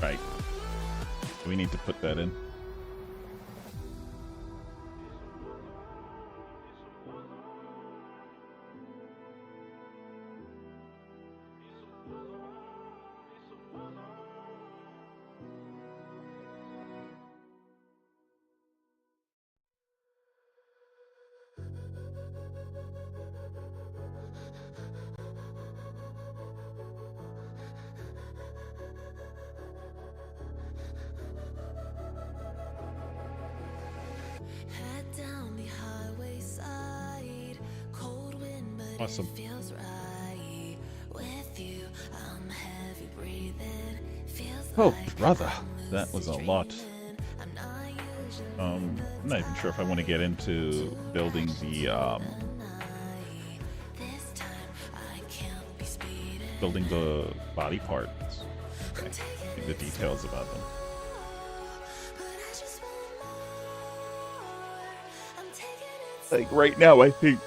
A: Right. We need to put that in.
D: Head down the highway side, cold wind, but
A: Awesome.
D: it feels right. With you, I'm heavy breathing. Feels
A: Oh,
D: like
A: brother,
D: I'm
A: that was a
D: lucid
A: lot.
D: dreaming. I'm not usually
A: I'm not even sure if I want to get into building the
D: this time I can't be speeding.
A: building the body parts. Okay. The details about them.
D: But I just want more. I'm taking it
A: Like right now, I think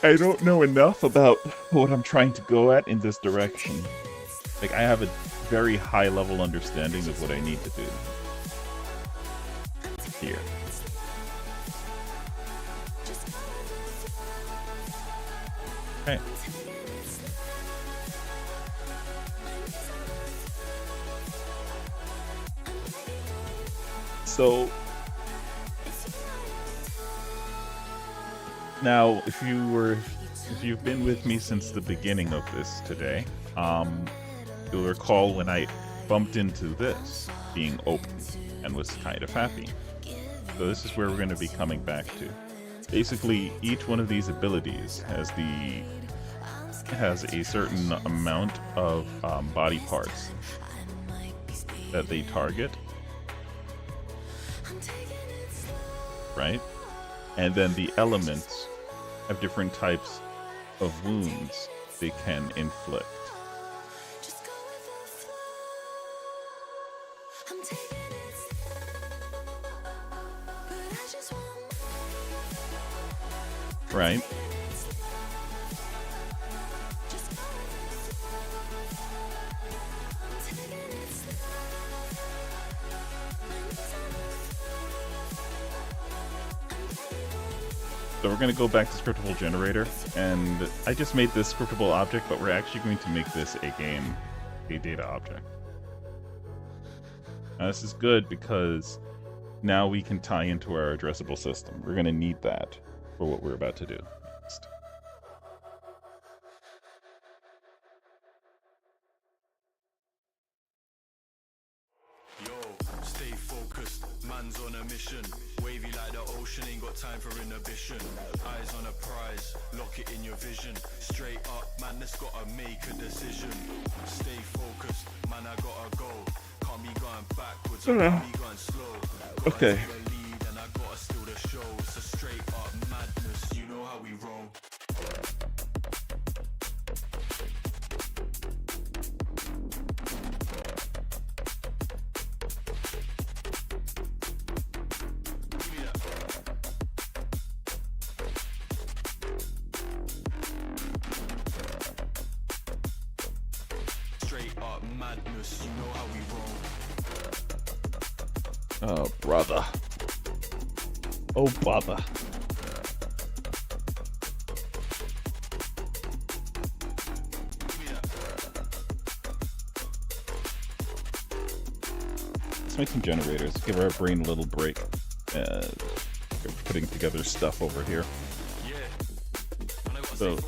A: I don't know enough about what I'm trying to go at in this direction. Like I have a very high level understanding of what I need to do here. Okay. So now, if you've been with me since the beginning of this today, you'll recall when I bumped into this being open and was kind of happy. So this is where we're going to be coming back to. Basically, each one of these abilities has a certain amount of body parts that they target, right? And then the elements have different types of wounds they can inflict.
D: Just go with the flow. I'm taking it slow. But I just want more.
A: Right?
D: Just go with the flow. I'm taking it slow. My knees are
A: So we're going to go back to scriptable generator, and I just made this scriptable object, but we're actually going to make this a data object. Now this is good because now we can tie into our addressable system. We're going to need that for what we're about to do next.
H: Yo, stay focused, man's on a mission. Wavy like the ocean, ain't got time for inhibition. Eyes on a prize, lock it in your vision. Straight up, man, that's gotta make a decision. Stay focused, man, I gotta go. Can't be going backwards, I can't be going slow.
A: Okay.
H: Gotta take the lead and I gotta steal the show. So straight up madness, you know how we roll. Straight up madness, you know how we roll.
A: Oh, brother. Oh, bother. Let's make some generators. Give our brain a little break. We're putting together stuff over here. So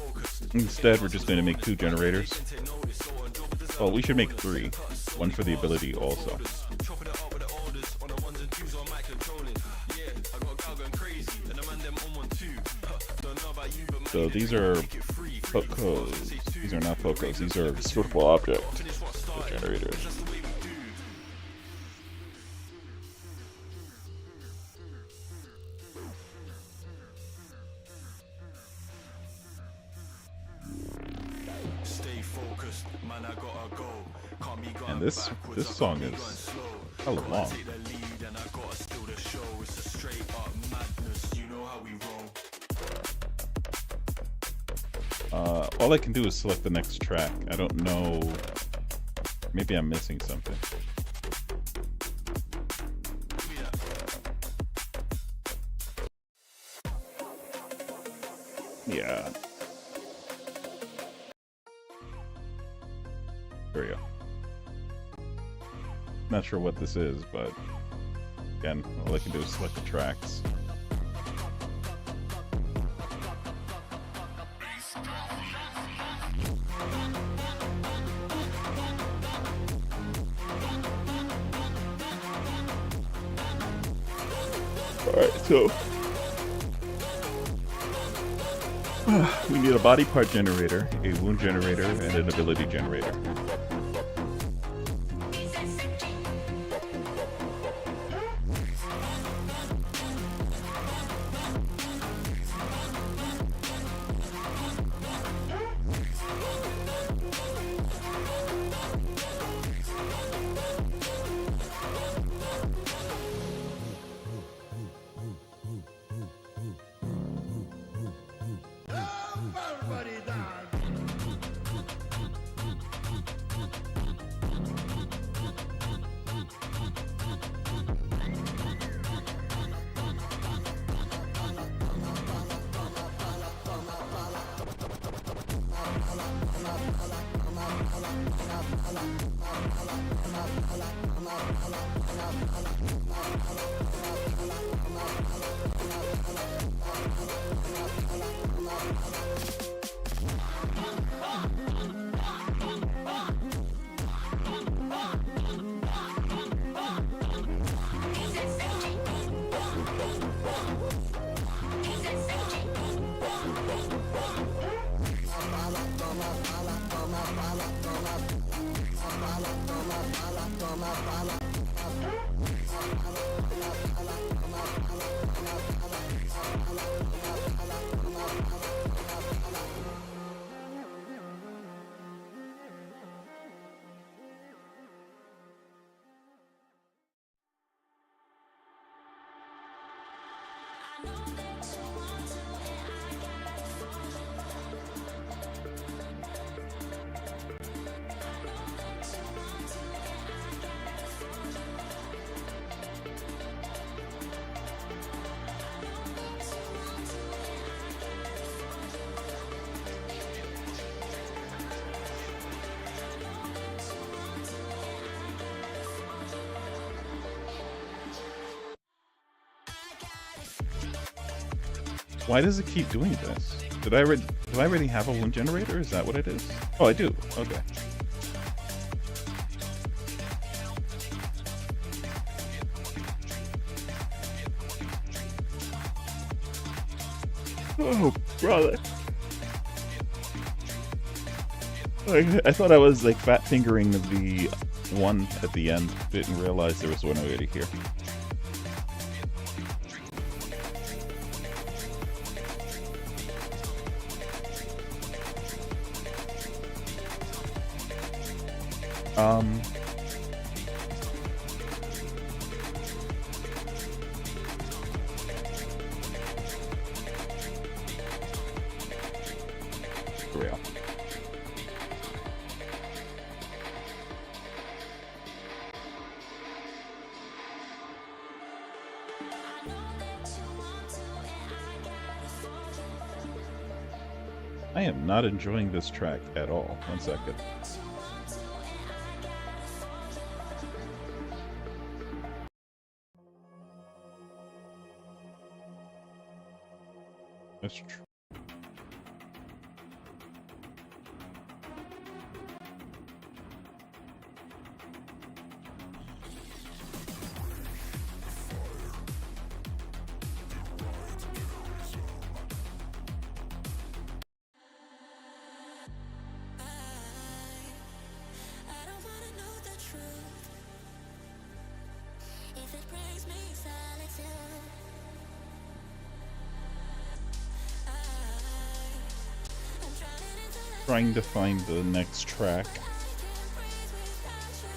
A: instead, we're just going to make 2 generators. Well, we should make 3. One for the ability also. So these are Pocos. These are not Pocos. These are destructible object generators.
H: Stay focused, man, I gotta go. Can't be going
A: And this song is hella long.
H: take the lead and I gotta steal the show. It's a straight up madness, you know how we roll.
A: All I can do is select the next track. I don't know. Maybe I'm missing something. Yeah. There we go. Not sure what this is, but again, all I can do is select the tracks. Alright, so we need a body part generator, a wound generator, and an ability generator. Why does it keep doing this? Do I already have a wound generator? Is that what it is? Oh, I do. Okay. Oh, brother. I thought I was like fat fingering the one at the end. Didn't realize there was one already here. Real. I am not enjoying this track at all. 1 second. That's true.
D: I don't wanna know the truth. If it brings me solitude, I'm drowning into the
A: Trying to find the next track.
D: I can't breathe without you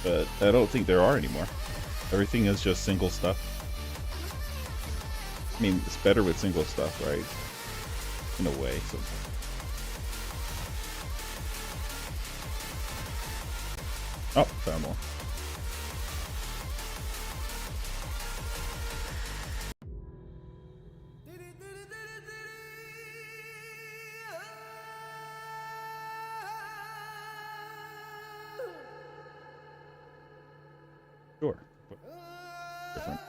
D: in my
A: But I don't think there are anymore. Everything is just single stuff. I mean, it's better with single stuff, right? In a way. So. Oh, found one. Sure. But different.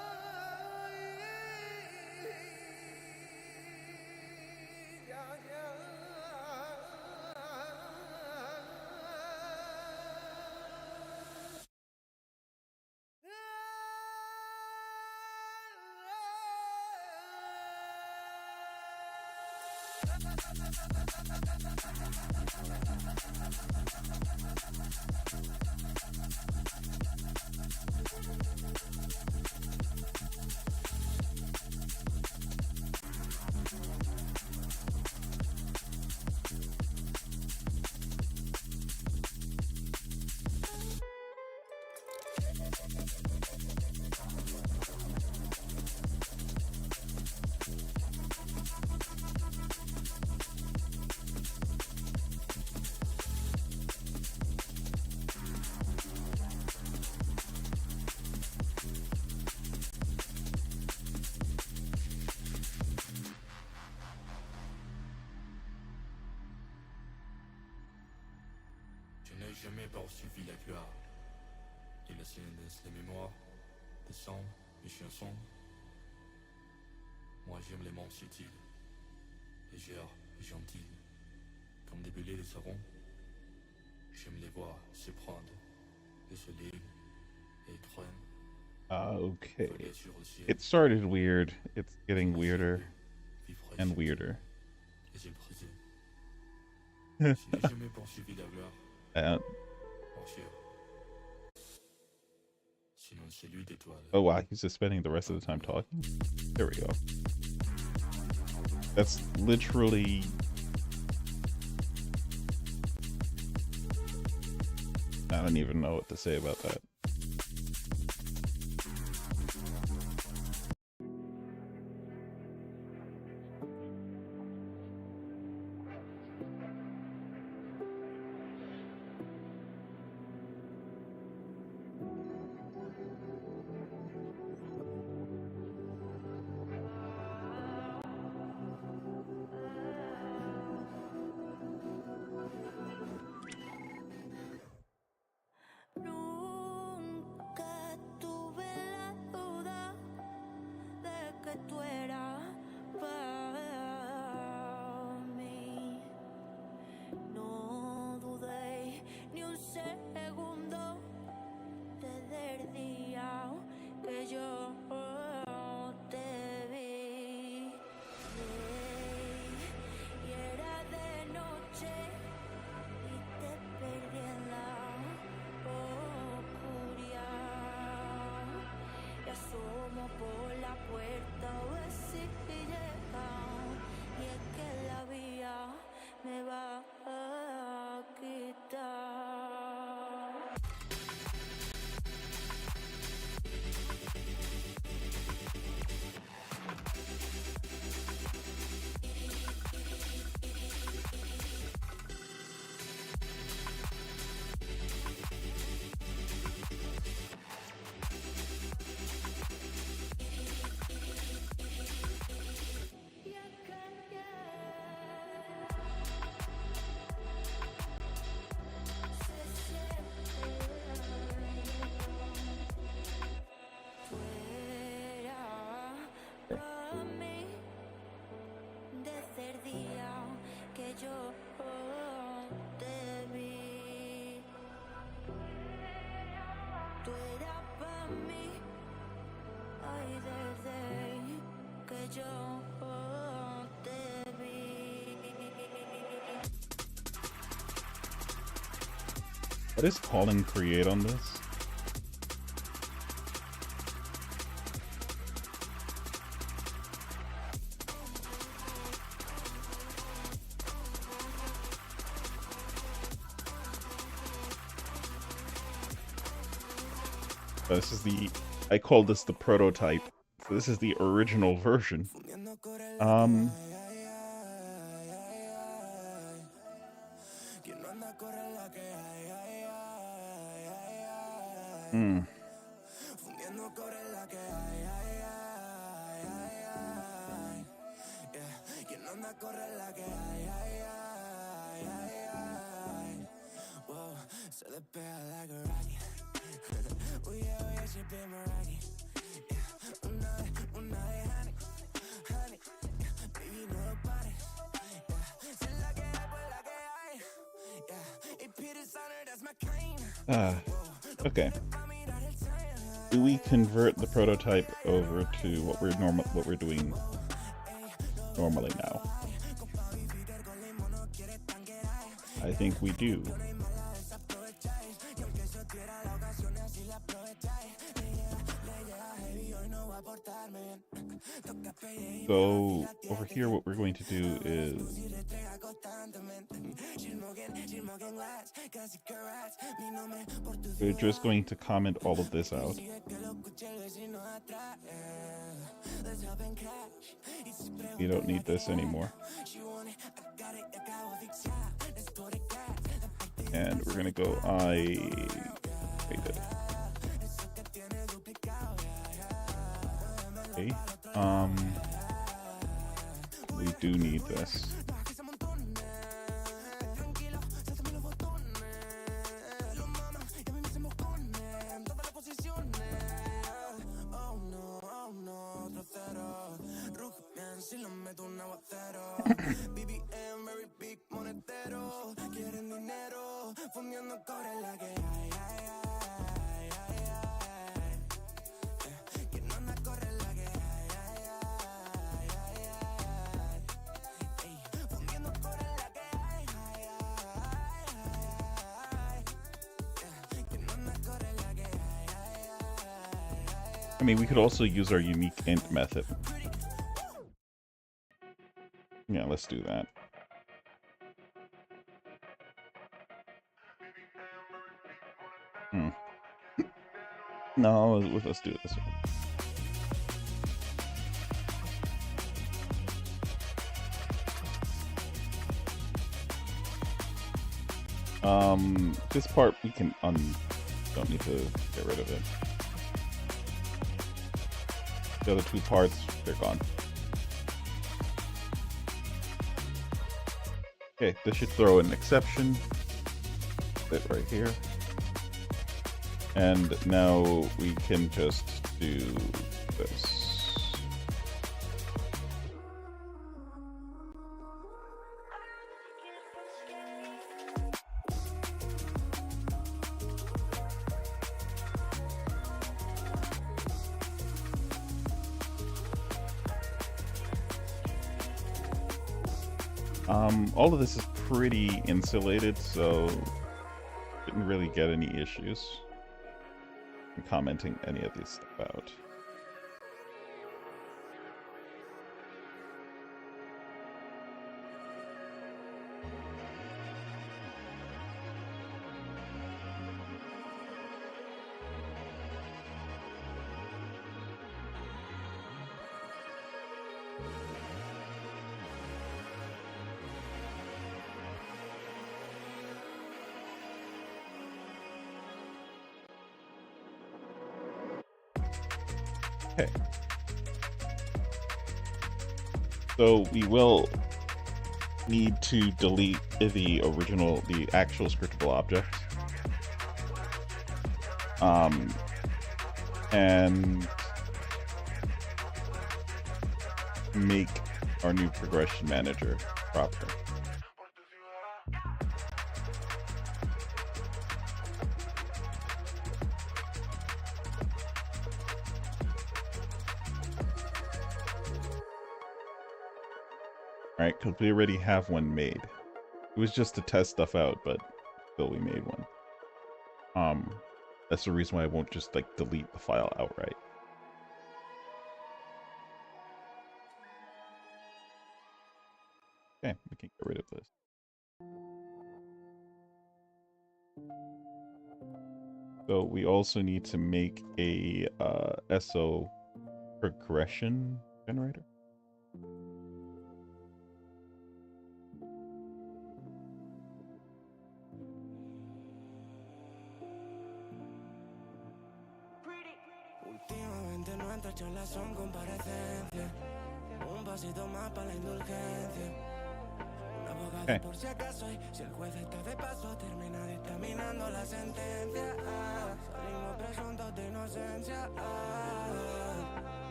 I: Je n'ai jamais poursuivi la gloire. Et la sienne laisse les mémoires des cendres, les chiens sombres. Moi j'aime les monts subtils, légères et gentils, comme des belets de savon. J'aime les voir se prendre et se liguent et traînent.
A: Okay.
I: Voler sur le ciel.
A: It started weird. It's getting weirder
I: Vivre
A: and
I: et
A: weirder.
I: les ébriser. Je n'ai jamais poursuivi la gloire. Marcher. Sinon c'est lui d'étoiles.
A: Oh wow, he's just spending the rest of the time talking. There we go. That's literally... I don't even know what to say about that.
D: Nous desde que yo te vi.
A: What is calling create on this? This is the, I call this the prototype. So this is the original version.
E: Se despega like a rocket. Oye, oye, she been my rocket. Yeah, una de honey, honey. Yeah, baby, no lo pares. Yeah, si la que hay, pues la que hay. Yeah, it Peter's on her, that's my kind.
A: Okay. Do we convert the prototype over to what we're doing normally now? I think we do. So over here what we're going to do is we're just going to comment all of this out. We don't need this anymore. And we're gonna go okay. We do need this. I mean, we could also use our unique int method. Yeah, let's do that. No, let's do it this way. This part we can don't need to get rid of it. The other two parts, they're gone. Okay, this should throw an exception. It right here. And now we can just do this. All of this is pretty insulated, so didn't really get any issues in commenting any of these stuff out. Okay. So we will need to delete the actual scriptable object. And make our new progression manager proper. Alright, because we already have one made. It was just to test stuff out, but still we made one. That's the reason why I won't just, like, delete the file outright. Okay, we can get rid of this. So we also need to make a SO progression generator.
F: Últimamente nuestras charlas son comparecencias. Un pasito más para la indulgencia. Un abogado por si acaso y si el juez está de paso termina dictaminando la sentencia. Salimos presuntos de inocencia.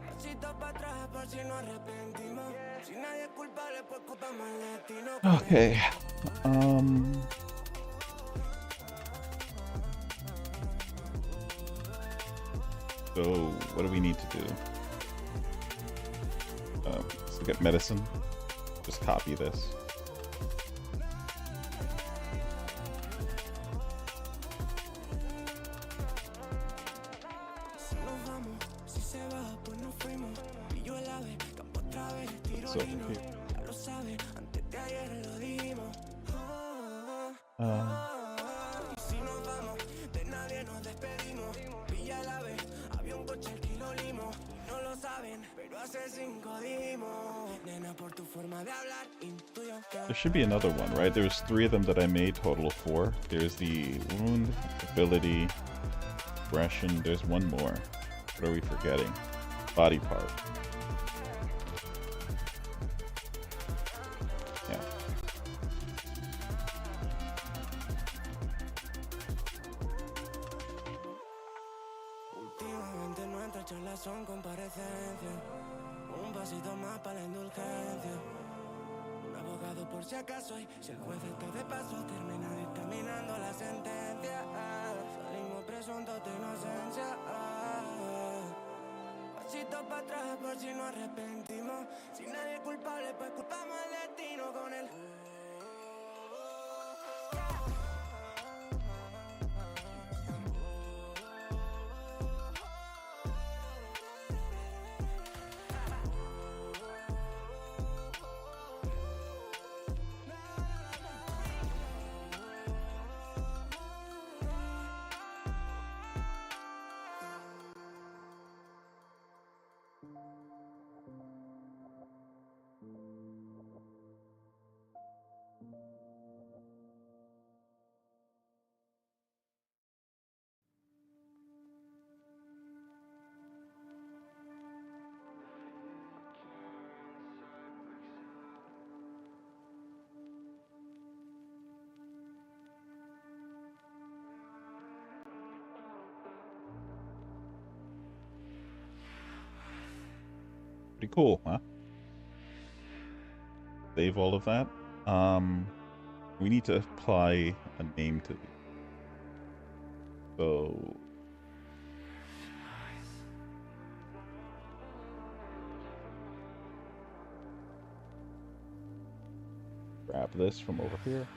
F: Pasito para atrás por si nos arrepentimos. Si nadie es culpable pues culpamos el destino.
A: Okay. So, what do we need to do? Let's look at medicine. Just copy this. So, here. There should be another one, right? There's 3 of them that I made, total of 4. There's the wound, ability, aggression. There's one more. What are we forgetting? Body part. Yeah.
F: Últimamente nuestras charlas son comparecencias. Un pasito más para la indulgencia. Un abogado por si acaso y si el juez está de paso termina dictaminando la sentencia. Salimos presuntos de inocencia. Pasito para atrás por si nos arrepentimos. Si nadie es culpable pues culpamos al destino con él.
A: Pretty cool, huh? Save all of that. We need to apply a name to these. So grab this from over here.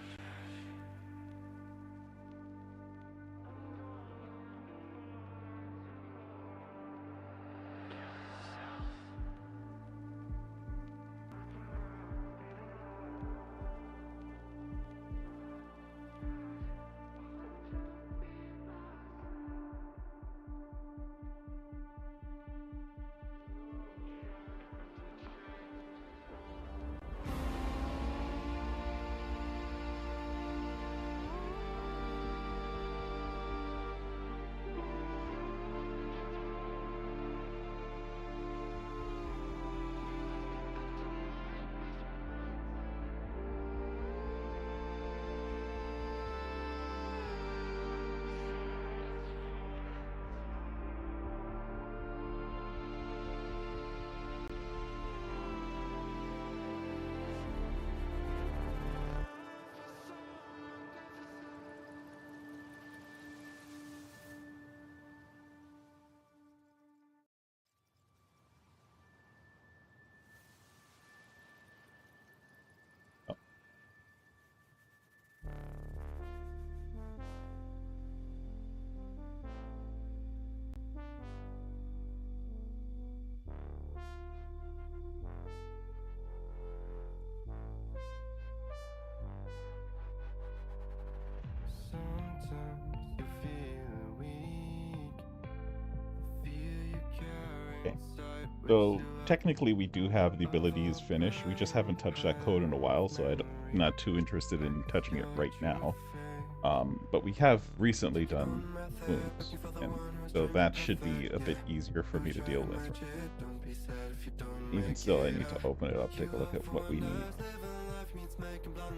A: So technically we do have the abilities finished. We just haven't touched that code in a while, so I'm not too interested in touching it right now. But we have recently done wounds, and so that should be a bit easier for me to deal with. Even still, I need to open it up, take a look at what we need.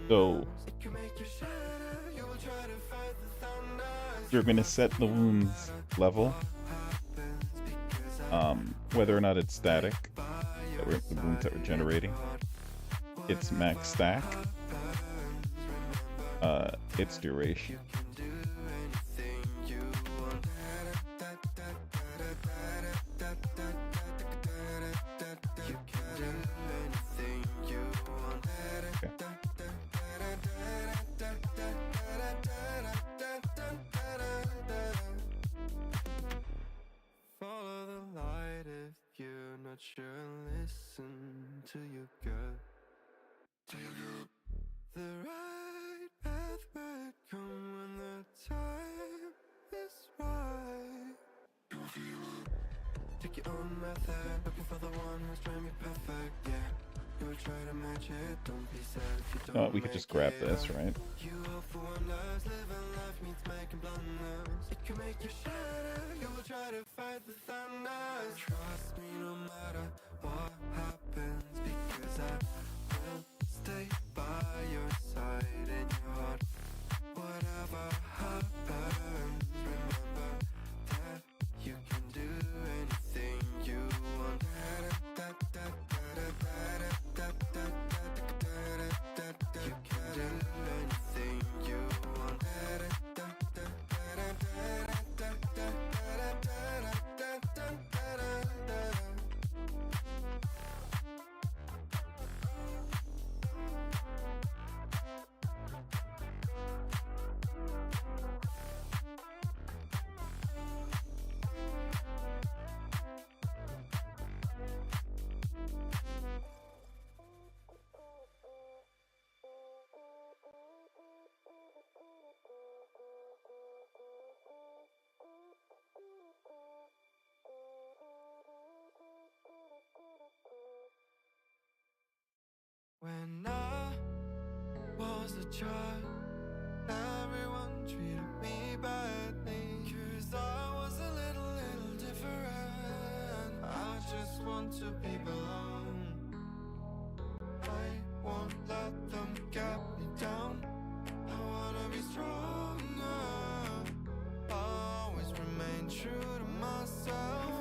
A: So you're going to set the wounds level, whether or not it's static, the wounds that we're generating, its max stack, its duration.
F: Follow the light if you're not sure. Listen to your gut. The right path might come when the time is right. Take your own method, looking for the one who's trying to be perfect. Yeah, you'll try to match it. Don't be sad if you don't.
A: We could just grab this, right?
F: You hope for wonders, living life means making blunders. It can make you shatter. You will try to fight the thunders. Trust me, no matter what happens, because I will stay by your side in your heart. Whatever happens, remember that you can do anything you want. You can do anything you want. When I was a child, everyone treated me badly, 'cause I was a little different. I just want to be belong. I won't let them get me down. I wanna be stronger, always remain true to myself.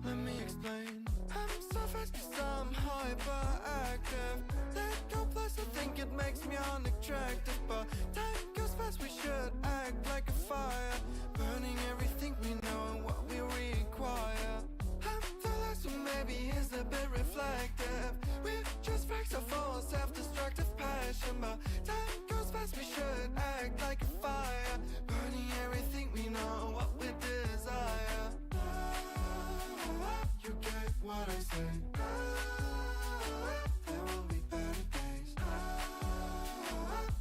F: Let me explain. I'm so fast 'cause I'm hyperactive. Let go plus I think it makes me unattractive. But time goes fast, we should act like a fire, burning everything we know and what we require. I'm the last one, maybe is a bit reflective. We're just facts of all self-destructive passion. But time goes fast, we should act like a fire, burning everything we know and what we desire. You get what I say. There will be better days.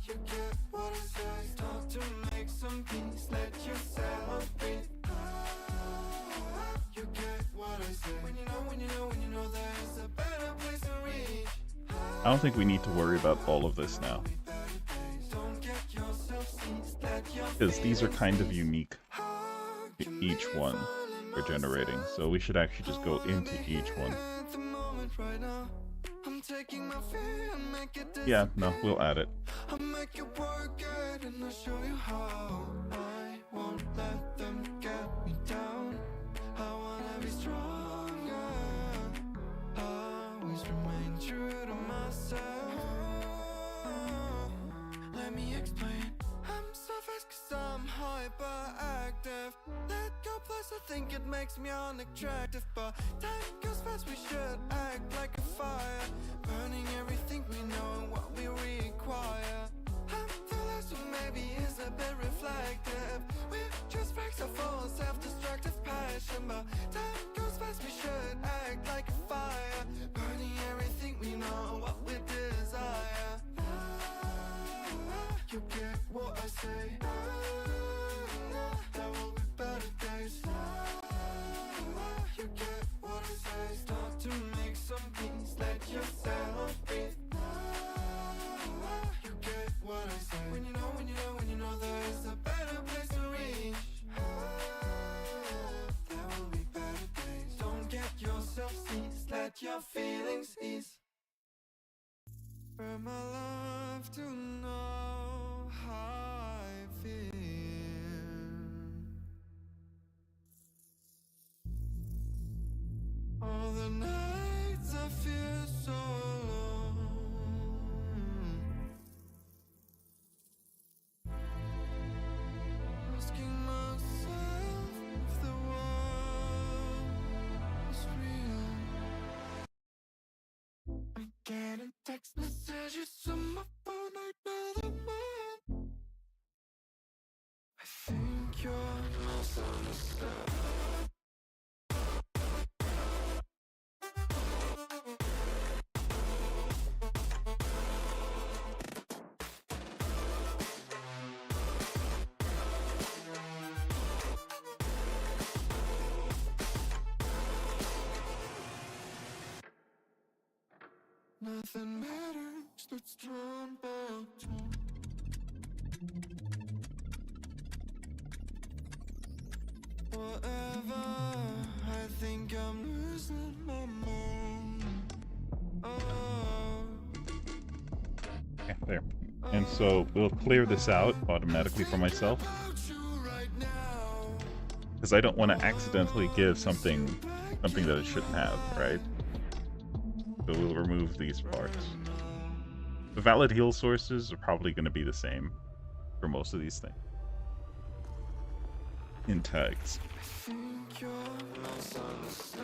F: You get what I say. Start to make some peace, let yourself breathe. You get what I say. When you know there's a better place to reach.
A: I don't think we need to worry about all of this now, because these are kind of unique to each one we're generating, so we should actually just go into each one. Yeah, no, we'll add it.
F: I'll make you work it and I'll show you how. I won't let them get me down. I wanna be stronger, always remain true to myself. Let me explain. I'm so fast 'cause I'm hyperactive. Let go plus I think it makes me unattractive. But time goes fast, we should act like a fire, burning everything we know and what we require. I'm the last one, maybe is a bit reflective. We're just facts of all self-destructive passion. But time goes fast, we should act like a fire, burning everything we know and what we desire. You get what I say. There will be better days. You get
E: text messages on my phone, another one. I think you're misunderstood. Nothing matters that's drawn back to. Whatever, I think I'm losing my mind. Oh,
A: Yeah, there. And so we'll clear this out automatically for myself,
E: about you right now.
A: because I don't want to accidentally give something that it shouldn't have, right? So we'll remove these parts. The valid heal sources are probably going to be the same for most of these things. In tags.
E: I think you're misunderstood.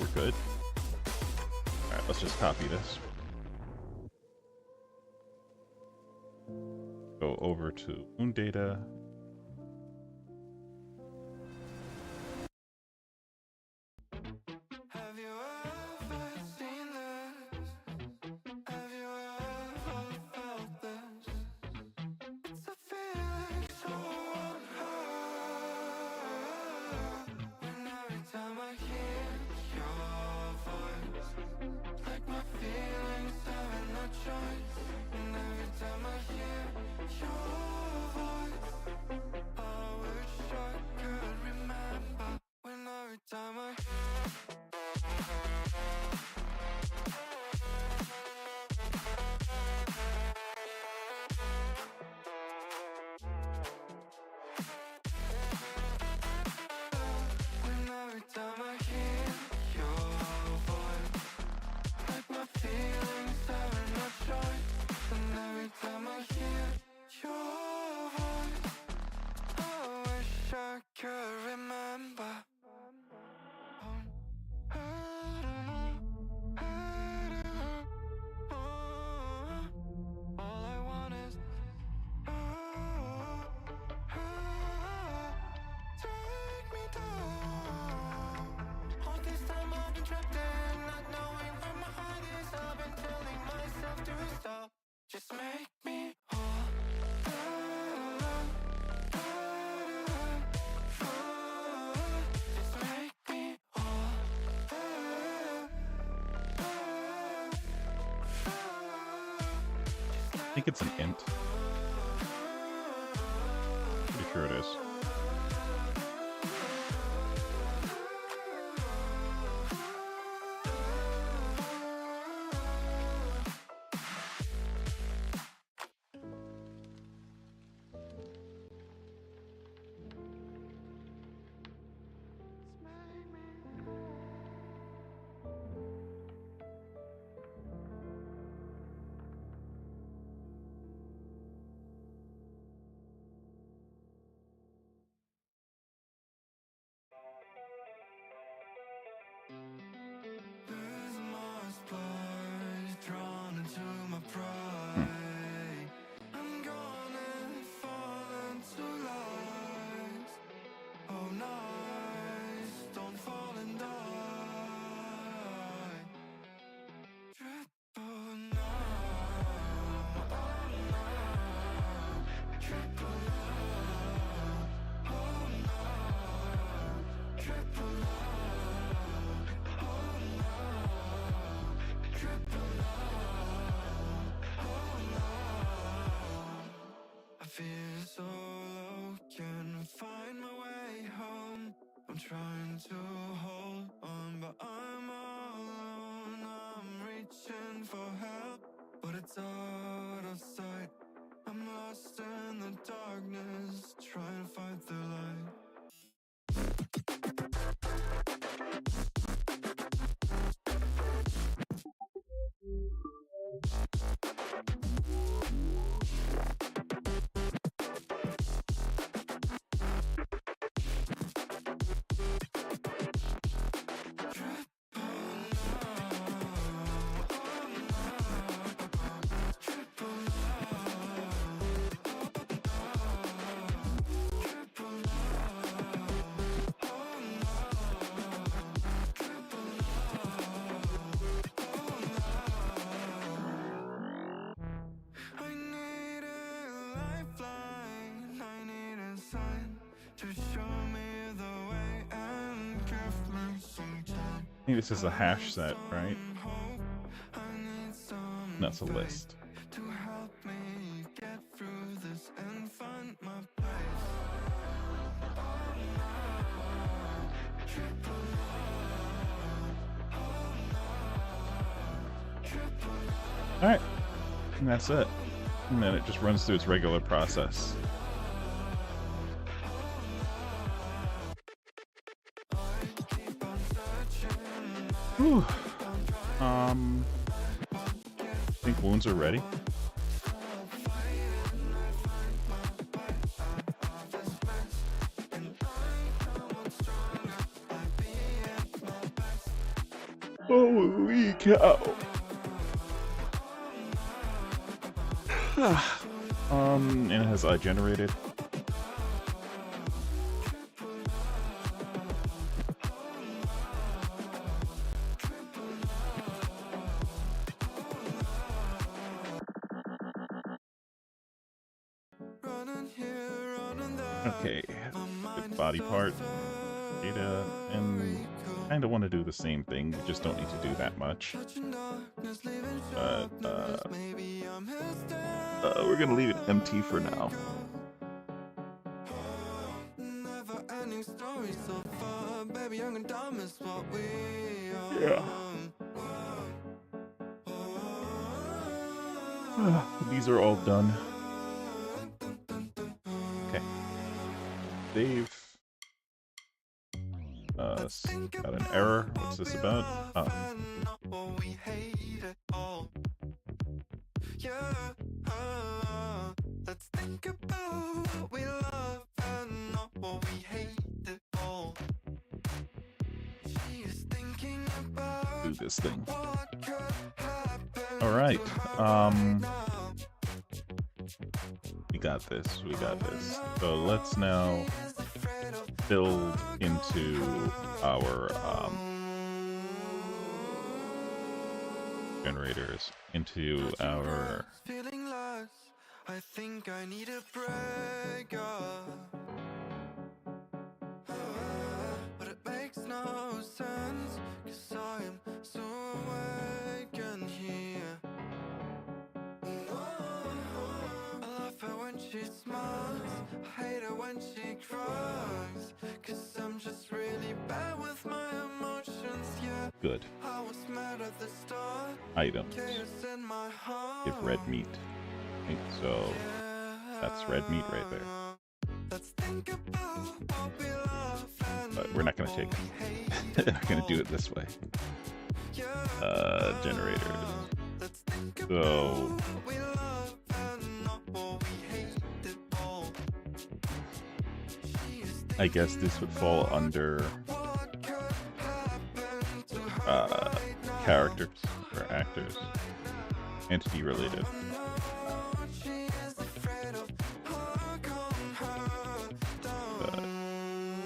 A: We're good. Alright, let's just copy this. Go over to wound data.
E: Have you ever seen this? Have you ever felt this? It's a feeling so unheard. When every time I hear your voice, like my feelings having no choice. And every time I hear your voice, I wish I could remember. When every time I When every time I hear your voice, like my feelings having no choice. And every time I hear your voice, I wish I could remember. All I want is take me down. All this time I've been trapped in, not knowing where my heart is. I've been telling myself to stop. Just make me whole. Just make me
A: I think it's an int. Pretty sure it is.
E: lose my spice, drawn into my pride. I'm gonna fall into lies. Oh, nice, don't fall and die. Triple now, oh no. Triple now, oh no. Triple now, oh no. Triple now, oh no. I feel so low, can't find my way home. I'm trying to hold on, but I'm all alone. I'm reaching for help, but it's out of sight. I'm lost in the darkness, trying to fight the light.
B: to show me the way and give me some time.
A: I think this is a hash set, right?
B: I need some
A: That's a list.
B: to help me get through this and find my place.
A: Alright. And that's it. And then it just runs through its regular process. Whew. I think wounds are ready. Holy cow. And it has generated. Okay, good body part, data, and kind of want to do the same thing. We just don't need to do that much. But we're gonna leave it empty for now. Yeah. These are all done. Okay. Save. Got an error. What's this about? Oh.
B: Let's think about what we love and not what we hate at all. She is thinking about
A: Do this thing.
B: what could happen.
A: Alright. We got this. We got this. So let's now build into our generators, into our
B: Feeling lost. I think I need a break up. But it makes no sense, 'cause I am so awake and here. I love her when she smiles, I hate her when she cries, 'cause I'm just really bad with my emotions, yeah.
A: good
B: I was mad at the start,
A: items.
B: chaos in my heart.
A: Give red meat. I think so. That's red meat right there.
B: Let's think about what we love and
A: But we're not gonna take it. We're gonna do it this way. Generators. So I guess this would fall under characters or actors. Entity related.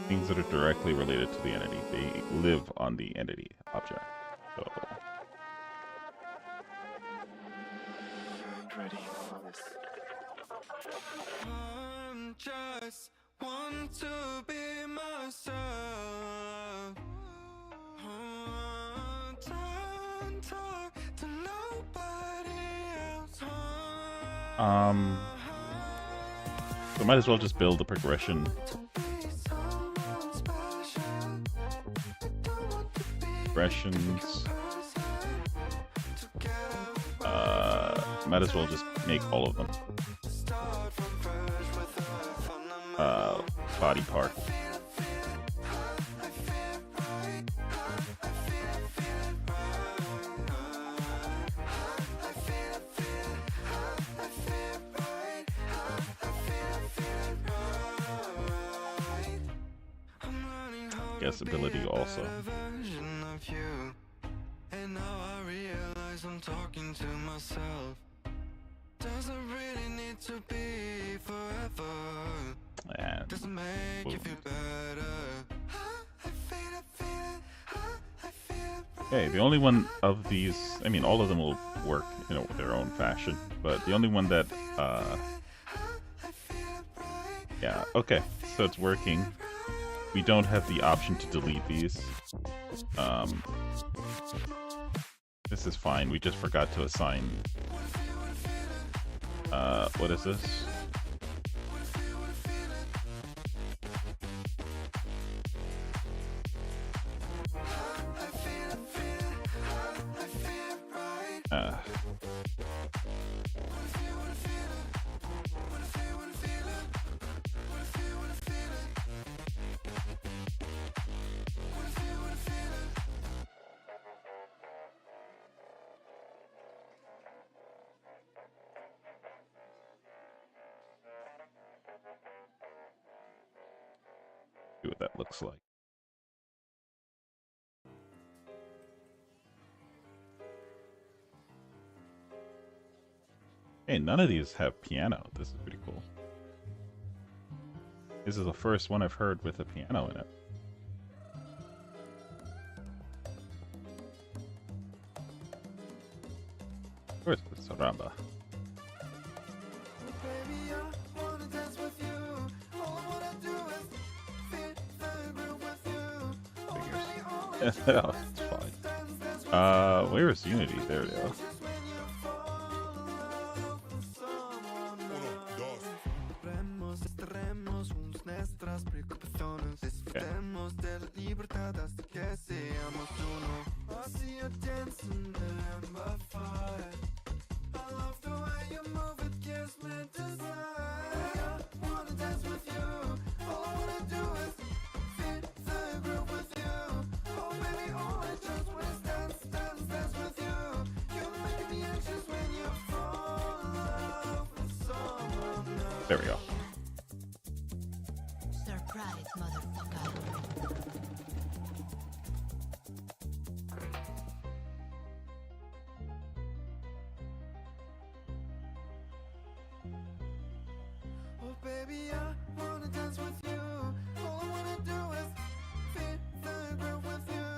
A: Things that are directly related to the entity. They live on the entity object. So
B: ready for this. I'm just want to be myself. Don't talk to nobody else.
A: so might as well just build a progression. Progressions. Might as well just make all of them. Body part. Guess ability also.
B: And now I realize I'm talking to myself. Doesn't really need to be forever.
A: And
B: Doesn't make you feel better.
A: okay, the only one of these, I mean, all of them will work, you know, their own fashion, but the only one that, yeah, okay, so it's working. We don't have the option to delete these. This is fine. We just forgot to assign. What is this? See what that looks like. Hey, none of these have piano. This is pretty cool. This is the first one I've heard with a piano in it. Where's the Saramba? Oh, it's fine. Where is Unity? There we go. There we go.
D: Surprise, motherfucker.
F: Oh baby, I wanna dance with you. All I wanna do is fit the groove with you.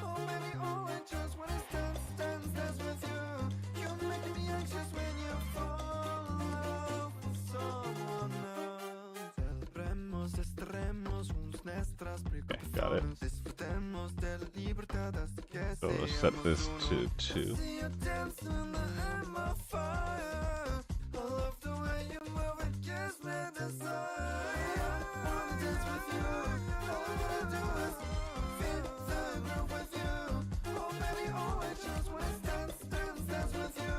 F: Oh baby, all I just wanna is dance with you. You're making me anxious when you fall in love with someone else. Celebremos, estaremos juntos nuestras preocupaciones. Disfrutemos de la libertad hasta que
A: So let's set this to 2.
F: see you dancing in the hem of fire. I love the way you move it, gives me desire. Wanna dance with you. All I wanna do is feel the groove with you. Oh baby, all I just wanna is dance with you.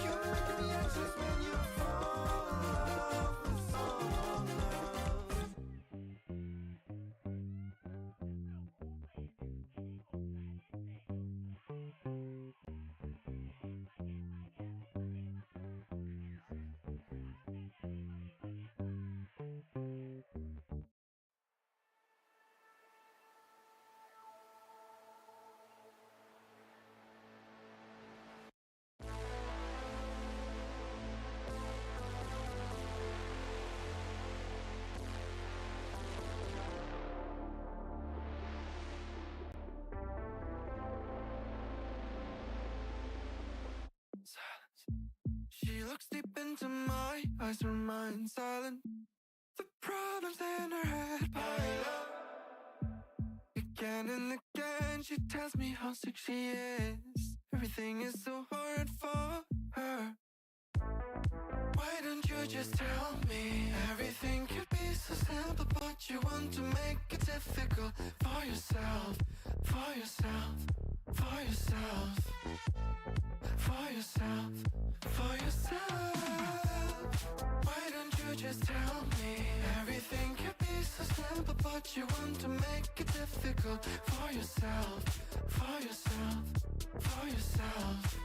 F: You're making me anxious when you fall in love with someone else. She looks deep into my eyes, remain silent. The problems in her head pile up. Again and again, she tells me how sick she is. Everything is so hard for her. Why don't you just tell me? Everything could be so simple, but you want to make it difficult for yourself, for yourself, for yourself, for yourself, for yourself. Why don't you just tell me? Everything could be so simple, but you want to make it difficult for yourself, for yourself, for yourself,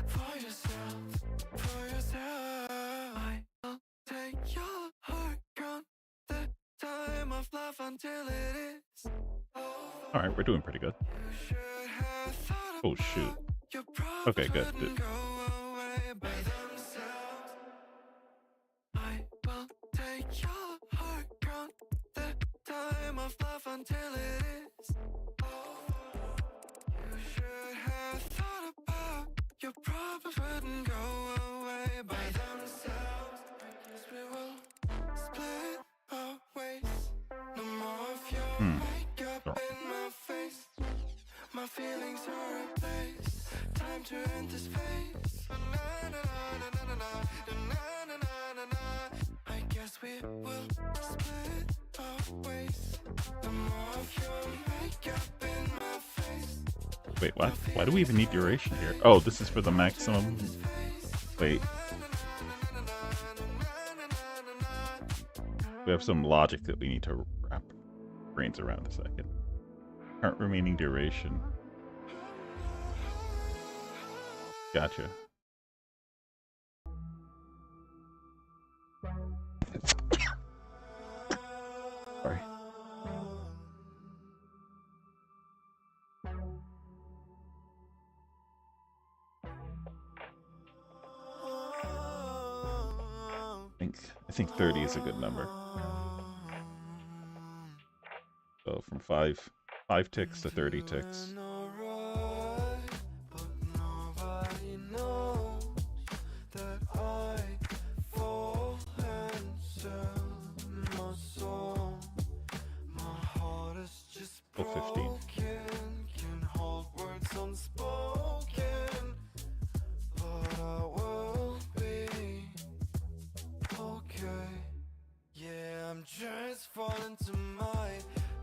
F: for yourself, for yourself. I will take your heart, count the time of love until it is over.
A: Alright, we're doing pretty good.
F: You should have thought
A: Oh shoot.
F: about your problems
A: Okay, good.
F: wouldn't go away by themselves. I will take your heart, count the time of love until it is over. You should have thought about your problems wouldn't go away by themselves. I guess we will split up
E: Makeup in my face, my feelings are replaced. Time to end this phase. Na, na, na, na, na, na, na, na, na, na, na. I guess we will split our ways. The more of your makeup in my face.
A: Wait, what? Why do we even need duration here? Oh, this is for the maximum. Wait. We have some logic that we need to wrap brains around a second. Current remaining duration. Gotcha. Sorry. I think 30 is a good number. So from 5 ticks to 30 ticks. Oh, 15.
E: Just fall into my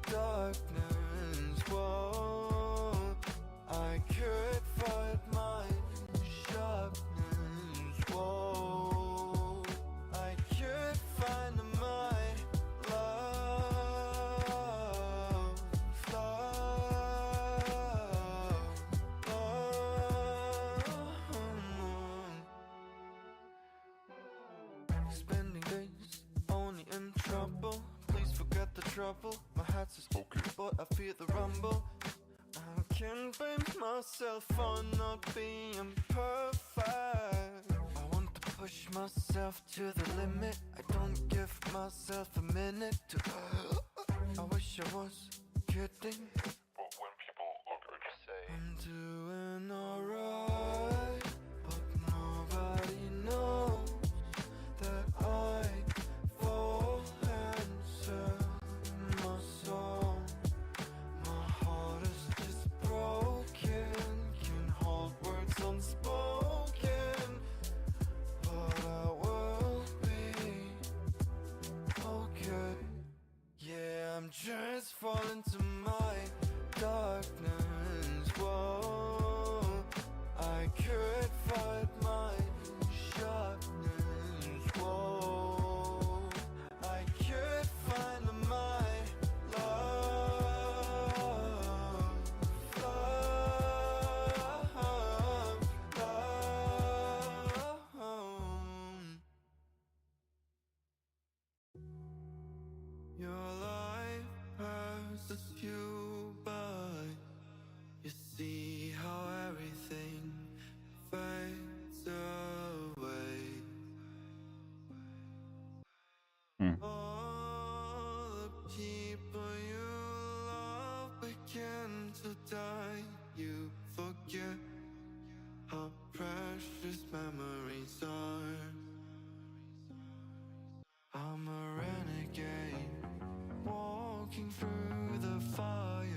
E: darkness. Whoa, I could fight my sharpness. Whoa, I could find my love, spending days only in trouble. Please forget the trouble. My heart says okay, but I feel the rumble. I can't blame myself for not being perfect. I want to push myself to the limit. I don't give myself a minute to I wish I was kidding, but when people look at you say I'm doing alright, but nobody knows that I fall and sell my soul. My heart is just broken, can hold words unspoken, but I will be okay. Yeah, I'm just falling to my darkness. Whoa, I could fight my sharpness. Whoa, I could find my love, Your life passes you by. You see how everything fades away. All the people you love begin to die. You forget how precious memories are. I'm a renegade, walking through the fire,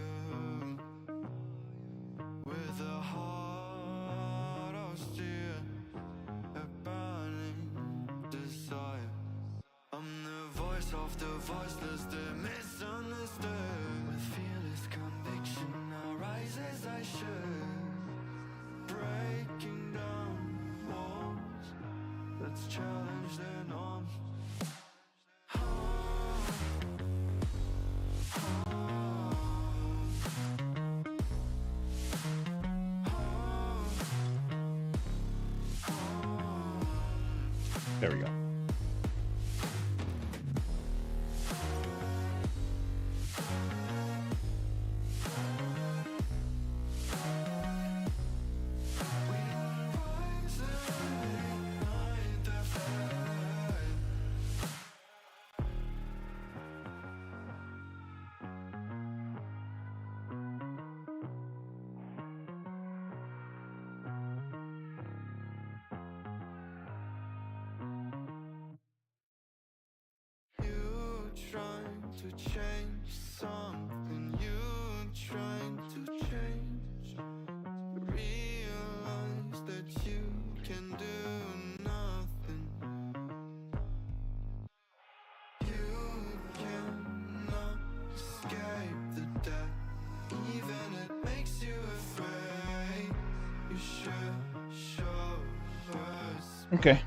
E: with a heart of steel, a burning desire. I'm the voice of the voiceless, the misunderstood. With fearless conviction, I rise as I should, breaking down walls. Let's challenge the norms.
A: There we go. Okay.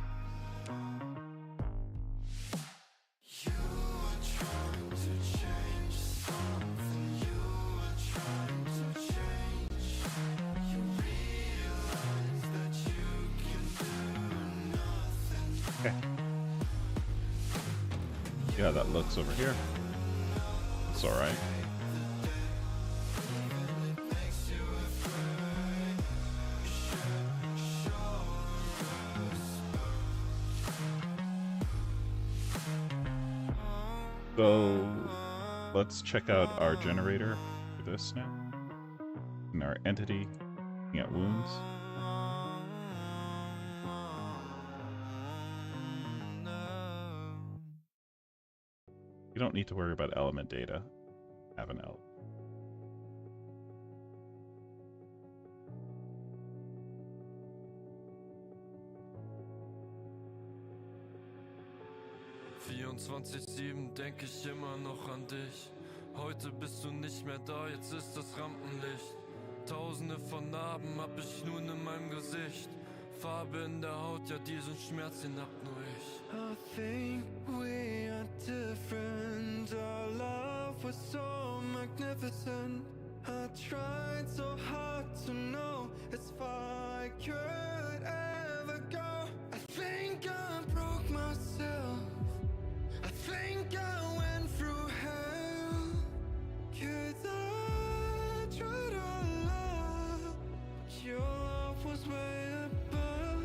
A: Okay. See how that looks over here. It's alright. So let's check out our generator for this now. And our entity, looking at wounds. You don't need to worry about element data. Have an element.
J: Denk ich immer noch an dich. Heute bist du nicht mehr da, jetzt ist das Rampenlicht. Tausende von Narben hab ich nun in meinem Gesicht. Farbe in der Haut, ja diesen Schmerz, den hab nur ich.
F: I think we are different. Our love was so magnificent. I tried so hard to know as far I could ever go. I think I broke myself. I think I went through hell. 'Cause I tried our love, but your love was way above.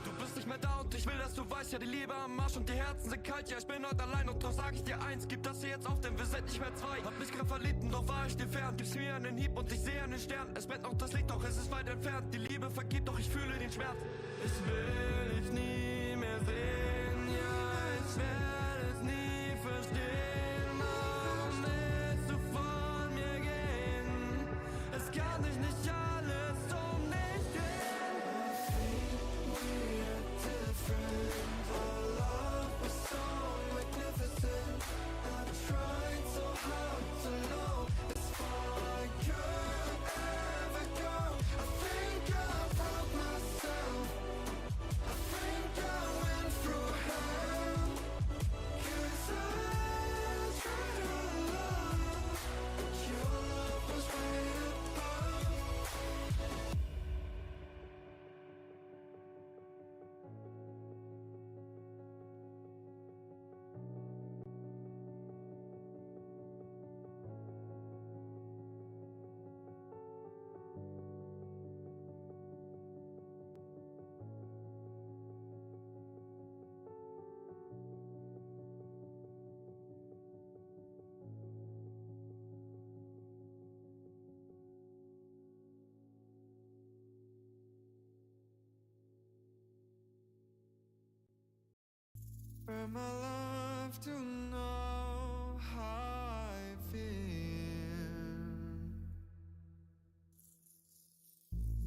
J: Du bist nicht mehr da und ich will, dass du weißt, ja die Liebe am Marsch und die Herzen sind kalt. Ja, ich bin heute allein und doch sag ich dir eins, gib das hier jetzt auf, denn wir sind nicht mehr zwei. Hab mich grad verliebt und doch war ich dir fern. Gib's mir einen Hieb und ich sehe einen Stern. Es brennt noch das Licht, doch es ist weit entfernt. Die Liebe vergibt, doch ich fühle den Schmerz. Ich will dich nie mehr sehen, ja, ich werde es nie verstehen. Warum willst du von mir gehen? Es kann dich nicht alles um mich drehen.
F: Our love was so magnificent. I tried so hard to know as far I could ever go. I think I broke myself. I think I went through hell. 'Cause I tried our love, but your love was way above. For my love to know how I feel.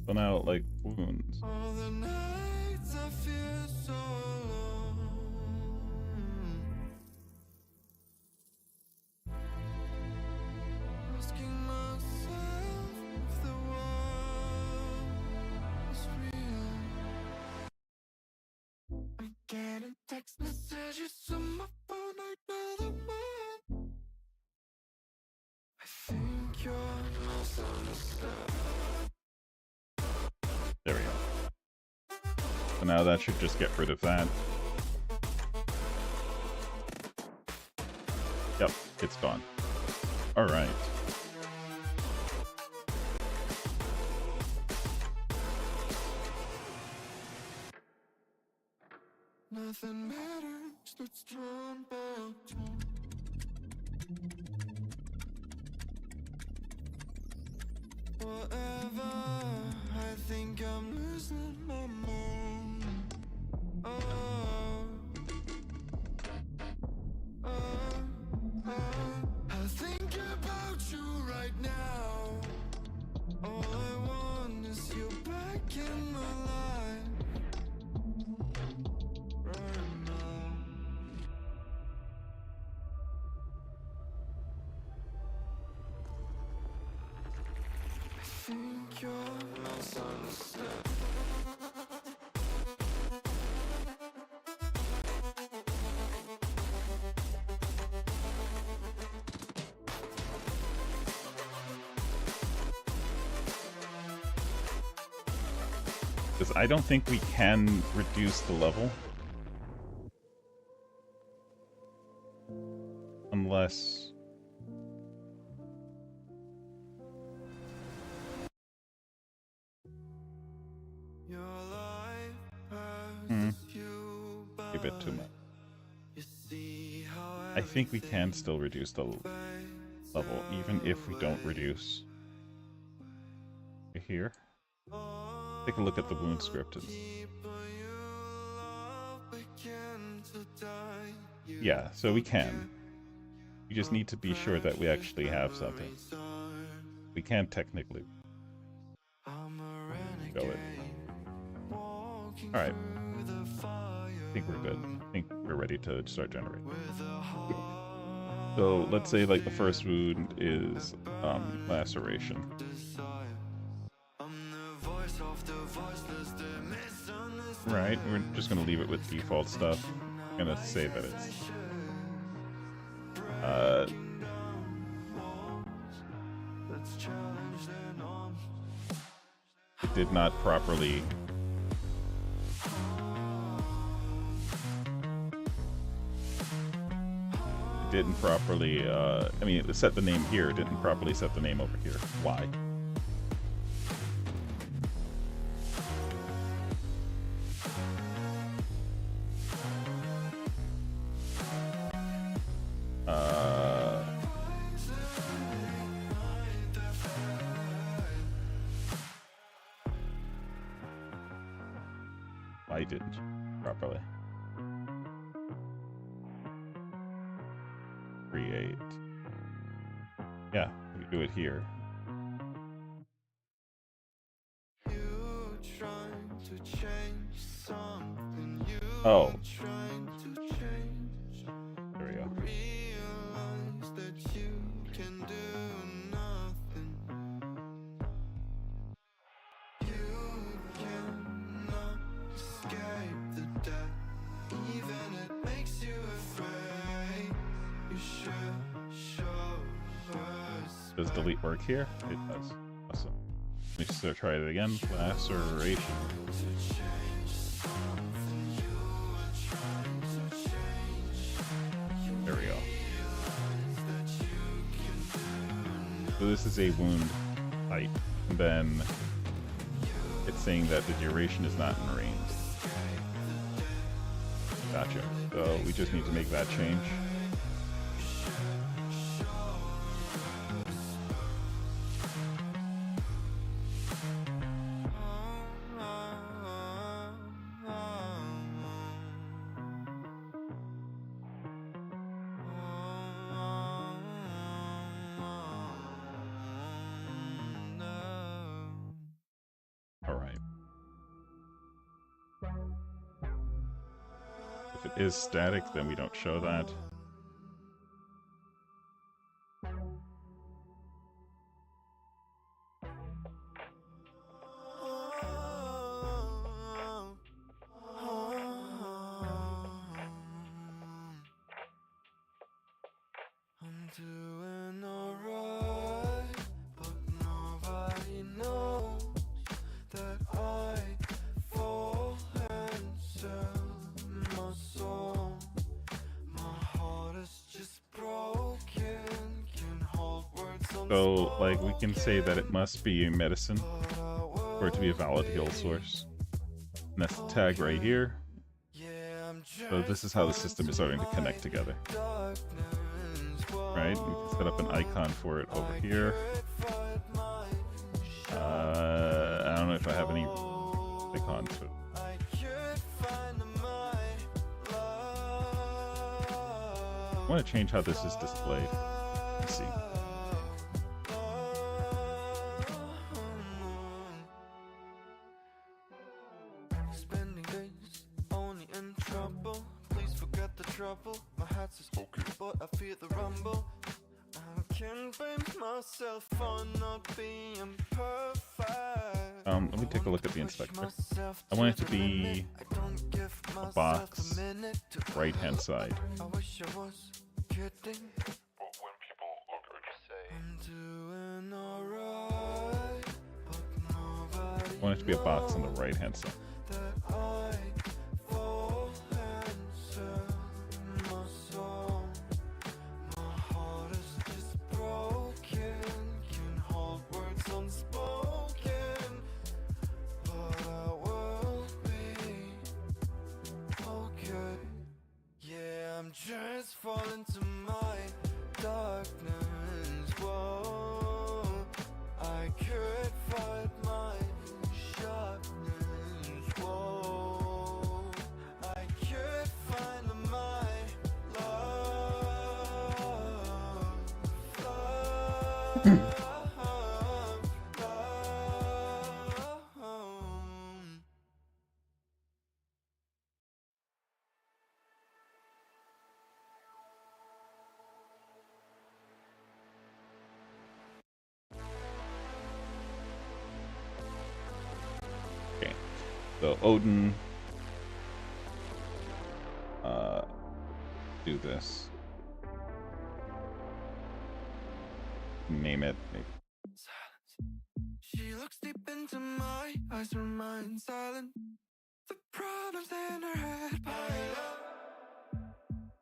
A: So now, like, wounds.
F: All the nights I feel so alone. Asking myself if the world is real. I'm getting text messages on my phone, I know the one. I think you're misunderstood.
A: There we go. So now that should just get rid of that. Yep, it's gone. Alright.
F: Nothing matters, that's drawn back to. Whatever, I think I'm losing my mind. Oh, oh, oh. I think about you right now. All I want is you back in my life. Right now. I think you're misunderstood.
A: Because I don't think we can reduce the level. Unless... A bit too much. I think we can still reduce the level, even if we don't reduce here. Take a look at the wound script. Yeah, so we can. We just need to be sure that we actually have something. We can technically go it. Alright. I think we're good. I think we're ready to start generating. So let's say like the first wound is laceration. Right, we're just gonna leave it with default stuff. I'm gonna say that it's did not properly didn't properly I mean it set the name here, didn't properly set the name over here. Why? I didn't properly create. Yeah, we do it here. Oh. There we go. Does delete work here? It does. Awesome. Let me just try it again. Laceration. There we go. So this is a wound height. And then it's saying that the duration is not in range. Gotcha. So we just need to make that change. If it is static, then we don't show that.
F: I'm doing alright, but nobody knows that I fall and sell my soul. My heart is just broken, can hold words on
A: So, like, we can say that it must be a medicine for it to be a valid heal source. And that's the tag right here. So this is how the system is starting to connect together. Right? We can set up an icon for it over here. I don't know if I have any icons. But... I want to change how this is displayed. Let's see.
F: Spending days only in trouble. Please forget the trouble. My heart's is okay, but I feel the rumble. I can't blame myself for not being perfect.
A: Let me take a look at the inspector. I want it to be a box, right hand side.
F: I wish I was kidding. But when people look at you say I'm doing alright, but nobody
A: want it to be a box on the right hand side.
F: that I fall and sell my soul. My heart is just broken, can hold words unspoken, but I will be okay. Yeah, I'm just falling to my darkness. Whoa, I could fight my sharpness. Whoa, I could find my love.
A: Okay. So Odin. Do this. Name it. Maybe.
J: She looks deep into my eyes, remain silent. The problems in her head pile up.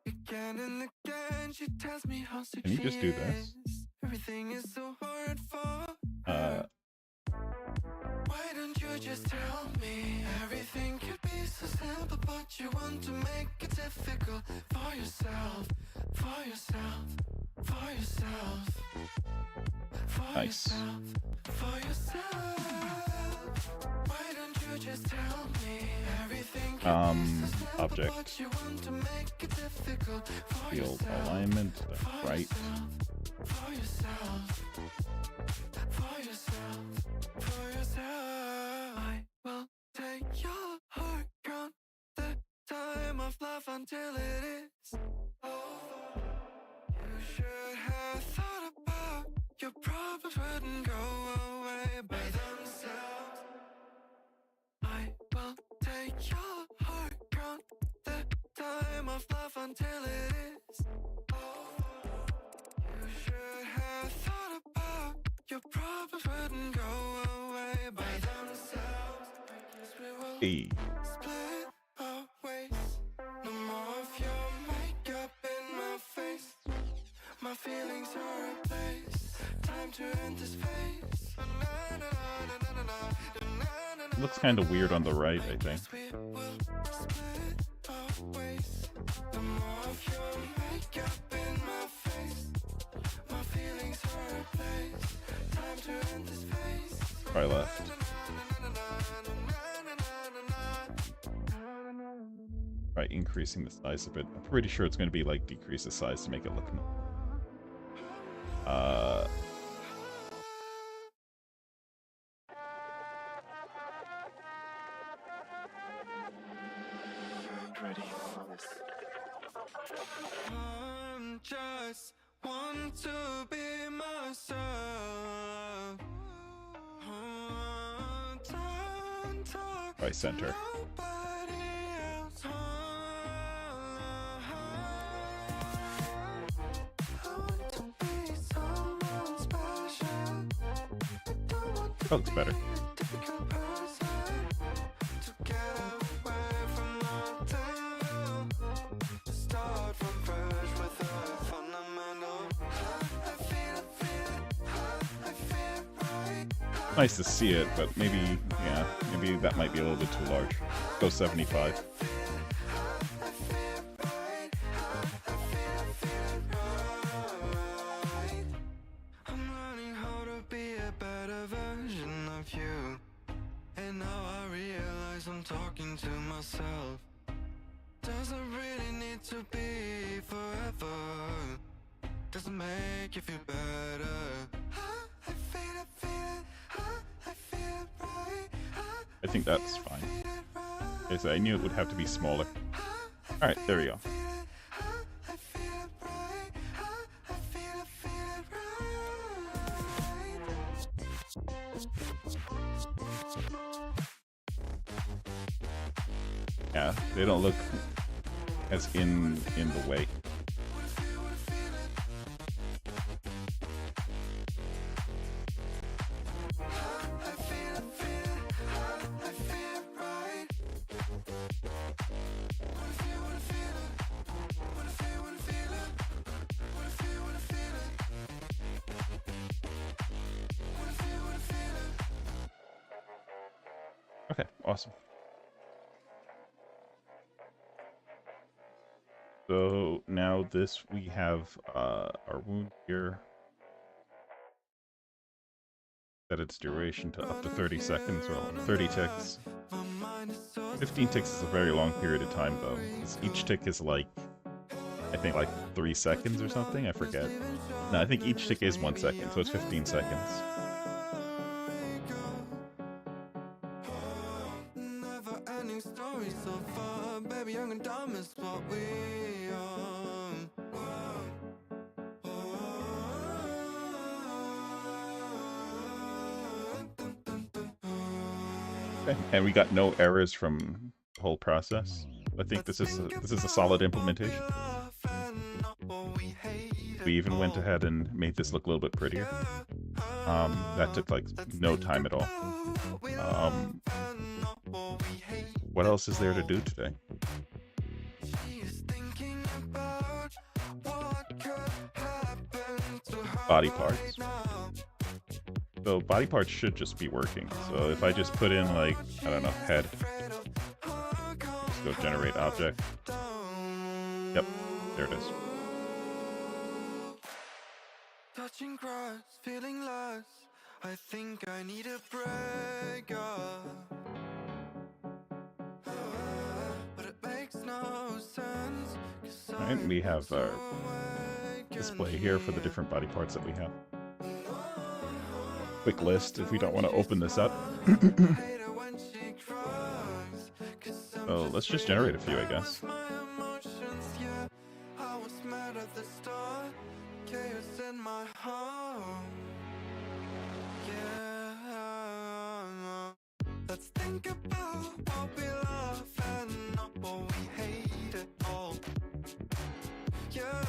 J: Again and again, she tells me how sick
A: Can you
J: she
A: just do this?
J: is. Everything is so hard for her. Why don't you just tell me? Everything could be so simple, but you want to make it difficult for yourself, for yourself, for yourself, for
A: Nice.
J: yourself, for yourself. Why don't you just tell me? Everything could be so simple,
A: Object.
J: but you want to make it difficult for
A: Field
J: yourself,
A: alignment.
J: for
A: Right.
J: yourself, for yourself, for yourself, for yourself. I will take your heart, count the time of love until it is over. You should have thought about your problems wouldn't go away by themselves. I will take your heart, count the time of love until it is over. You should have thought about your problems wouldn't go away by themselves. I guess we will
A: Hey.
J: split our ways. No more of your makeup in my face. My feelings are replaced. Time to end this phase.
A: Looks kind of weird on the right, I think.
J: Guess we will split our ways. No more of your makeup in my face. My feelings are replaced. Time to end this phase.
A: Right, left. Right, increasing the size a bit. I'm pretty sure it's going to be like decrease the size to make it look.
J: Just want to be myself. Don't talk
A: Right center.
J: to nobody else. I want to be someone special. I don't want to
A: That looks better.
J: be a typical person. To get away from my town. To start from fresh with a fundamental. I feel right.
A: Nice to see it, but maybe, yeah, maybe that might be a little bit too large. Go 75.
J: I'm learning how to be a better version of you. And now I realize I'm talking to myself. Doesn't really need to be forever. Doesn't make you feel better. I feel it, I feel it right.
A: I think that's fine. Okay, so I knew it would have to be smaller. Alright, there we go.
J: I feel it right. I feel it right.
A: Yeah, they don't look as in the way. Okay, awesome. So now this, we have our wound here. Set its duration to up to 30 seconds, or 30 ticks. 15 ticks is a very long period of time, though. Each tick is like, I think like 3 seconds or something, I forget. No, I think each tick is 1 second, so it's 15 seconds. Okay. And we got no errors from the whole process. I think this is a solid implementation. We even went ahead and made this look a little bit prettier. That took like no time at all. What else is there to do today? Body parts. So body parts should just be working. So if I just put in like, I don't know, head. Just go generate object. Yep, there it is.
F: Touching grass, feeling lost. I think I need a break up. But it makes no sense.
A: Alright, we have our display here for the different body parts that we have. Quick list if we don't want to open this up. So let's just generate a few, I guess.
F: Let's think about what we love and not what we hate at all. Yeah,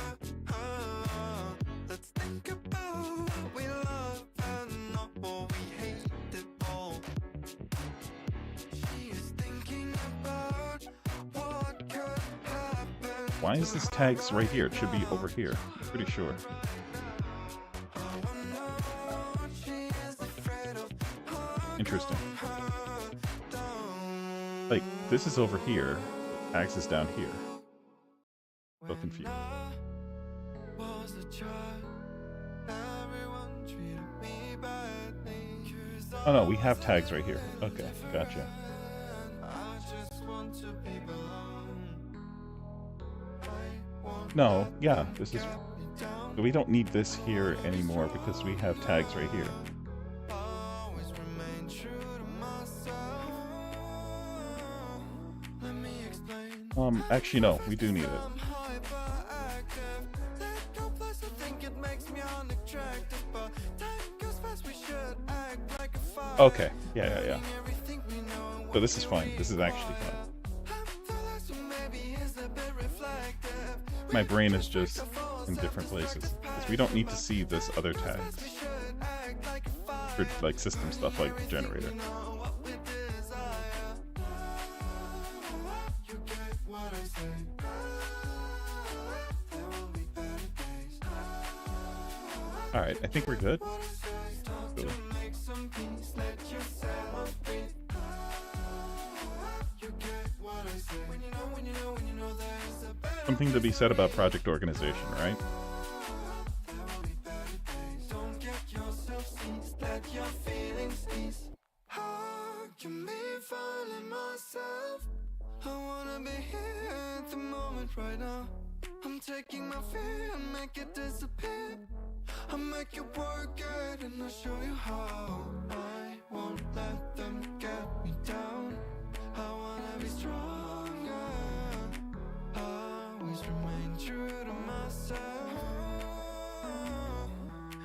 F: let's think about what we love and not what we hate at all. She is thinking about what could happen.
A: Why is this tags right here? It should be over here. I'm pretty sure. Interesting. Like, this is over here, tags is down here. So confused. Oh no, we have tags right here. Okay, gotcha. No, yeah, this is... We don't need this here anymore because we have tags right here. Actually no, we do need it. Okay, yeah. So this is fine. This is actually fine. My brain is just in different places. Because we don't need to see this other tags. For like system stuff like generator. Alright, I think we're good. Really. Something to be said about project organization, right?
F: I'm taking my fear and make it disappear. I'll make you work it and I'll show you how. I won't let them get me down. I wanna be stronger. Always remain true to myself.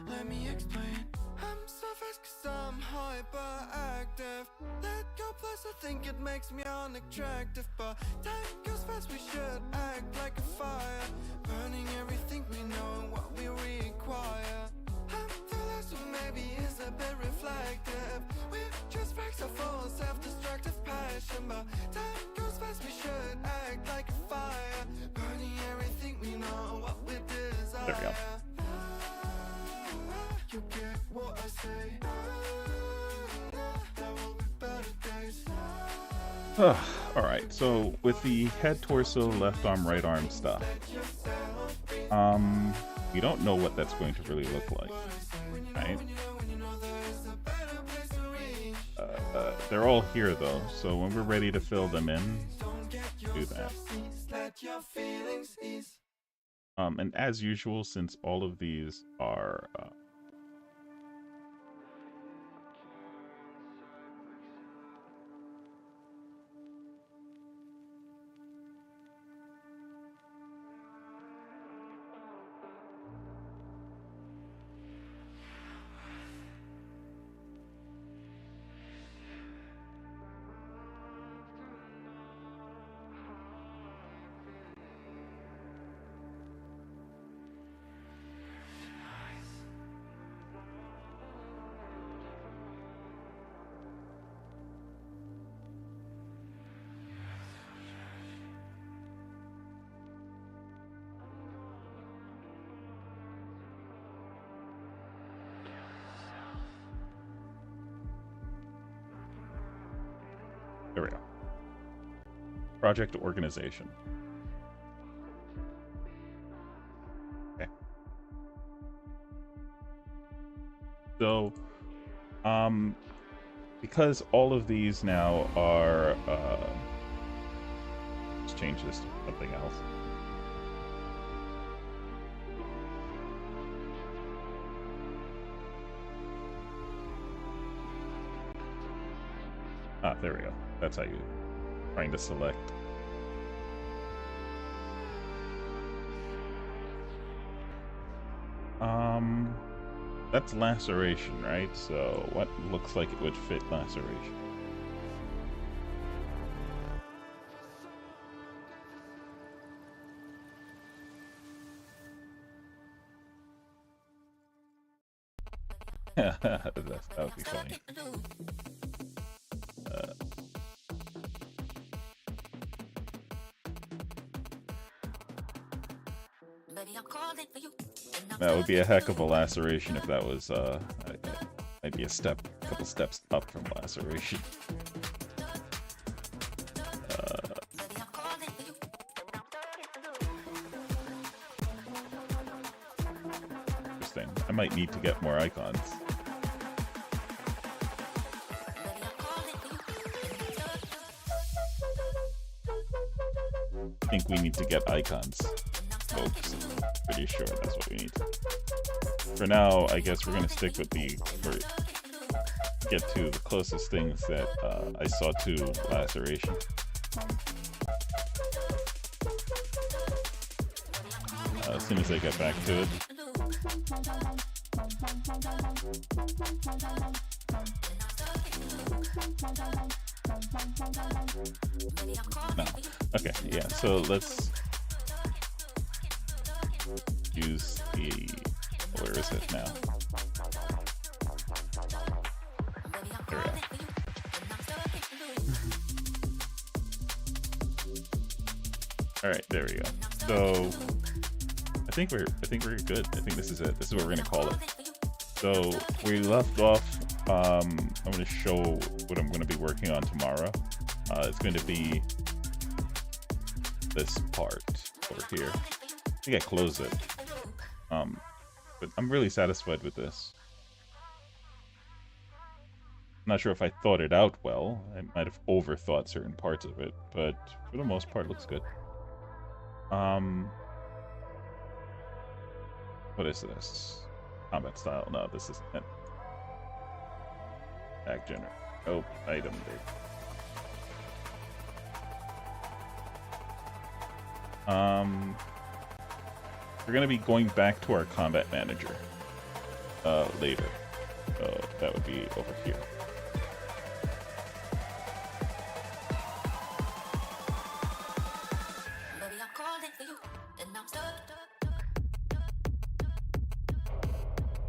F: Let me explain. I'm so fast cause I'm hyperactive. Let go plus I think it makes me unattractive. But time goes fast, we should act like a fire. Burning everything we know and what we require. I'm the last one maybe is a bit reflective. We're just facts of full self-destructive passion. But time goes fast, we should act like a fire. Burning everything we know and what we desire.
A: There we go.
F: You get what I say. There will be better days.
A: Alright, so with the head, torso, left arm, right arm stuff, we don't know what that's going to really look like, right? They're all here though, so when we're ready to fill them in, do that. And as usual, since all of these are there we go. Project organization. Okay. So, because all of these now are, let's change this to something else. Ah, there we go. That's how you trying to select. That's laceration, right? So what looks like it would fit laceration? That would be funny. That would be a heck of a laceration if that was, maybe a couple steps up from laceration. Interesting. I might need to get more icons. I think we need to get icons, folks. Pretty sure that's what we need. For now, I guess we're gonna stick with get to the closest things that I saw to laceration. As soon as I get back to it. No. Okay, yeah, so let's use the, where is it now? There we go. Alright, there we go. So I think we're good. I think this is it. This is what we're gonna call it. So we left off, I'm gonna show what I'm gonna be working on tomorrow. It's going to be this part over here. I think I closed it. But I'm really satisfied with this. I'm not sure if I thought it out well. I might have overthought certain parts of it, but for the most part, it looks good. What is this? Combat style? No, this isn't it. Act generate. Oh, item date. We're gonna be going back to our combat manager later, so that would be over here.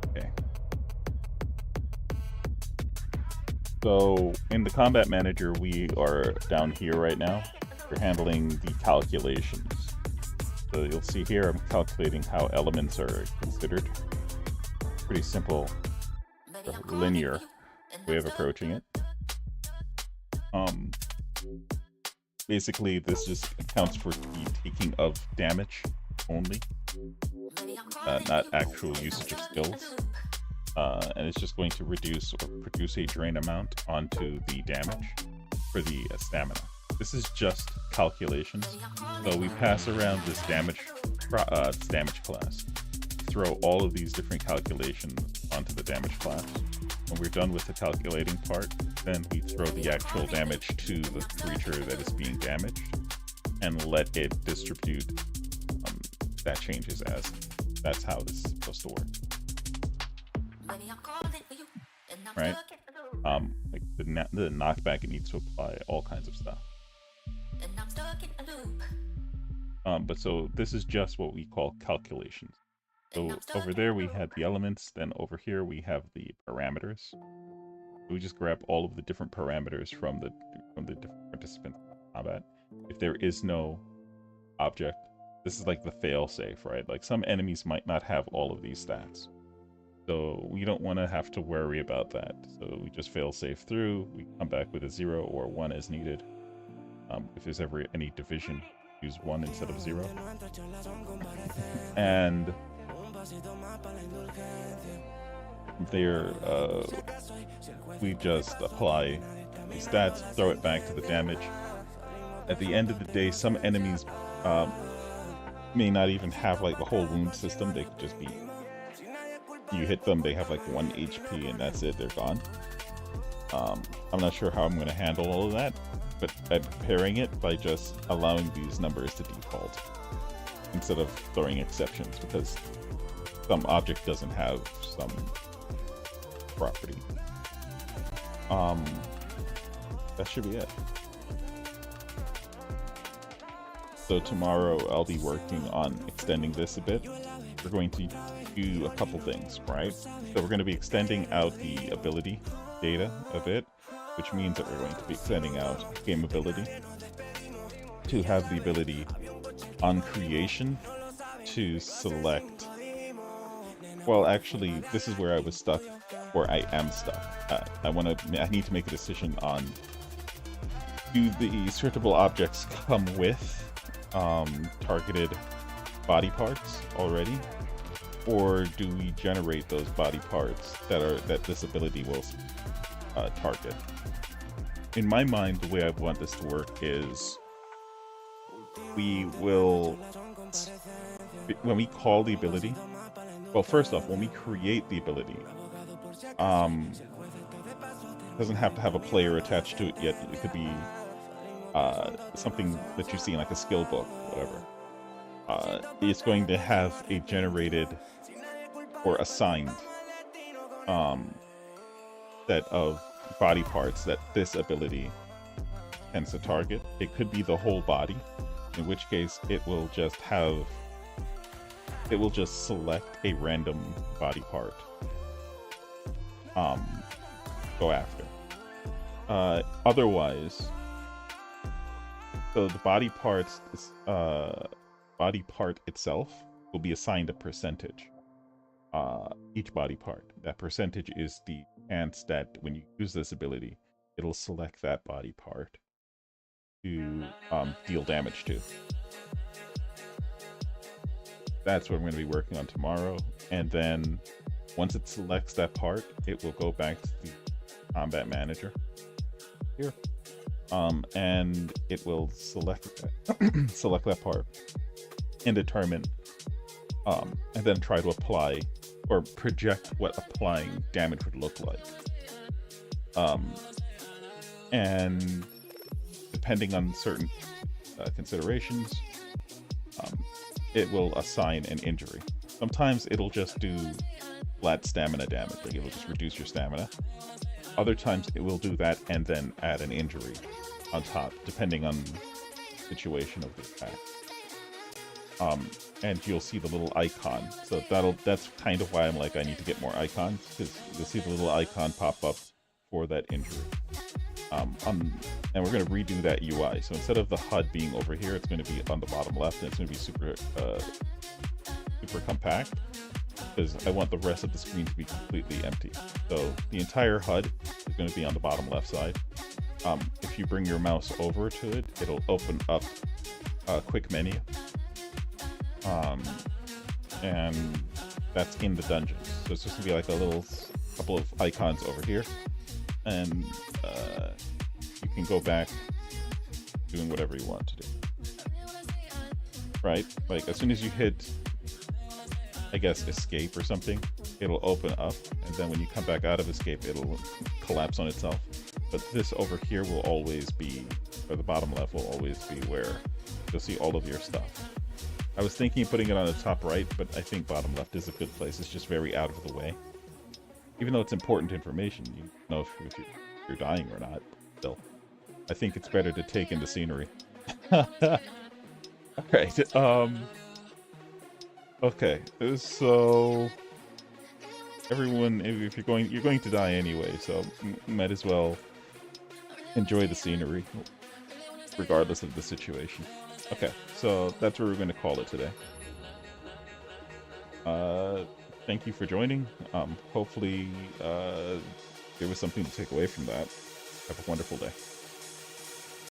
A: Okay. So in the combat manager, we are down here right now. We're handling the calculations. So you'll see here I'm calculating how elements are considered. Pretty simple, linear way of approaching it. basically this just accounts for the taking of damage only, not actual usage of skills. And it's just going to reduce or produce a drain amount onto the damage for the stamina. This is just calculations. So we pass around this damage class, throw all of these different calculations onto the damage class. When we're done with the calculating part, then we throw the actual damage to the creature that is being damaged and let it distribute that changes as. That's how this is supposed to work. Right? Like the knockback, it needs to apply all kinds of stuff. But so this is just what we call calculations. So over there we had the elements, then over here we have the parameters. We just grab all of the different parameters from the different participants in combat. If there is no object, this is like the fail-safe, right? Like some enemies might not have all of these stats. So we don't want to have to worry about that. So we just fail-safe through, we come back with a 0 or 1 as needed. If there's ever any division, use 1 instead of 0. And there, we just apply the stats, throw it back to the damage. At the end of the day, some enemies may not even have like the whole wound system. They could just be, you hit them, they have like 1 HP and that's it, they're gone. I'm not sure how I'm going to handle all of that, but I'm preparing it by just allowing these numbers to default instead of throwing exceptions, because some object doesn't have some property. That should be it. So tomorrow I'll be working on extending this a bit. We're going to do a couple things, right? So we're going to be extending out the ability data a bit, which means that we're going to be extending out game ability to have the ability on creation to select. Well, actually, this is where I was stuck, or I am stuck. I need to make a decision on, do the searchable objects come with targeted body parts already, or do we generate those body parts that this ability will target? In my mind, the way I want this to work is we will, when we call the ability, well, first off, when we create the ability, doesn't have to have a player attached to it yet. It could be something that you see in like a skill book, whatever. It's going to have a generated or assigned set of body parts that this ability tends to target. It could be the whole body, in which case it will just select a random body part. Go after. Otherwise, so the body part itself will be assigned a percentage. Each body part. That percentage is the chance that when you use this ability, it'll select that body part to deal damage to. That's what I'm going to be working on tomorrow. And then once it selects that part, it will go back to the combat manager here. And it will select that part and determine, and then try to apply or project what applying damage would look like. And depending on certain considerations, it will assign an injury. Sometimes it'll just do flat stamina damage, like it will just reduce your stamina. Other times it will do that and then add an injury on top, depending on the situation of the attack. And you'll see the little icon. So that's kind of why I'm like, I need to get more icons, because you'll see the little icon pop up for that injury. And we're going to redo that UI. So instead of the HUD being over here, it's going to be on the bottom left, and it's going to be super compact, because I want the rest of the screen to be completely empty. So the entire HUD is going to be on the bottom left side, if you bring your mouse over to it, it'll open up a quick menu. And that's in the dungeon. So it's just gonna be like a little couple of icons over here. And you can go back doing whatever you want to do. Right? Like as soon as you hit, I guess, escape or something, it'll open up. And then when you come back out of escape, it'll collapse on itself. But this over here will always be, or the bottom left will always be where you'll see all of your stuff. I was thinking of putting it on the top right, but I think bottom left is a good place. It's just very out of the way. Even though it's important information, you know if you're dying or not. Still, I think it's better to take in the scenery. Alright, okay, so everyone, if you're going to die anyway, so might as well enjoy the scenery, regardless of the situation. Okay, so that's where we're going to call it today. Thank you for joining. Hopefully, there was something to take away from that. Have a wonderful day.